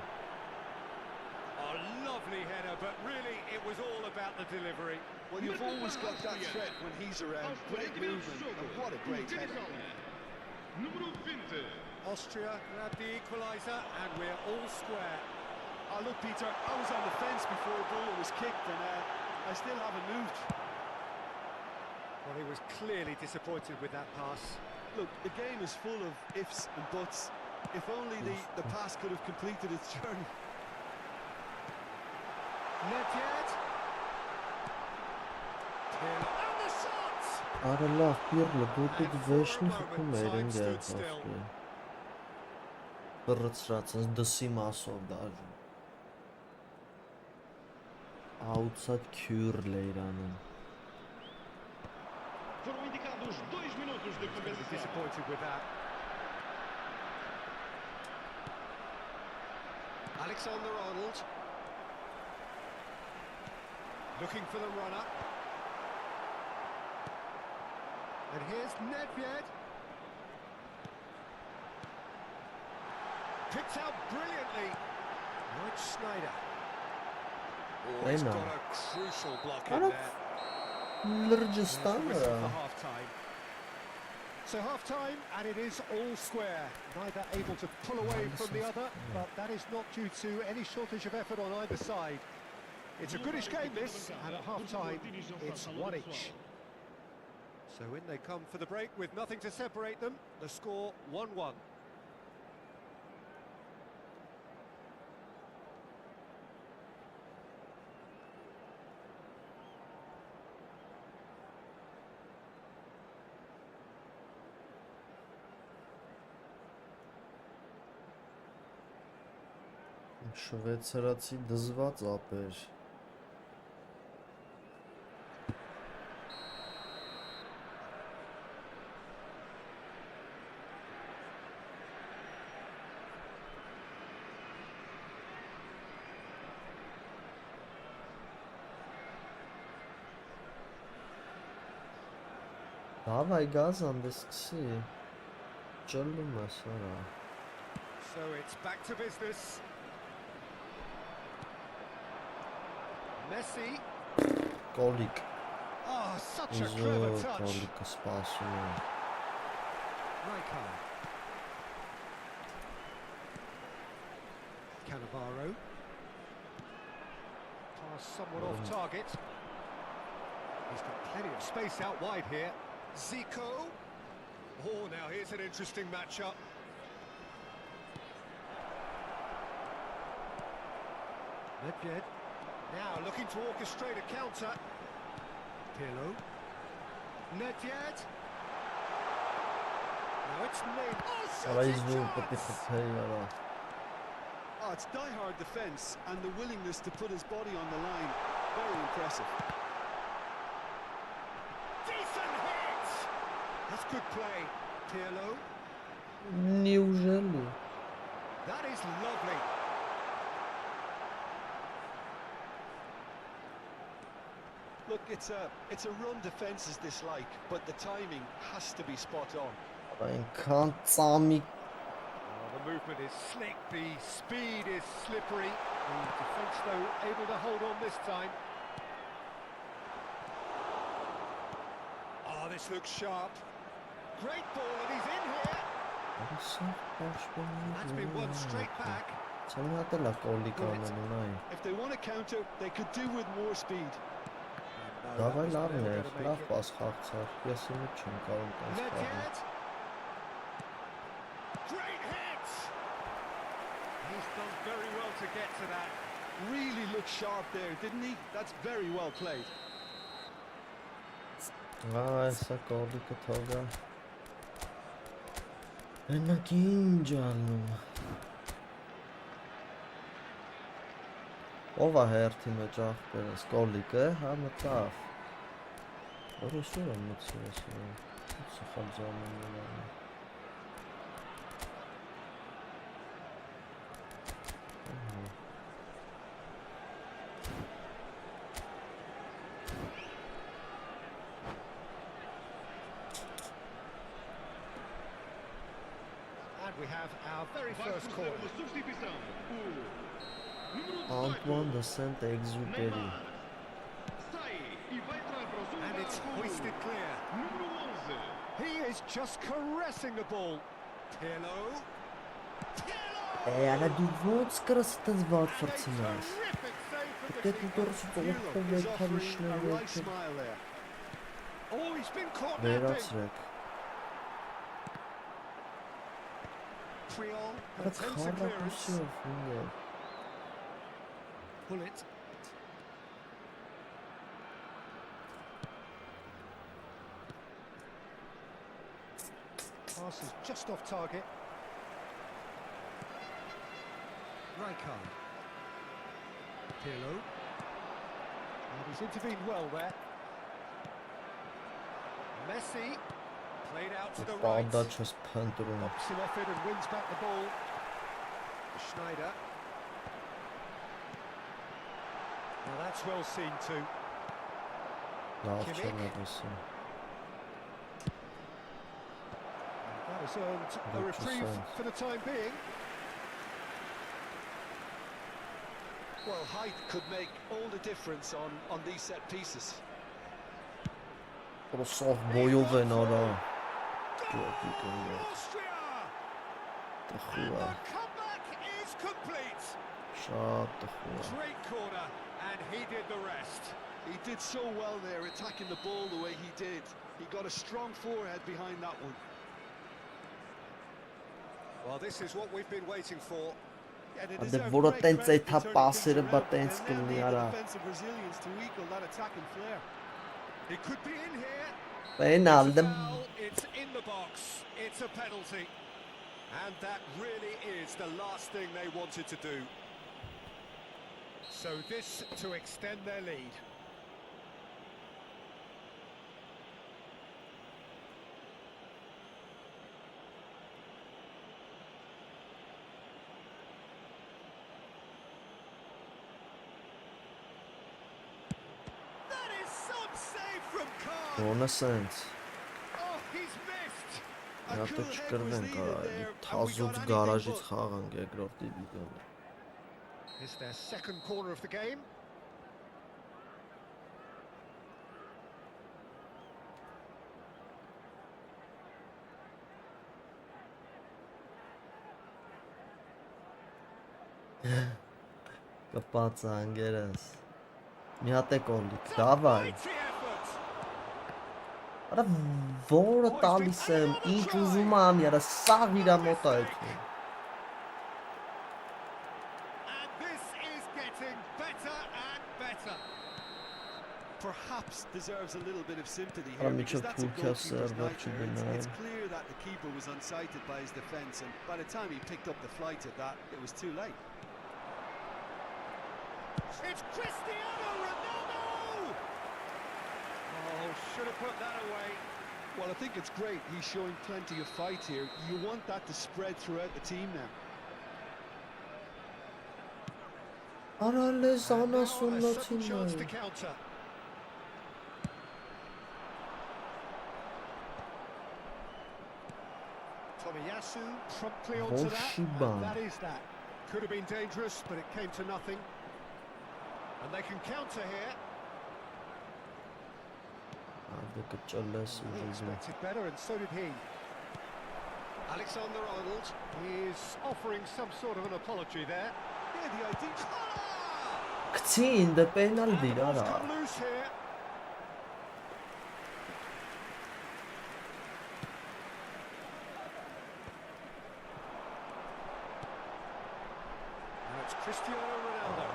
A lovely header, but really it was all about the delivery. Well, you've always got that threat when he's around. Great movement, and what a great header. Austria grabbed the equaliser, and we're all square. Look, Peter, I was on the fence before the ball was kicked, and I still haven't moved. Well, he was clearly disappointed with that pass. Look, the game is full of ifs and buts. If only the pass could have completed its journey. Not yet. And the shot! Արելա, Pirlo, դու դուք վեշնի And for a խփում moment, էր time ինձ stood still. երբաշտի։ Բրծրած ինձ դսի մասով դաժու։ Outside curl է իրանում։ Foram indicados 2 minutos de He's compensação. disappointed with that. Alexander-Arnold. Looking for the runner. And here's Nedved. Picked out brilliantly. Right, Snyder. Oh, he's got a crucial block in there. Լրջստան There's the է։ whistle for half-time. So half-time, and it is all square. Neither able to pull away from the other, but that is not due to any shortage of effort on either side. It's a goodish game, this, and at half-time, it's one each. So in they come for the break with nothing to separate them. The score 1-1. Շվեյցարացի դզված ապեր։ Давай газом դեսքսի։ Ճլում է սարա։ So it's back to business. Messi. Golik. Oh, such a clever touch. Golikը սպասում է։ Rijkaard. Cannavaro. Pass somewhat off target. He's got plenty of space out wide here. Zico. Oh, now here's an interesting matchup. Nedved. Now looking to orchestrate a counter. Pirlo. Nedved. Now it's named. Oh, it's die-hard defence and the willingness to put his body on the line. Very impressive. Decent hit! That's good play. Pirlo. Неужели? That is lovely. Look, it's a run defence's dislike, but the timing has to be spot on. Այնքան ծամի The movement is slick, the speed is slippery. The defence, though, able to hold on this time. Oh, this looks sharp. Great ball, and he's in here. That's been won straight back. Չնայած կոլիկ անունային։ If they want to counter, they could do with more speed. Դավայ լավն է, լավ պաս խաղցար։ Ես ինձ չեմ կարող տես խաղալ։ Nedved. Great hit! He's done very well to get to that. Really looked sharp there, didn't he? That's very well played. Essa կոլիկը թողա։ Այնակ ինչ անում։ Ով է հերթի մեջ աղբերս, կոլիկը, հա մտավ։ Որոշում եմ մտցել ես հա։ Սխալ ժամաններ անում։ And we have our very first corner. Antoine de Saint-Exupéry. And it's hoisted clear. He is just caressing the ball. Pirlo. Ana դու ոնց կրս տենց վատ ֆրցնաս։ Terrific save from the Դե դու keeper. դուրս Pirlo ծողքով is եք offering a հարիշները right smile there. Oh, he's been caught napping. վերացրեք։ Creole Արա attempts a clearance. քարակուսիով ինը։ Pull it. Pass is just off target. Rijkaard. Pirlo. And he's intervened well there. Messi. Played out to the right. Բանդա չես փնտրում։ Knocks him off it and wins back the ball. Schneider. Now that's well seen too. Լավ Kimmich. չեմ ասում։ That has earned a 100%. reprieve for the time being. Well, height could make all the difference on these set pieces. Ռուսով բոյով են արա։ Austria. Տխուր է, The comeback is complete. շատ տխուր է։ Great corner, and he did the rest. He did so well there, attacking the ball the way he did. He got a strong forehead behind that one. Well, this is what we've been waiting for. Yeah, they Ադե deserve որը great տենց credit է for թա turning պասերը things բա around, տենց and they'll կլինի need the արա։ defensive resilience to equal that attacking flair. He could be in here. Պենալ It's դե a foul, it's in the box, it's a penalty. And that really is the last thing they wanted to do. So this to extend their lead. That is some save from Khan. Նոնսենս։ Oh, he's missed. A Նա cool դե head was չկրվենք needed արա, there, and we թազուց got anything գարաժից but. խաղանք երկրորդ դիվիզիոն։ It's their second corner of the game. Կպած անգերս։ Մի հատ է կոլիկ, դավայ։ Mighty effort. Արա որը տալիս եմ, ինչ ուզում եմ, яра սաղ իրա մոտ է այդքան։ And this is getting better and better. Perhaps deserves a little bit of sympathy Άրա here because միջև that's a թուրքիա goalkeeper's սերվա nightmare. It's չգնայ։ clear that the keeper was unsighted by his defence, and by the time he picked up the flight at that, it was too late. It's Cristiano Ronaldo. Oh, should have put that away. Well, I think it's great. He's showing plenty of fight here. You want that to spread throughout the team now. Արա լես And now a sudden անասունացին chance to է։ counter. Tomiyasu promptly onto that, Hoshiban. and that is that. Could have been dangerous, but it came to nothing. And they can counter here. Ադե կճլես He ուժում։ expected better, and so did he. Alexander-Arnold is offering some sort of an apology there. Yeah, the idea. Կցին դե պենալ And the դիր ball's արա։ come loose here. Now it's Cristiano Ronaldo.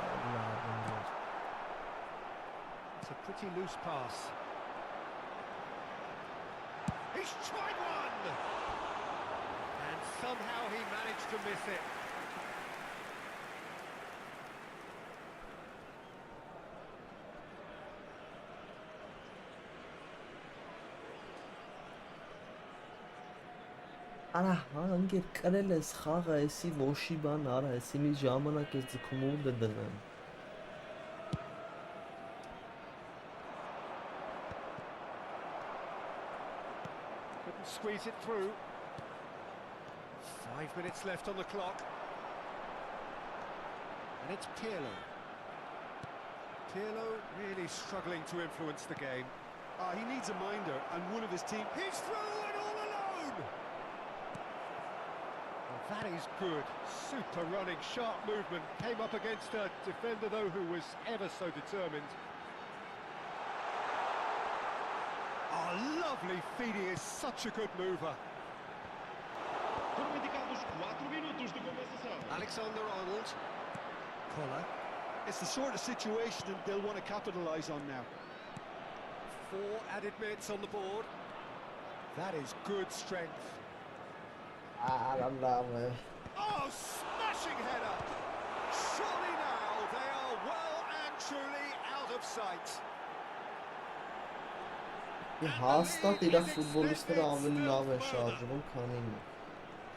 It's a pretty loose pass. He's tried one! And somehow he managed to miss it. Արա, անգեր կրել ես խաղը, էսի ոշի բան արա, էսի մի ժամանակ ես ձգում ու դնեմ։ Couldn't squeeze it through. 5 minutes left on the clock. And it's Pirlo. Pirlo really struggling to influence the game. He needs a minder, and one of his team... He's through and all alone! Well, that is good. Super running, sharp movement. Came up against a defender, though, who was ever so determined. Oh, lovely feed. He is such a good mover. Foram indicados 4 minutos de compensação. Alexander-Arnold. Colour. It's the sort of situation that they'll want to capitalise on now. 4 added minutes on the board. That is good strength. Oh, smashing header! Surely now they are well and truly out of sight. Հաստատ իր ֆուտբոլիստները ավելի լավ են շարժվում, քան ինքը։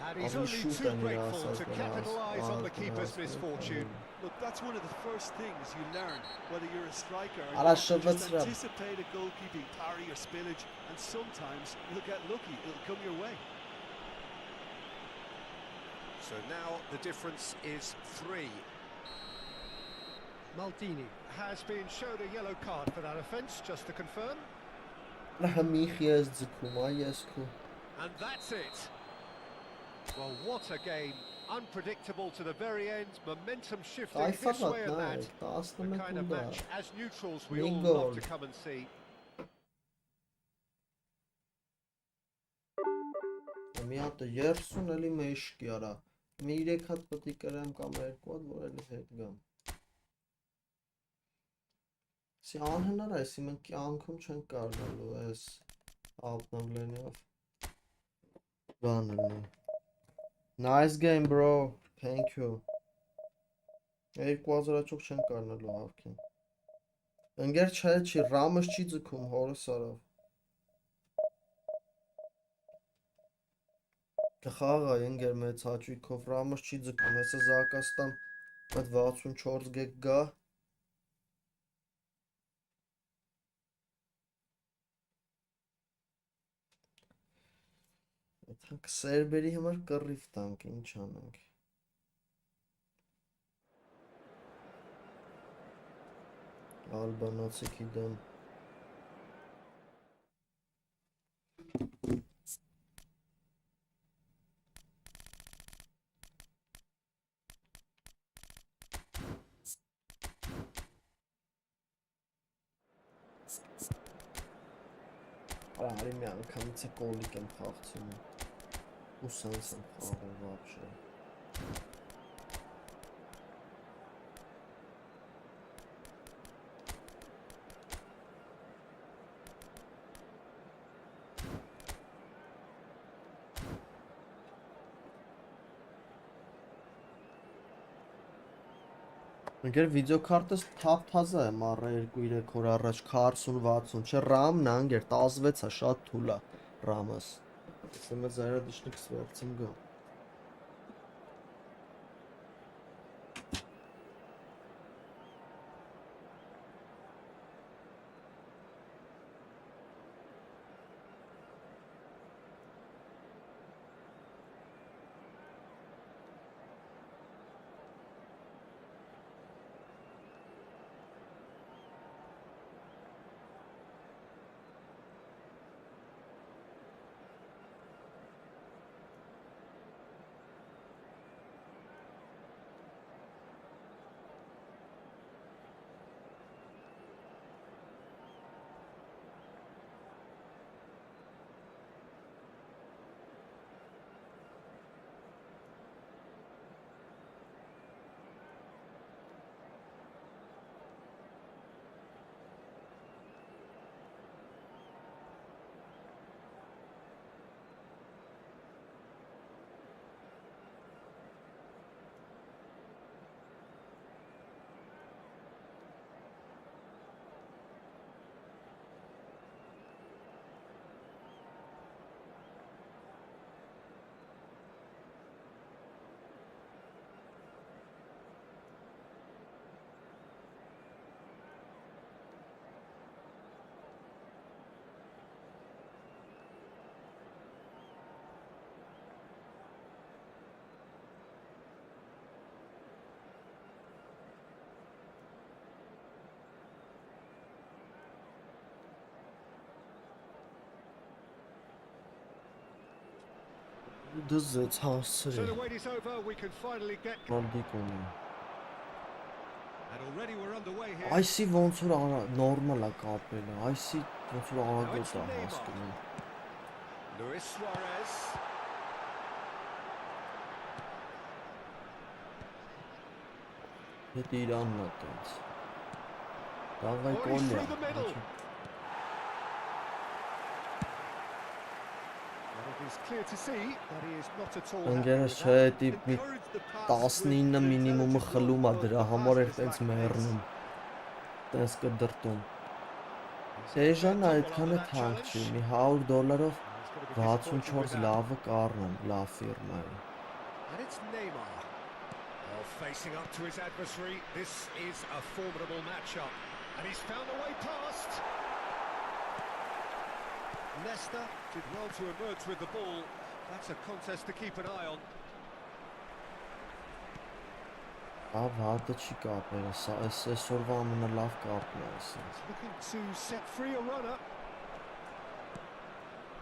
And he's I'll be only shooting too here, grateful to Asas, capitalise on the keeper's Asas, misfortune. Look, that's one of the first things you learn, whether you're a striker or Ala not. You just Shevetsra. anticipate a goalkeeping parry or spillage, and sometimes you'll get lucky. It'll come your way. So now the difference is 3. Maldini has been showed a yellow card for that offence, just to confirm. And that's it. Well, what a game. Unpredictable to the very end. Momentum shifting this way and that. The kind of match, as neutrals, we all love to come and see. Մի հատ 30 էլի մեջ կիարա։ Մի 3 հատ պետք է կրեմ կամ 2 հատ, որ էլի հետ գամ։ Սի անհնար է, սի մենք կյանքում չենք կարողանալու այս outlane-ով բանել։ Nice game, bro. Thank you. 2000 աճող չենք կարողանալու հավքին։ Ընկեր չէ, չի, ռամս չի ձգում հորս արավ։ Կխաղա ընկեր մեծ հաճույքով ռամս չի ձգում, հեսա Զակաստան այդ 64 գեկ գա։ Այդանք սերբերի համար կռիվ տանք, ինչ անենք։ Ալբանացիքի դեմ։ Արի մի անգամից է կոլիկ եմ խաղցում ու սենց եմ խաղում վաբշե։ Ընկեր վիդեոքարտս թափ-թազա է մարը 2-3 օր առաջ 40-60, չէ ռամն անգեր 16 է, շատ թուլ է ռամս։ Ասեմ է զայրադիշնիկ սվերցում գա։ Դզեց So հասցրի։ the wait is over, we can finally get... Մալդիկոնի։ And already we're underway here. Այսի ոնց որ նորմալ է կապելը, այսի ոնց որ Now արագոտ it's է Neymar. հասկանում։ Luis Suarez. Հետ Իրանն է տենց։ Դավայ Oh, he's կոլյա։ through the middle. Well, it is clear to see that he is not at all happy Ընկերս with չէ, that. տիպ մի Encourage the pass with 19 an մինիմումը intelligent խլում է ball, դրա but համար the էր pass տենց just lacks մեռնում։ Տենց կդրտում։ He's Տեժան tumble այդքան under է that թանկ challenge. չի, մի 100 դոլարով He's gonna be disappointed with 64 that. լավը կառնեմ, լավ ֆիրմա է։ And it's Neymar. Oh, facing up to his adversary. This is a formidable matchup. And he's found a way past. Leicester did well to emerge with the ball. That's a contest to keep an eye on. Ավ հատը չի կապել, այսօրվա ամենալավ կապն է այսը։ He's looking to set free a runner.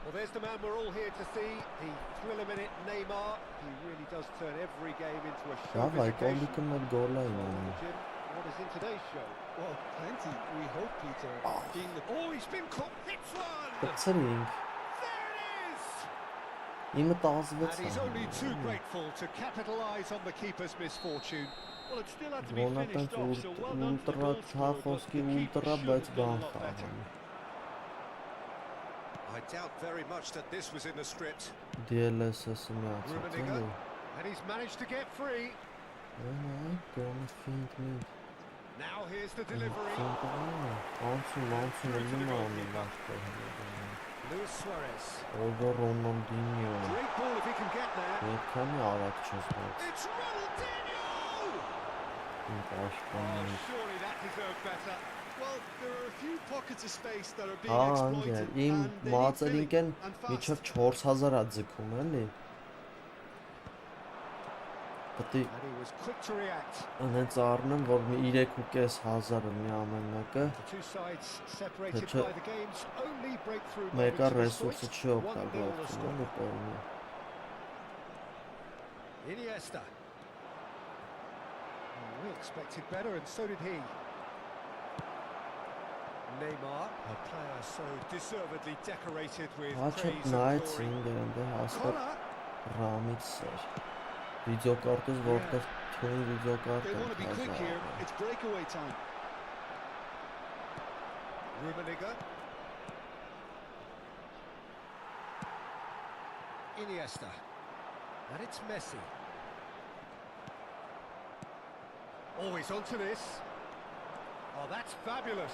Well, there's the man we're all here to see. The thriller minute Neymar. He really does turn every game into a showbiz Դավայ occasion. կոլիկը մեկ գոլ է Well, իմանում։ Jim, what is in today's show? Well, plenty. We hope, Peter. Being the Oh, he's been caught. Hits one. Կծրինք։ There it is. Իմը And 16 he's only too է։ grateful to capitalise on the keeper's misfortune. Well, it still had to be Գոնատան finished off, so well done to the ուլտրա goal scorer, but թախոսքի the keeper ուլտրա, should բայց have done բան a lot better. խաղան։ I doubt very much that this was in the script. DLSS-ը միացած Rummenigge. էլի։ And he's managed to get free. Այ գոնը ֆինտ մի։ Now here's the delivery. Անցում ելնում անում ախտը։ Luis Suarez. Օգո Ռոնալդինյո։ Great ball if he can get there. Այդքանի արագ չես բայց։ It's Ronaldinho! Իմ Oh, պաշտպանը։ surely that deserved better. Well, there are a few pockets of space that are being Հա, exploited, անգել, իմ and they need մածերինք են filling, and fast. միջև 4000 է ձգում էլի։ Պետք And he was quick to react. հենց առնեմ, որ մի 3500 լինի ամեն մեկը, The two sides separated Peter, by the game's only breakthrough մեկը moment. ռեսուրսը չի օգտագործում, էլի տորնի։ Iniesta. We expected better, and so did he. Neymar, a player so deservedly decorated with Հաչը praise and նայեց glory. ինգերն դե հաստատ Connor, ռամից էր։ Վիդեոկարտոց որտեղ թույն վիդեոկարտ They է want to be quick here. հազար։ It's breakaway time. Rummenigge. Iniesta. And it's Messi. Oh, he's onto this. Oh, that's fabulous.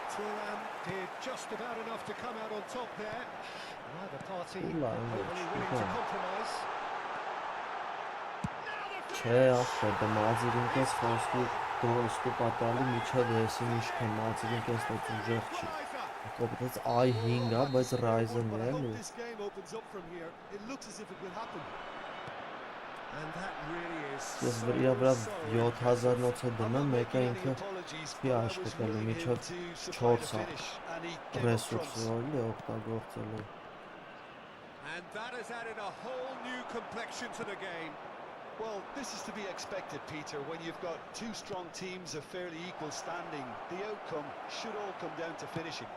Thuram did just about enough to come out on top there. Neither party Ula, overly willing to yeah. compromise. Չէ, ախպետ, մազիրինքես խոսքի դորոսկու պատալի միջև եսին իշքան մազիրինքես տոց ուժեղ չի։ Կոպտեց այ 5 է, բայց Ryzen But է I hope էլի։ this game opens up from here. It looks as if it will happen. And that really is Ես so, վրա վրա so 7000-ից է I'm դնում, not մեկը making any ինքը apologies, չի but I was աշխատելու willing him միջև to supply the 4 finish, and he came up ռեսուրսը trumps. էլի օգտագործելու։ And that has added a whole new complexion to the game. Well, this is to be expected, Peter. When you've got two strong teams of fairly equal standing, the outcome should all come down to finishing.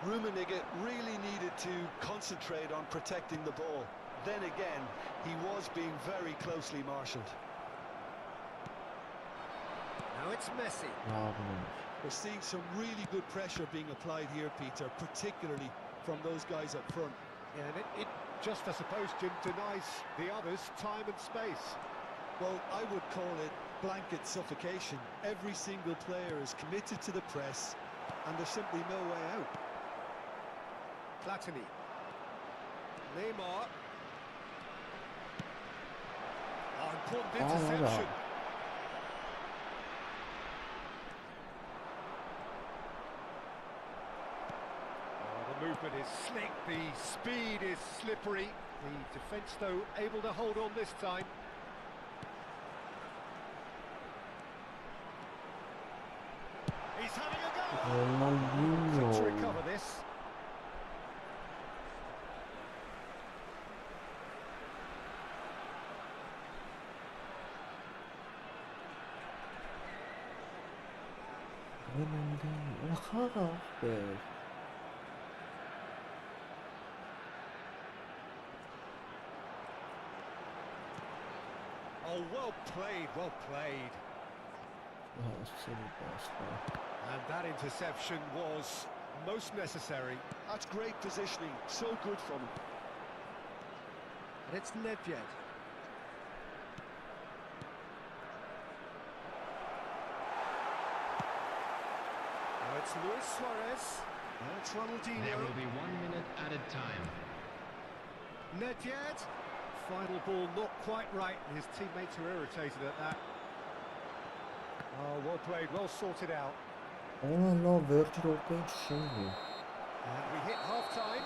Rummenigge really needed to concentrate on protecting the ball. Then again, he was being very closely marshalled. Now it's Messi. Լավն է։ We're seeing some really good pressure being applied here, Peter, particularly from those guys up front. Yeah, and it just, I suppose, Jim, denies the others time and space. Well, I would call it blanket suffocation. Every single player is committed to the press, and there's simply no way out. Platini. Neymar. Oh, important interception. The movement is slick, the speed is slippery. The defence, though, able to hold on this time. He's having a go! Ronaldinho. Quick to recover this. Ronaldinho, ախաղ Oh, well played, well played. And that interception was most necessary. That's great positioning, so good from him. And it's Nedved. Now it's Luis Suarez. Now it's Ronaldinho. There will be 1 minute added time. Nedved. Final ball not quite right, and his teammates are irritated at that. Oh, well played, well sorted out. Ալա վերջ րոպե շնորհի And we hit half-time.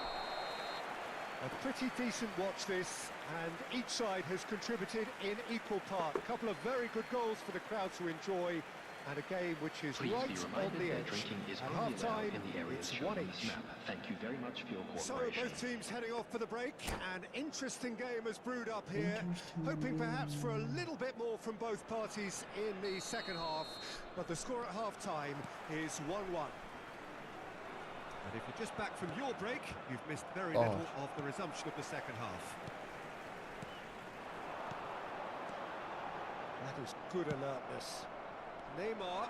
A pretty decent watch this, and each side has contributed in equal part. A couple of very good goals for the crowd to enjoy, and a game which is Please right be on reminded the that edge. drinking is At only allowed half-time, in the areas it's shown one on this each. map. Thank you very much for your So cooperation. both teams heading off for the break. An interesting game has brewed up here. Hoping perhaps for a little bit more from both parties in the second half. But the score at half-time is 1-1. And if you're just back from your break, you've missed very little of the resumption of the second half. That is good alertness. Neymar.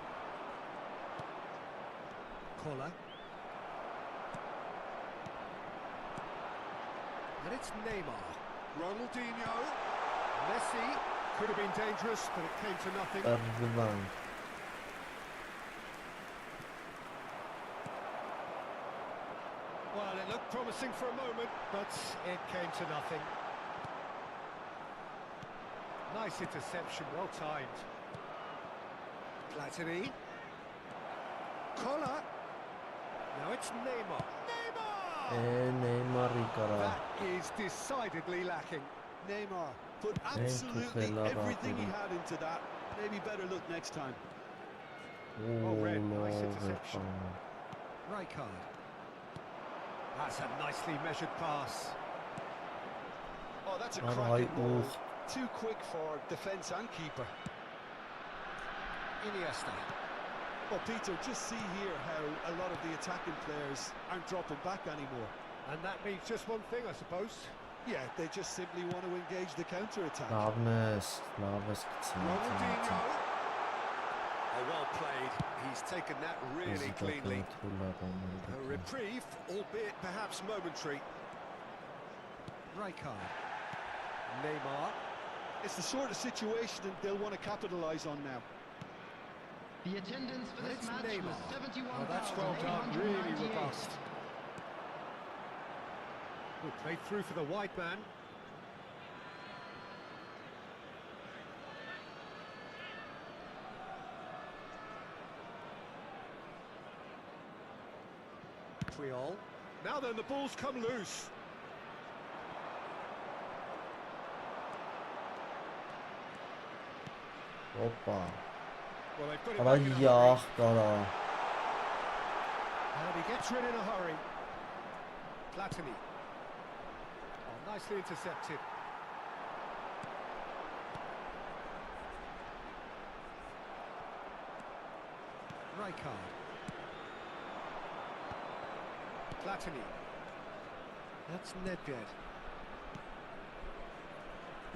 Collar. And it's Neymar. Ronaldinho. Messi. Could have been dangerous, but it came to nothing. Erdvan Well, it looked promising for a moment, but it came to nothing. Nice interception, well timed. Platini. Collar. Now it's Neymar. Neymar! Neymar-ի կարա That is decidedly lacking. Neymar put absolutely everything he had into that. Maybe better look next time. Well read, nice Ոլորը interception. Rijkaard. That's a nicely measured pass. Oh, that's a Ay, cracking ball. oof. Too quick for defence and keeper. Iniesta. Well, Peter, just see here how a lot of the attacking players aren't dropping back anymore. And that means just one thing, I suppose. Yeah, they just simply want to engage the counter-attack. լավն ես Ronaldinho. Oh, well played. He's taken that really cleanly. A reprieve, albeit perhaps momentary. Rijkaard. Neymar. It's the sort of situation that they'll want to capitalise on now. The attendance for And this it's match Neymar. was 71,898. Oh, that's well done, really robust. Good played through for the wide man. Triol. Now then, the ball's come loose. Օպա Well, they've got it Արա back in a hurry. յախ կարա And he gets rid in a hurry. Platini. Oh, nicely intercepted. Rijkaard. Platini. That's Nedved.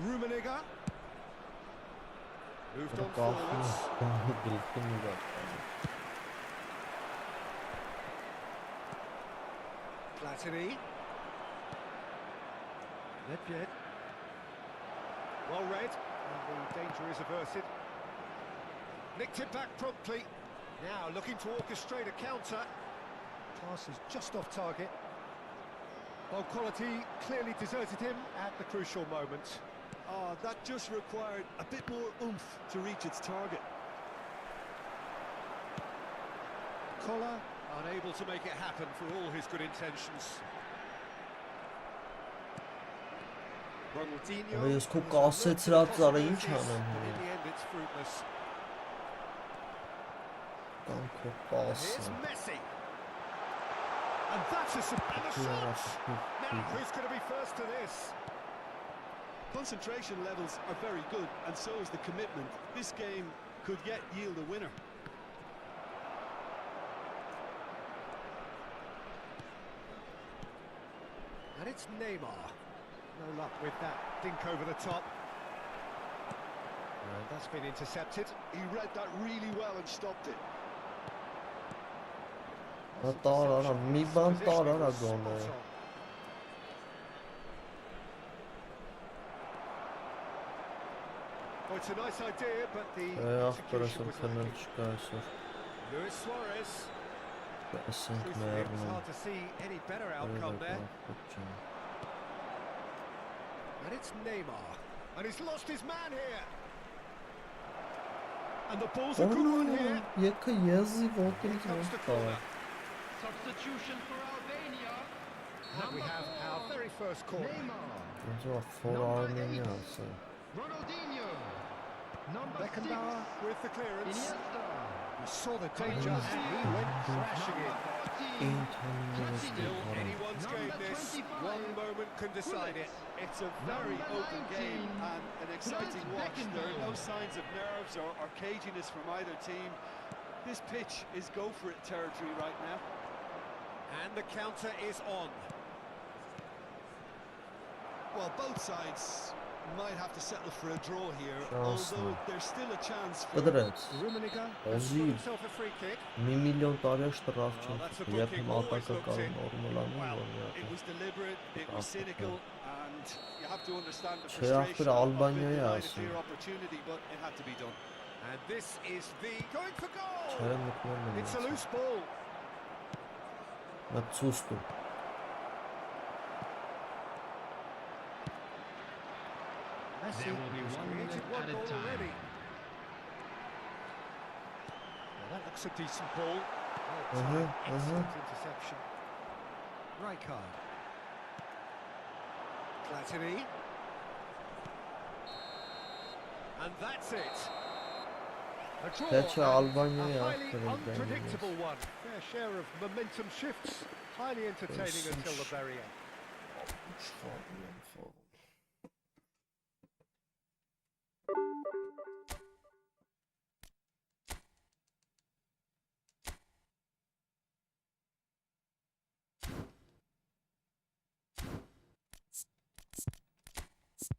Rummenigge. Moved on forwards. գլխին ուրա Platini. Nedved. Well read, and the danger is averted. Nicked it back promptly. Now looking to orchestrate a counter. Pass is just off target. Well, quality clearly deserted him at the crucial moment. Oh, that just required a bit more oomph to reach its target. Collar unable to make it happen for all his good intentions. Ronaldinho. Ահա ես քո has կասեցրած averted ծառը ինչ possibilities, անեմ but in the end it's fruitless. կամ քո Here's կասը Messi. And that's a shot. Now, who's going to be first to this? Concentration levels are very good, and so is the commitment. This game could yet yield a winner. And it's Neymar. No luck with that dink over the top. And that's been intercepted. He read that really well and stopped it. Տարարա, մի բան տարարա գոնե։ Oh, it's a nice idea, but the Ախպերասը execution was քնել lacking. չկա այսօր։ Luis Suarez. Ասենք Truthfully, it was մերնում։ hard to see any better outcome there. And it's Neymar. And he's lost his man here. And the ball's a good one here. Եկը եզի ոտից Comes the ոնց corner. Substitution for Albania. And we have our very first corner. Neymar. Ոնց որ for Armenia ասա։ Ronaldinho. Number 6. Beckenbauer with the clearance. Iniesta. He saw the danger and he went crashing in. Still anyone's game this. One moment can decide it. It's a very open game and an exciting watch. There are no signs of nerves or caginess from either team. This pitch is go for it territory right now. And the counter is on. Well, both sides might have to settle for a draw here, Chance although no. there's still a chance for Կդրեց։ Rummenigge has Օզի got himself a free kick. 1 միլիոն տարի շտրախ Oh, that's a չեն։ good Երբ kick, մատակը always looked կարող in. նորմալ անի, Well, որ it was deliberate, it was cynical, and you have to understand the Չէ, frustration ախպեր of being Ալբանիայի denied a ասում։ clear opportunity, but it had to be done. And this is the going for Չէ, goal. մտնում It's a եմ։ loose ball. Նա ցուստու։ Messi There will be has 1 created minute one at a goal time. already. Well, that looks a decent ball. Well timed, excellent interception. Rijkaard. Platini. And that's it. A draw, That's and Albania, a highly after the unpredictable one. Fair share of momentum shifts. Highly entertaining until the very end.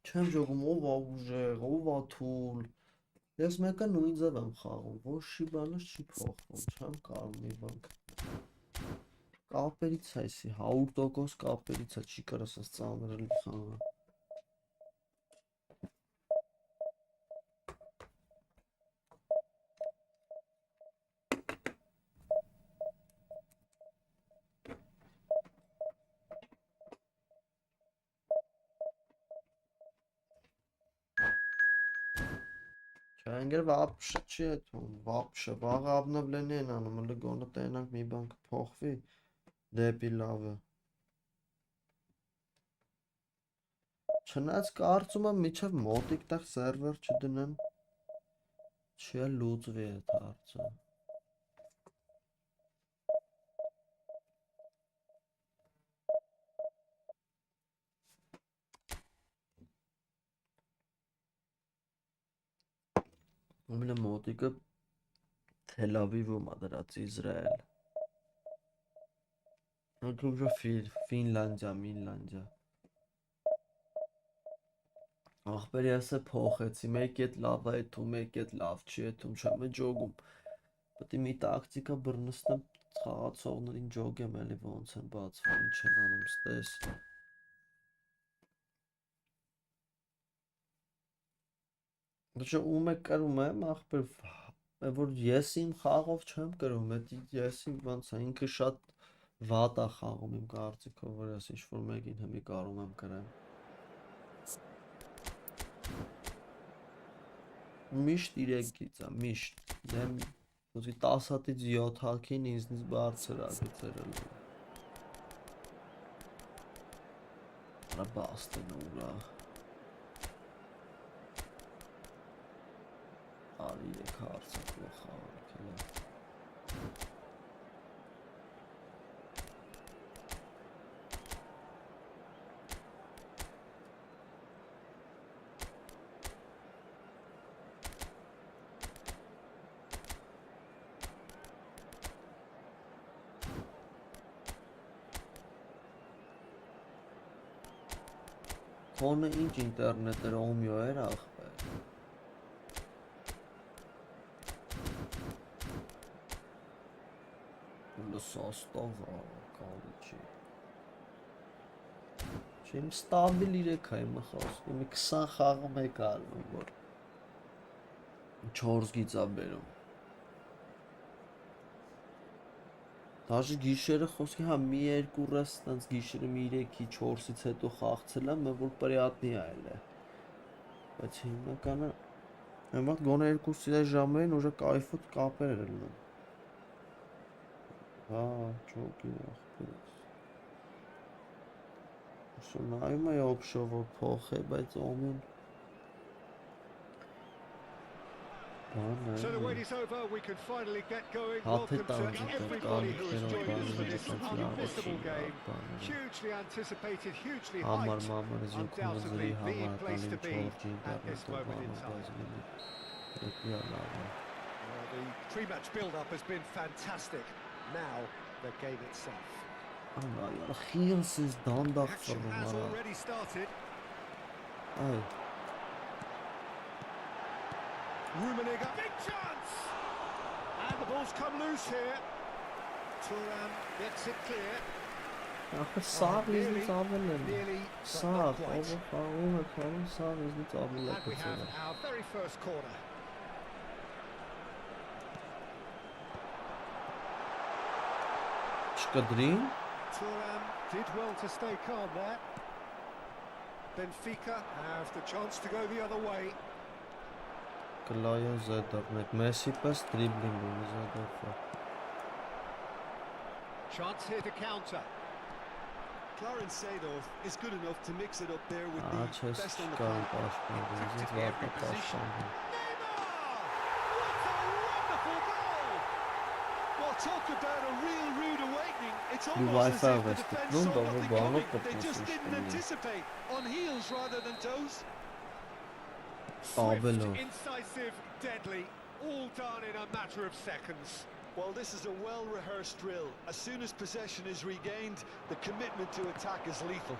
Չեմ ճոգում ով ա ուժեղ, ով ա թուլ։ Ես մեկը նույն ձև եմ խաղում, ոչ շի բանս չի փոխվում, չեմ կարող մի բան։ Կապերից է էսի, 100% կապերից է, չի կարաս աս ծանրել խաղը։ Չանգեր вообще չի էթում, вообще, վաղը обновление են անում, հələ գոնը տենանք մի բան կփոխվի դեպի լավը։ Չնայած կարծում եմ միջև մոտիկ տեղ սերվեր չդնեն, չի լուծվի այդ հարցը։ Ումելը մոտիկը Թել Ավիվում ա դրած Իսրայել։ Անկլուժը Ֆինլանդիա։ Ախպերի ասը փոխեցի, մեկ էդ լավ է էթում, մեկ էդ լավ չի էթում, չեմ է ջոգում։ Պետք է մի տակտիկա բռնստեմ խաղացողներին ջոգեմ էլի ոնց են բացվում, ինչ են անում, ստես։ Դե ում է կրում եմ, ախպեր, որ ես իմ խաղով չեմ կրում, ես իմ ոնց է, ինքը շատ վատ է խաղում իմ կարծիքով, որ ես ինչ-որ մեկին հիմի կարում եմ կրեմ։ Միշտ 3-ից է, միշտ, դեմ, ոզի 10-ից 7 հակին ինձնից բարձր ագծերել։ Արա բաստեն ուրա։ Արի եկ հարցակլող խաղարկել է։ Քոնը ինչ ինտերնետ էր օմյո էր ախպեր։ Լսաստով կալիչի։ Չեմ ստաբիլ 3 է իմը խոսքում, 20 խաղում է կարվում, որ 4 գիծ է բերում։ Դաժե գիշերը խոսքի հա մի երկու ռես տենց գիշերը մի 3-ի 4-ից հետո խաղցել եմ, որ պրիատնի այլ է։ Բայց հիմնականը հիմա գոնե 2-3 ժամերին ուժը կայֆոտ կապեր էր լինում։ Հա, ճոկի ախպերս։ Նայում է օպշովը փոխ է, բայց օմյուն So the wait is over, we can finally get going. Welcome to everybody who has joined us for this unmissable game. Hugely anticipated, hugely hyped, undoubtedly the place to be at this moment in time. The pre-match build-up has been fantastic. Now, the game itself. Action has already started. Rummenigge, big chance! And the ball's come loose here. Thuram gets it clear. Nearly, but not quite. And we have our very first corner. Thuram did well to stay calm there. Benfica have the chance to go the other way. Կլայոն զետորնեք, մեսի պես դրիբլինգ ունի զետորը։ Chance here to counter. Clarence Seedorf is good enough to mix it up there with the best on the plan. Tactically every position. Neymar! What a wonderful goal! Well, talk about a real rude awakening. It's almost as if the defence saw nothing coming. They just didn't anticipate. On heels rather than toes. Swift, incisive, deadly, all done in a matter of seconds. Well, this is a well-rehearsed drill. As soon as possession is regained, the commitment to attack is lethal.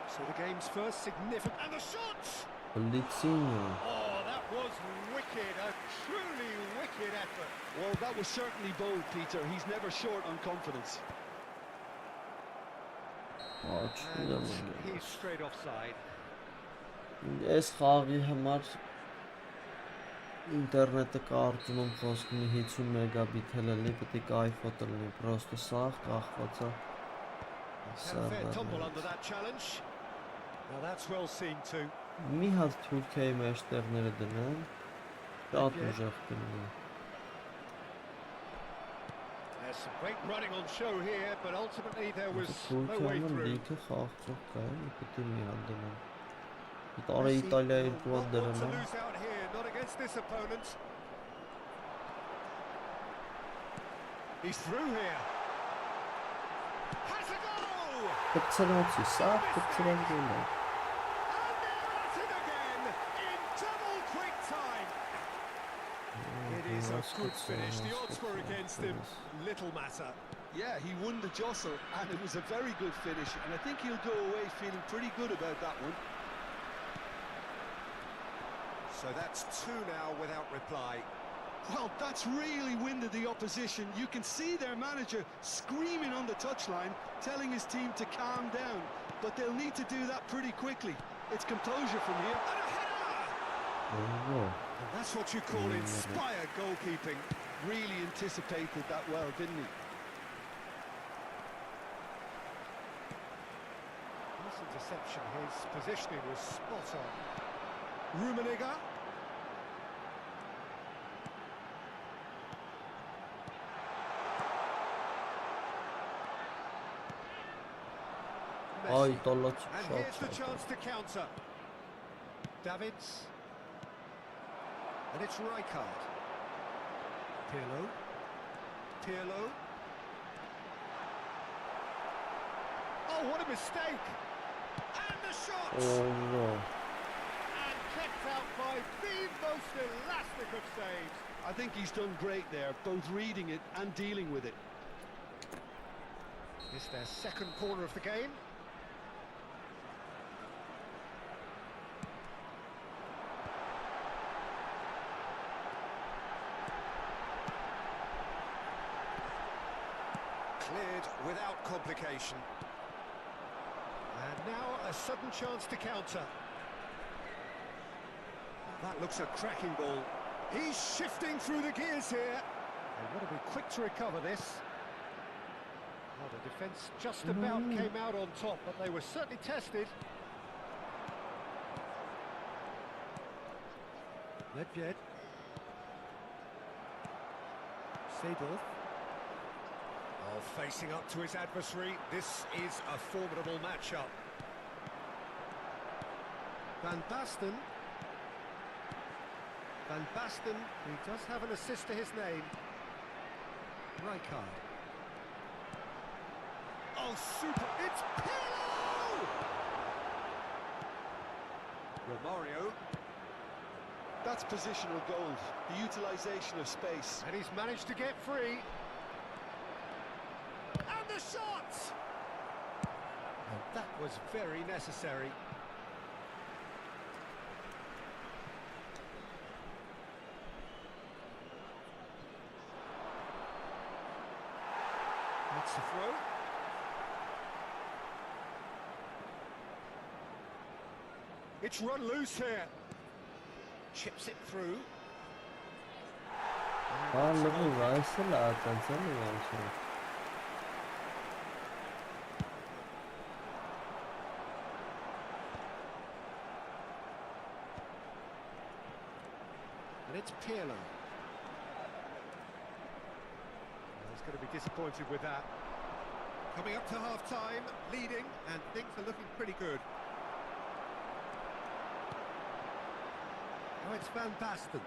So the game's first significant... And the shots! Oh, that was wicked, a truly wicked effort. Well, that was certainly bold, Peter. He's never short on confidence. And he's straight offside. Այս խաղի համար ինտերնետը կարծում եմ խոսքնի 50 մեգաբիտ հելելի պետք է կայֆոտ լինի, պրոստը սաղ կախված է։ Tumble under that challenge. Now that's well seen too. Մի հատ Թուրքիայի մեջտեղները դնեն, շատ ուժեղ կլինի։ There's some great running on show here, but ultimately there was no way Թուրքիայում through. լիքը խաղացող կա, պետք է մի հատ դնեն։ Տարի Իտալիայի կուատ դրան է։ Lose out here, not against this opponent. He's through here. Has a goal! Կպցրոցի, սաղ կպցրոց գոլ է։ And they're at it again in double quick time. It is a good finish. The odds were against him. Little matter. Yeah, he won the jostle, and it was a very good finish, and I think he'll go away feeling pretty good about that one. So that's 2 now without reply. Well, that's really winded the opposition. You can see their manager screaming on the touchline, telling his team to calm down. But they'll need to do that pretty quickly. It's composure from here. And a header! And that's what you call inspired goalkeeping. Really anticipated that well, didn't he? Nice interception. His positioning was spot on. Rummenigge. And here's the chance to counter. Davids. And it's Rijkaard. Pirlo. Oh, what a mistake! And the shot! Oh no. And kept out by the most elastic of saves. I think he's done great there, both reading it and dealing with it. It's their second corner of the game. Cleared without complication. And now a sudden chance to counter. That looks a cracking ball. He's shifting through the gears here. They want to be quick to recover this. Well, the defence just about came out on top, but they were certainly tested. Medved. Seedorf. Oh, facing up to his adversary, this is a formidable matchup. Van Basten. Van Basten, he does have an assist to his name. Rijkaard. Oh, super! It's Pirlo! Romario. That's positional gold, the utilisation of space. And he's managed to get free. And the shot! And that was very necessary. That's the throw. It's run loose here. Chips it through. And it's Pirlo. He's going to be disappointed with that. Coming up to half-time, leading, and things are looking pretty good. Now it's Van Basten.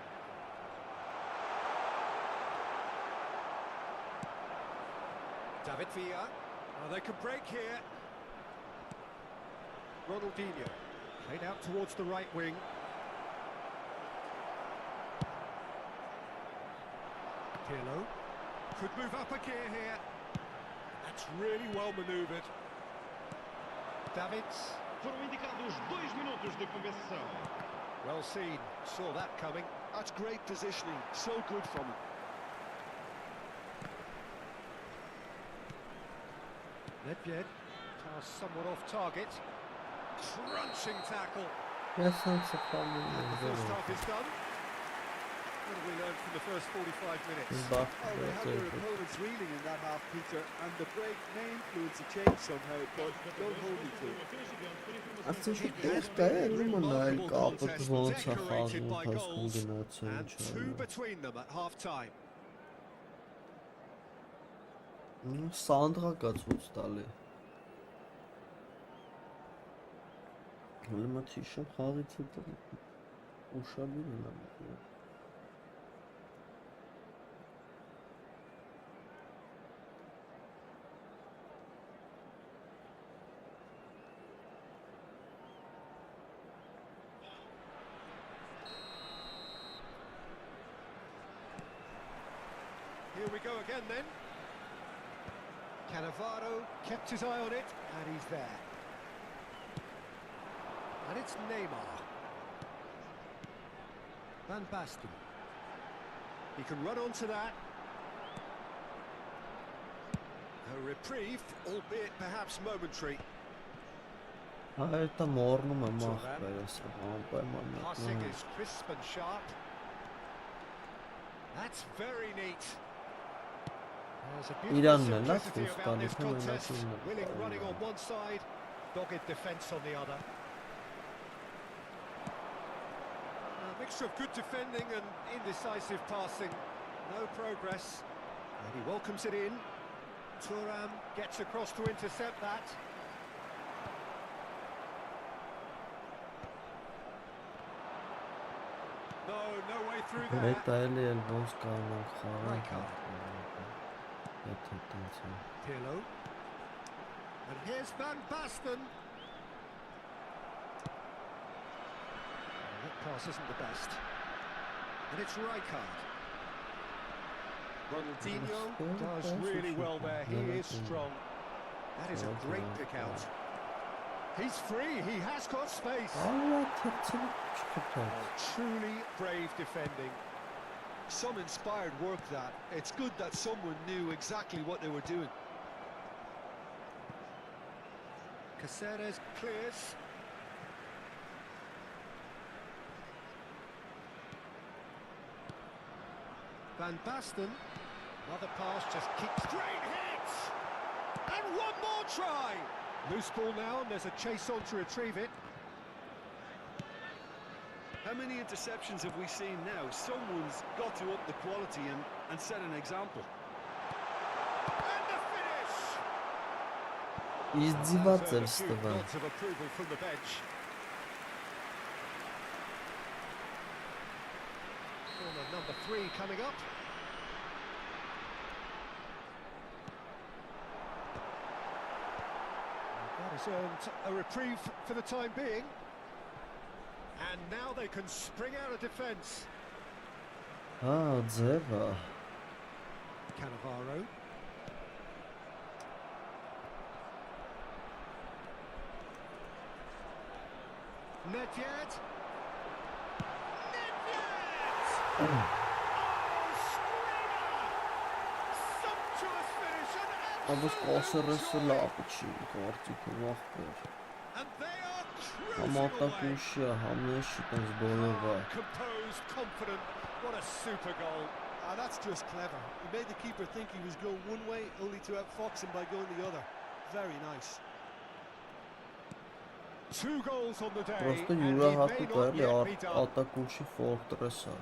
David Villa. Oh, they could break here. Ronaldinho. Played out towards the right wing. Pirlo. Could move up a gear here. That's really well manoeuvred. Davids. Foram indicados 2 minutos de compensação. Well seen. Saw that coming. That's great positioning, so good from him. Medved. Pass somewhat off target. Crunching tackle. Yes, that's a The first half is done. What have we learned from the first 45 minutes? Oh, they had their opponents reeling in that half, Peter, and the break may influence a change somehow, but don't hold me to it. Decorated by goals, and 2 between them at half-time. Sandra կացուց տալի։ Հələ թիշեմ խաղից հետո ուշալի նամակը։ Here we go again then. Cannavaro kept his eye on it, and he's there. And it's Neymar. Van Basten. He can run onto that. A reprieve, albeit perhaps momentary. Այդա մորնում եմ ախպերս, անպայման։ Passing is crisp and sharp. That's very neat. There's a beautiful simplicity about this contest. Willing running on one side, dogged defence on the other. A mixture of good defending and indecisive passing. No progress. And he welcomes it in. Thuram gets across to intercept that. No way through there. Rijkaard. Pirlo. And here's Van Basten. That pass isn't the best. And it's Rijkaard. Ronaldinho does really well there. He is strong. That is a great pick out. He's free. He has got space. Oh, truly brave defending. Some inspired work that. It's good that someone knew exactly what they were doing. Caceres clears. Van Basten. Another pass, just keeps. Great hit! And one more try! Loose ball now, and there's a chase on to retrieve it. How many interceptions have we seen now? Someone's got to up the quality and set an example. And the finish! Издевательство. Lots of approval from the bench. Corner number 3 coming up. That has earned a reprieve for the time being. And now they can spring out of defence. Ձևը։ Cannavaro. Nedved. Nedved! Oh, screamer! Sumptuous finish and Աբս absolute կասերեսը joy! լապը չի, կարծիքը վախպեր։ And they are cruising away. Համատակուշը, համեշի տենց բոլովա։ Composed, confident. What a super goal. Ah, that's just clever. He made the keeper think he was going one way, only to outfox him by going the other. Very nice. 2 goals on the day, Պրոստը and he may յուրահատուկ not էլի yet be done. ատակուշի ֆորտրեսը։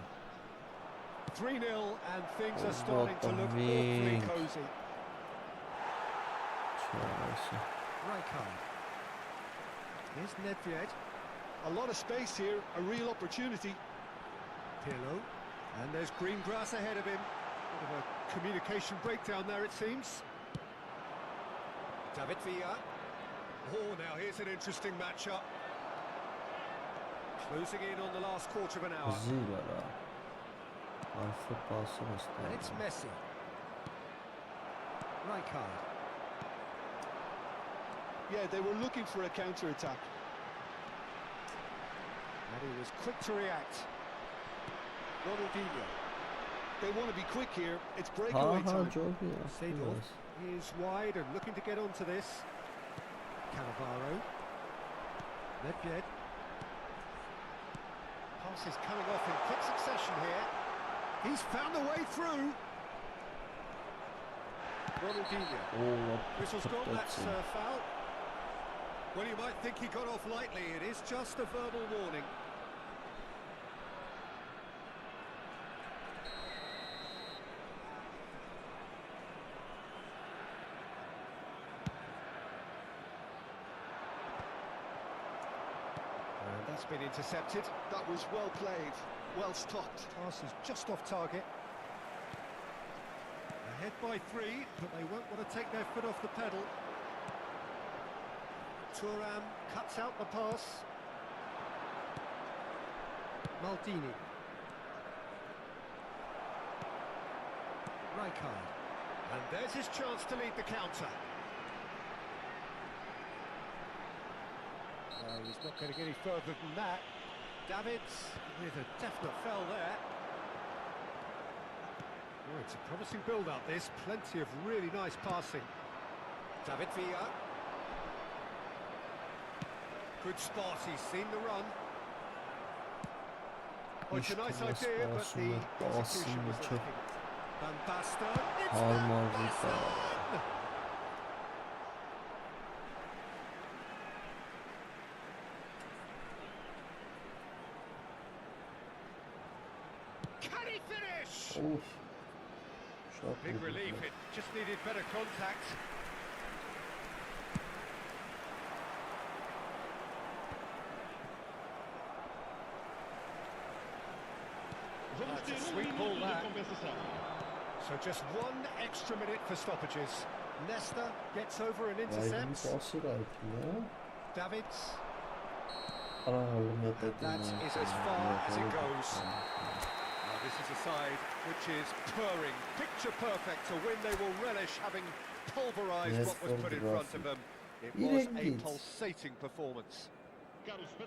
3-0, and things are Oh, starting to look what a awfully wing. cosy. Չարեսը։ Rijkaard. Here's Nedved. A lot of space here, a real opportunity. Pirlo. And there's green grass ahead of him. Bit of a communication breakdown there, it seems. David Villa. Oh, now here's an interesting matchup. Closing in on the last quarter of an hour. Զիվարա։ Alfa պասը And it's վստահ։ Messi. Rijkaard. Yeah, they were looking for a counter-attack. And he was quick to react. Ronaldinho. They want to be quick here. It's breakaway Հա, time. ջոբի է։ Seedorf is wide and looking to get onto this. Cannavaro. Nedved. Passes coming off in quick succession here. He's found a way through. Ronaldinho. Օ, Whistle's gone, that's պտտեցին։ a foul. Well, you might think he got off lightly. It is just a verbal warning. And that's been intercepted. That was well played, well stopped. Pass is just off target. Ahead by 3, but they won't want to take their foot off the pedal. Thuram cuts out the pass. Maldini. Rijkaard. And there's his chance to lead the counter. No, he's not going to get any further than that. Davids with a definite foul there. Oh, it's a promising build-up, this. Plenty of really nice passing. David Villa. Good spot, he's seen the run. Oh, it's a nice idea, but the execution was lacking. Van Basten. It's Van Basten! Can he finish? Oof. Շատ Big ուղիղ relief, է։ it just needed better contact. That's a sweet ball that. So just 1 extra minute for stoppages. Nesta gets over and Այգի intercepts. պասը այդն է։ Davids. Արահալմետը That is as far as it goes. Now this is a side which is purring, picture perfect, a win they will relish, having pulverised Yes, what was put in front of them. It was a pulsating performance.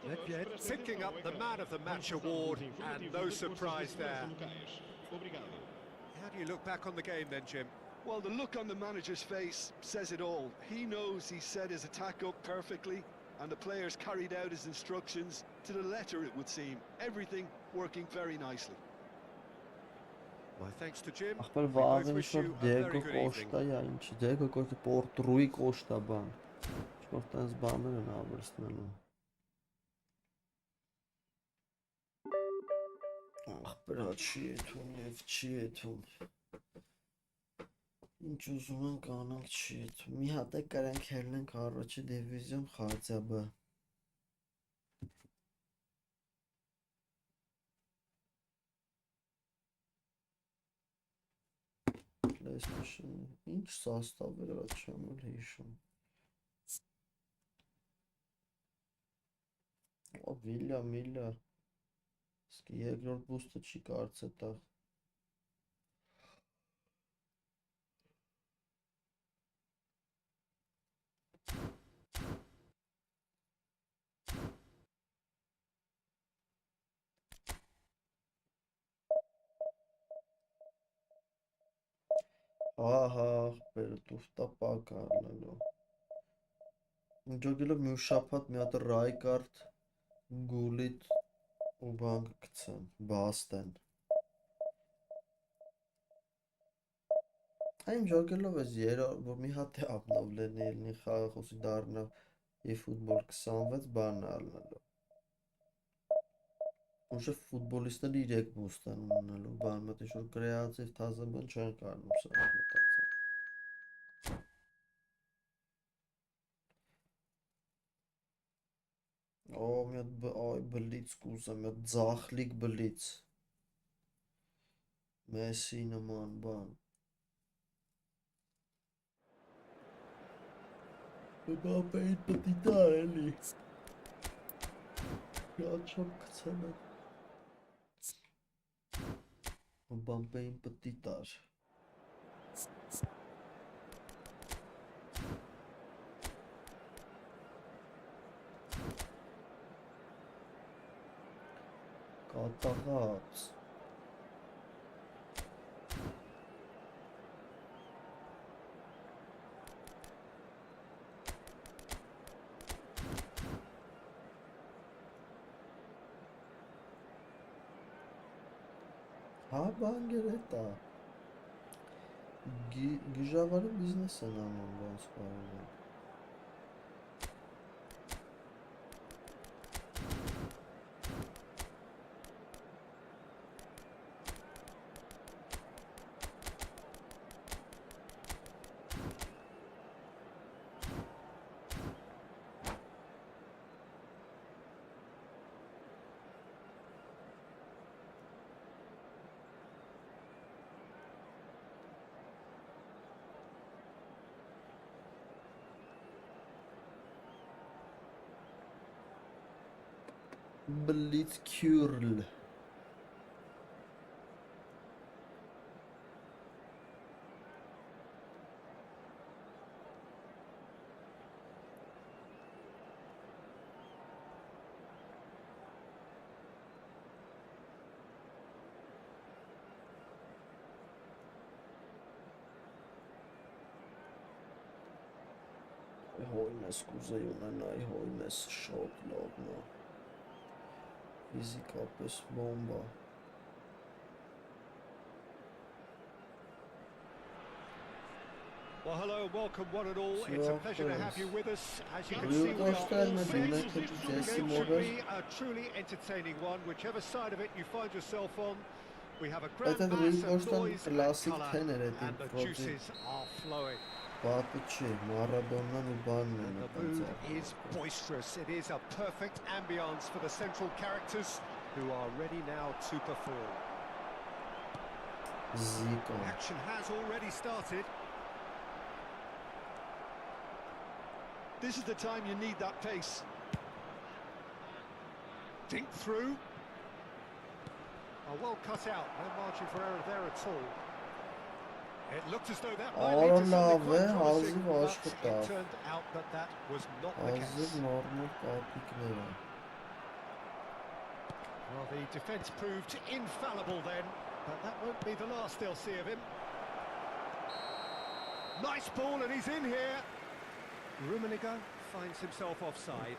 Nedved picking up the Man of the Match award, and no surprise there. How do you look back on the game then, Jim? Well, the look on the manager's face says it all. He knows he set his attack up perfectly, and the players carried out his instructions to the letter, it would seem. Everything working very nicely. My thanks to Jim. Ախպեր We both վաղ wish ինչ-որ you a very Դիեգո good evening. Կոշտա է, ինչ Դիեգո Կոշտա, Պորտրուի Կոշտա բան։ Ինչ-որ տենց բաներ են ավերցնելու։ Ախպերա չի եթում և չի եթում։ Ինչ ուզում ենք անենք չի եթում։ Մի հատ է կարանք հելնենք առաջի դիվիզիոն խացյաբը։ PlayStation, ինչ սաստավեր է չեմ էլ հիշում։ Վիլյա, սկի երկրորդ բուստը չի կարծե տաղ։ Ահա, բերը տուֆտա պակարնելու։ Ինջոգելով մի շապատ մի հատ ռայկարդ, գուլիտ ու բան կգցեն, բաստեն։ Այն ջոգելով ես որ մի հատ է ապնավլենի ելնի խաղախոսի դարնավ eFootball 26 բանն ալնելու։ Ուշը ֆուտբոլիստները 3 բուստ են ունենալու, բան մտ ինչ-որ կրեատիվ թազը բան չեն կարնում սա մտածեմ։ Օ, մի հատ այ բլից կուզեմ, մի հատ ձախլիկ բլից։ Մեսի նման բան։ Բապեին պտի դա էլի։ Շատ կցեմ է։ Բամպեին պտի տար։ Կատաղած։ Հա, բան գերետ է։ Գիժավարի բիզնես են անում բանց պարում են։ Blitzkürl. Հոյնես կուզեի ունենայի, հոյնես շոտ լավն է։ Ֆիզիկապես բոմբա։ Well, hello and welcome one and all. It's a pleasure to have you with us. As you can see, we are all set. It should be a truly entertaining one, whichever side of it you find yourself on. We have a grand mass of noise and colour, and the juices are flowing. The mood is boisterous. It is a perfect ambience for the central characters who are ready now to perform. Action has already started. This is the time you need that pace. Dink through. Well cut out. No margin for error there at all. It looked as though that might lead to something quite promising, but it turned out that that was not the case. Well, the defence proved infallible then, but that won't be the last they'll see of him. Nice ball, and he's in here. Rummenigge finds himself offside.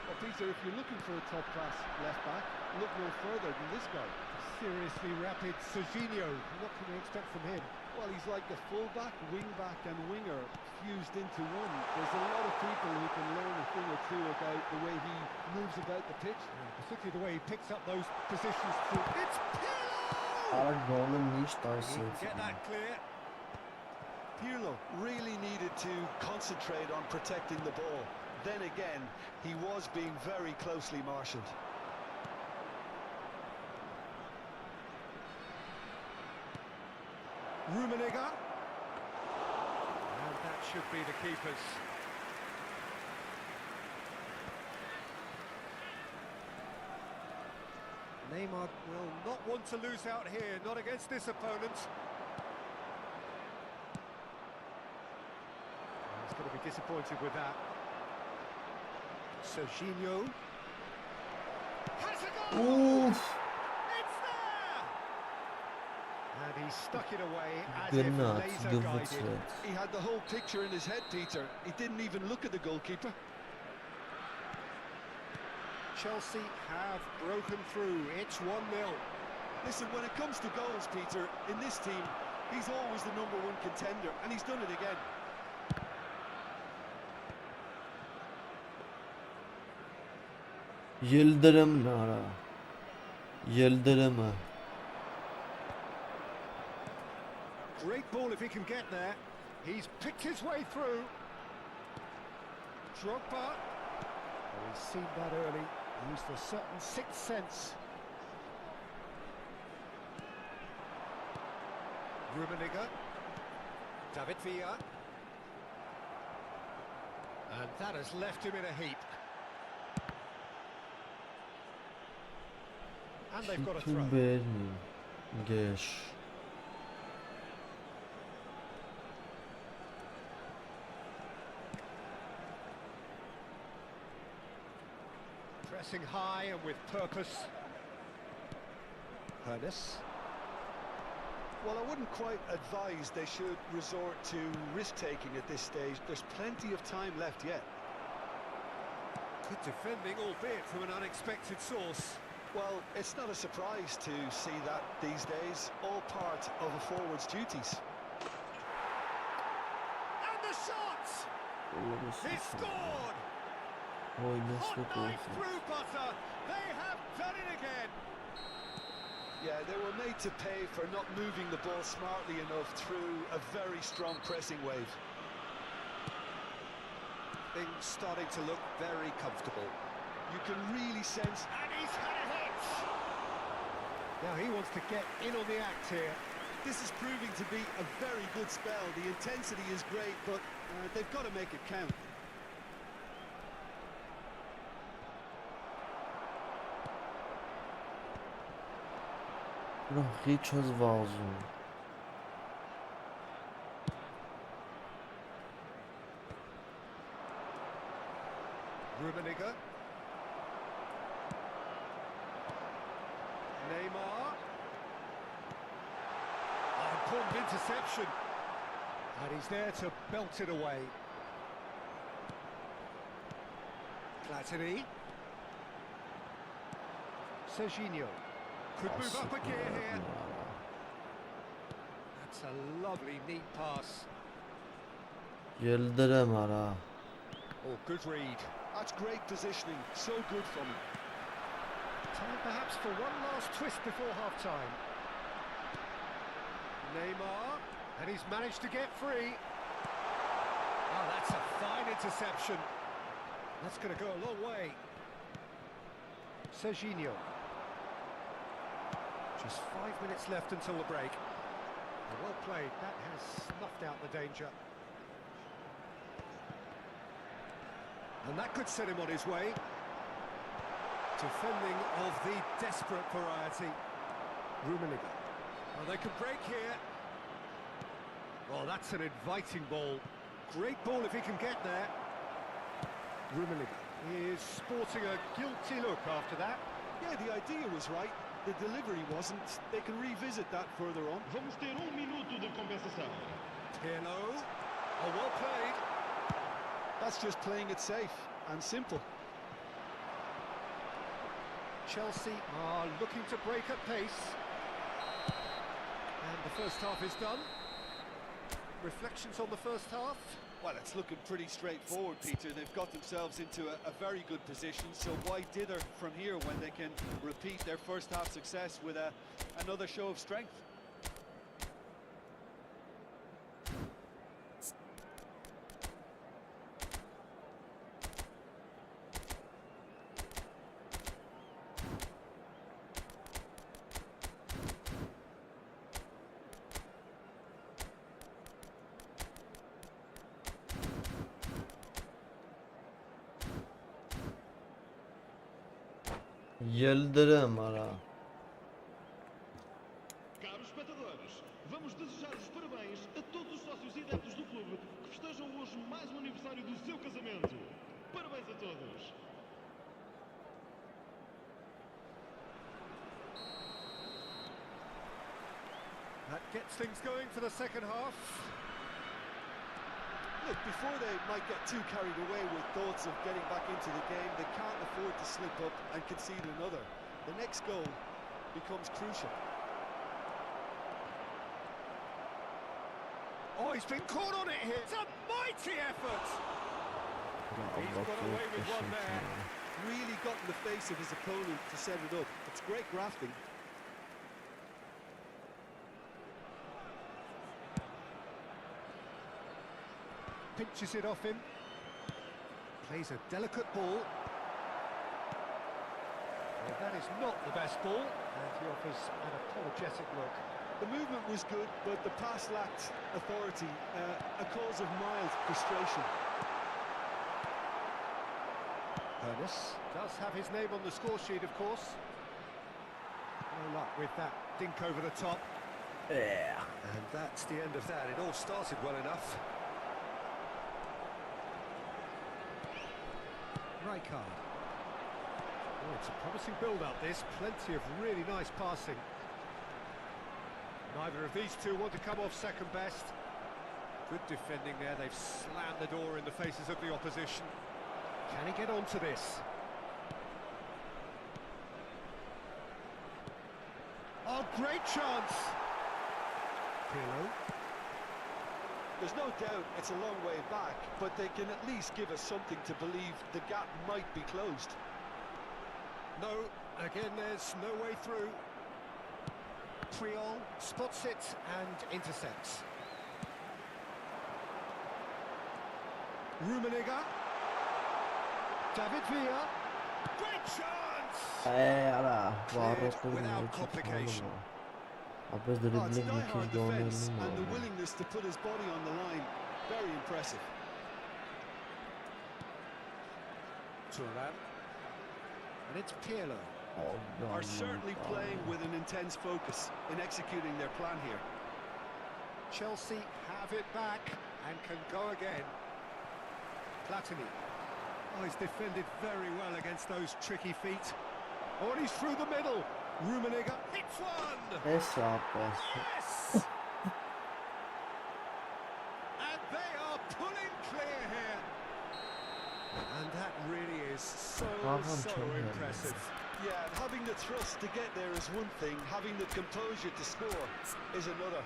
Well, Peter, if you're looking for a top-class left-back, look no further than this guy. Seriously rapid Serginho. What can we expect from him? Well, he's like a full-back, wing-back and winger fused into one. There's a lot of people who can learn a thing or two about the way he moves about the pitch. Particularly the way he picks up those positions through. It's Pirlo! Արա գոլը միշտ He այս can է։ get that clear. Pirlo really needed to concentrate on protecting the ball. Then again, he was being very closely marshalled. Rummenigge. And that should be the keeper's. Neymar will not want to lose out here, not against this opponent. He's going to be disappointed with that. Serginho. Has a goal! Oof. It's there! And he stuck it away as Gennat, if laser guided. գվցրեց։ He had the whole picture in his head, Peter. He didn't even look at the goalkeeper. Chelsea have broken through. It's 1-0. Listen, when it comes to goals, Peter, in this team, he's always the #1 contender, and he's done it again. Yıldırım nara. Yıldırımı. Great ball if he can get there. He's picked his way through. Drogba. Oh, he's seen that early. Used a certain sixth sense. Rummenigge. David Villa. And that has left him in a heap. And they've got a throw. Berni. Geç. Pressing high and with purpose. Hernus. Well, I wouldn't quite advise they should resort to risk-taking at this stage. There's plenty of time left yet. Good defending, albeit from an unexpected source. Well, it's not a surprise to see that these days, all part of a forward's duties. And the shot! He scored! Hot knife through butter. They have done it again. Yeah, they were made to pay for not moving the ball smartly enough through a very strong pressing wave. Things starting to look very comfortable. You can really sense... And he's had a hit! Now he wants to get in on the act here. This is proving to be a very good spell. The intensity is great, but they've got to make it count. Բրո, հիչ ես վազում։ Rummenigge. Neymar. Important interception. And he's there to belt it away. Platini. Serginho. Could move up a gear here. That's a lovely, neat pass. Yıldırım ara. Oh, good read. That's great positioning. So good from him. Time perhaps for one last twist before half-time. Neymar, and he's managed to get free. Oh, that's a fine interception. That's going to go a long way. Serginho. Just 5 minutes left until the break. Well played, that has snuffed out the danger. And that could set him on his way. Defending of the desperate variety. Rummenigge. Well, they can break here. Oh, that's an inviting ball. Great ball if he can get there. Rummenigge is sporting a guilty look after that. Yeah, the idea was right. The delivery wasn't. They can revisit that further on. Vamos ter minuto de compensação. Pirlo. Oh, well played. That's just playing it safe and simple. Chelsea are looking to break at pace. And the first half is done. Reflections on the first half? Well, it's looking pretty straightforward, Peter. They've got themselves into a very good position, so why dither from here when they can repeat their first half success with another show of strength? Yıldırım ara. Caros espectadores, vamos desejar os parabéns a todos os sócios e adeptos do clube que festejam hoje mais um aniversário do seu casamento. Parabéns a todos! That gets things going for the second half. Look, before they might get too carried away with thoughts of getting back into the game, they can't afford to slip up and concede another. The next goal becomes crucial. Oh, he's been caught on it here. It's a mighty effort. He's got away with one there. Really got in the face of his opponent to set it up. It's great grafting. Pinches it off him. Plays a delicate ball. Well, that is not the best ball. And he offers an apologetic look. The movement was good, but the pass lacked authority, a cause of mild frustration. Ernest does have his name on the score sheet, of course. No luck with that dink over the top. Yeah. And that's the end of that. It all started well enough. Rijkaard. Oh, it's a promising build-up, this. Plenty of really nice passing. Neither of these two want to come off second best. Good defending there. They've slammed the door in the faces of the opposition. Can he get onto this? Oh, great chance! Pirlo. There's no doubt it's a long way back, but they can at least give us something to believe the gap might be closed. No, again there's no way through. Triol spots it and intercepts. Rummenigge. David Villa. Great chance! Ara. Without complication. Oh, it's die-hard defence and the willingness to put his body on the line. Very impressive. Thuram. And it's Pirlo. Are certainly playing with an intense focus in executing their plan here. Chelsea have it back and can go again. Platini. Oh, he's defended very well against those tricky feet. Oh, and he's through the middle. Rummenigge hits one! Yes! Yes! And they are pulling clear here. And that really is so impressive. Yeah, and having the trust to get there is one thing, having the composure to score is another.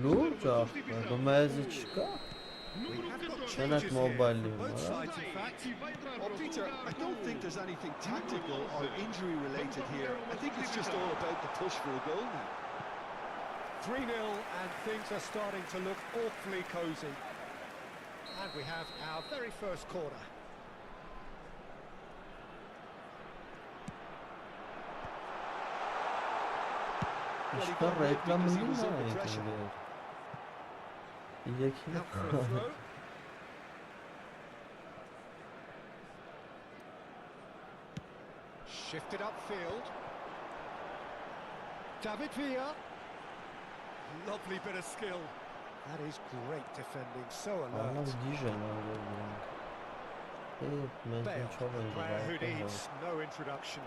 Luca, domestica. Cannot mobile Both sides, in fact. Well, Peter, I don't think there's anything tactical or injury related here. I think it's just all about the push for a goal now. 3-0 and things are starting to look awfully cosy. And we have our very first corner. İşte reklamını mı ayırıyor? Yekini Out for a throw. Shifted upfield. David Villa. Lovely bit of skill. That is great defending, so Ama alert. diyeceğim öyle. Evet, Bale, ben çok a player who önce needs no introduction.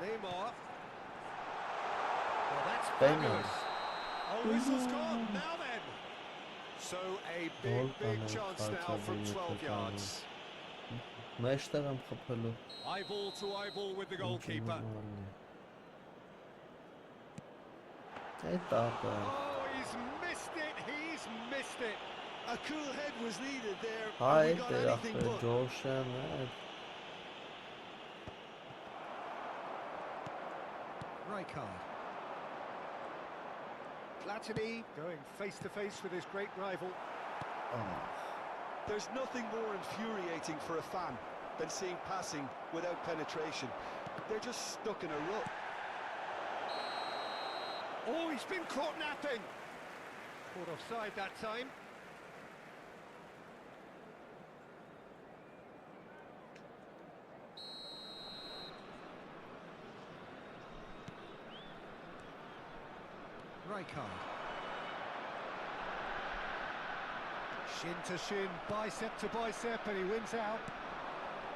Neymar. Well, that's fabulous. Oh, whistle's gone. Now then. So a big chance now from 12 yards. Meşterim kapalı. Eyeball to eyeball with the goalkeeper. Evet abi. Oh, he's missed it. He's missed it. A cool head was needed there. and we Haydi got anything abi but. coşan evet. Rijkaard. Platini going face to face with his great rival. There's nothing more infuriating for a fan than seeing passing without penetration. They're just stuck in a rut. Oh, he's been caught napping. Caught offside that time. Rijkaard. Shin to shin, bicep to bicep, and he wins out.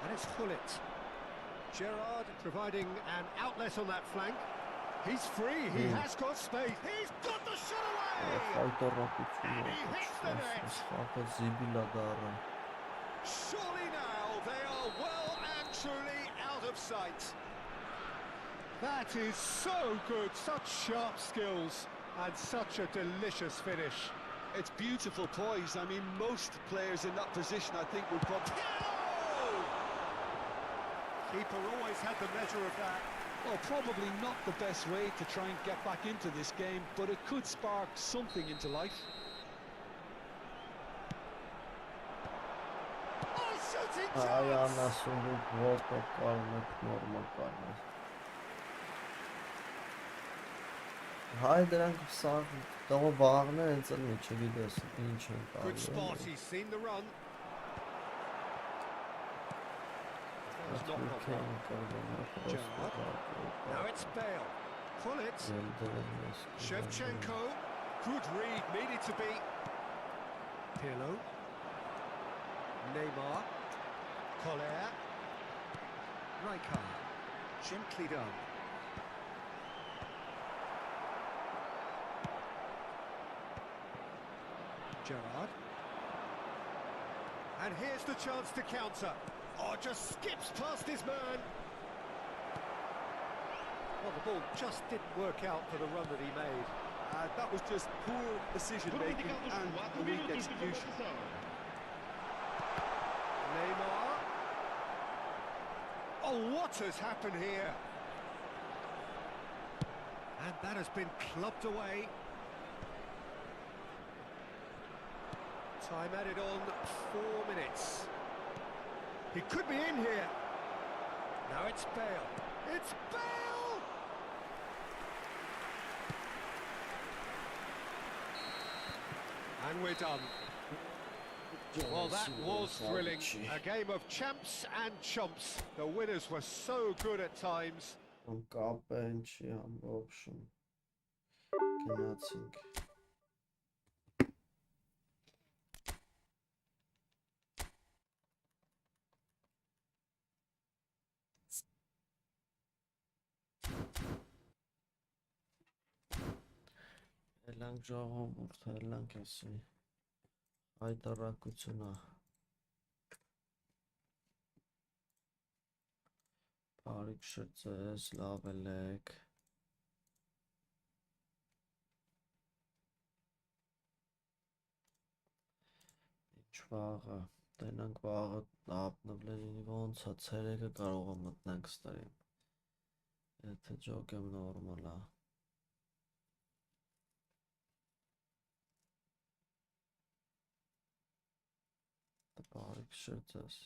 And it's Hullet. Gerrard providing an outlet on that flank. He's free, he has got space. He's got the shot away! And he hits the net. Surely now they are well and truly out of sight. That is so good, such sharp skills and such a delicious finish. It's beautiful poise. I mean, most players in that position, I think, would probably. Keeper always had the measure of that. Well, probably not the best way to try and get back into this game, but it could spark something into life. Oh, shooting Ayağına chance! sunduk volta kalmak normal kalmak. Haydi lan sağ dava bağına enselme çekiyorsun inçen Good spot, he's seen the run. That was not problem. Gerrard. Now it's Bale. Hullet. Shevchenko. Good read, needed to be. Pirlo. Neymar. Collier. Rijkaard. Gently done. Gerrard. And here's the chance to counter. Oh, just skips past his man. Well, the ball just didn't work out for the run that he made. That was just poor decision-making and a weak execution. Neymar. Oh, what has happened here? And that has been clubbed away. Time added on 4 minutes. He could be in here. Now it's Bale. It's Bale! And we're done. Well, that was thrilling. A game of champs and chumps. The winners were so good at times. Կապենչի ամբողջն գնացինք Էլանք ժողովուրդ, էլանք ասի հայտարարությունա Բարիք շրջես, լավ ելեք Ինչ վաղը Տենանք վաղը ապնվլենինի ոնց է ցերեկը կարող է մտնենք ստրիմ։ Եթե ջոկ եմ նորմալ է։ Բարիք շրջես։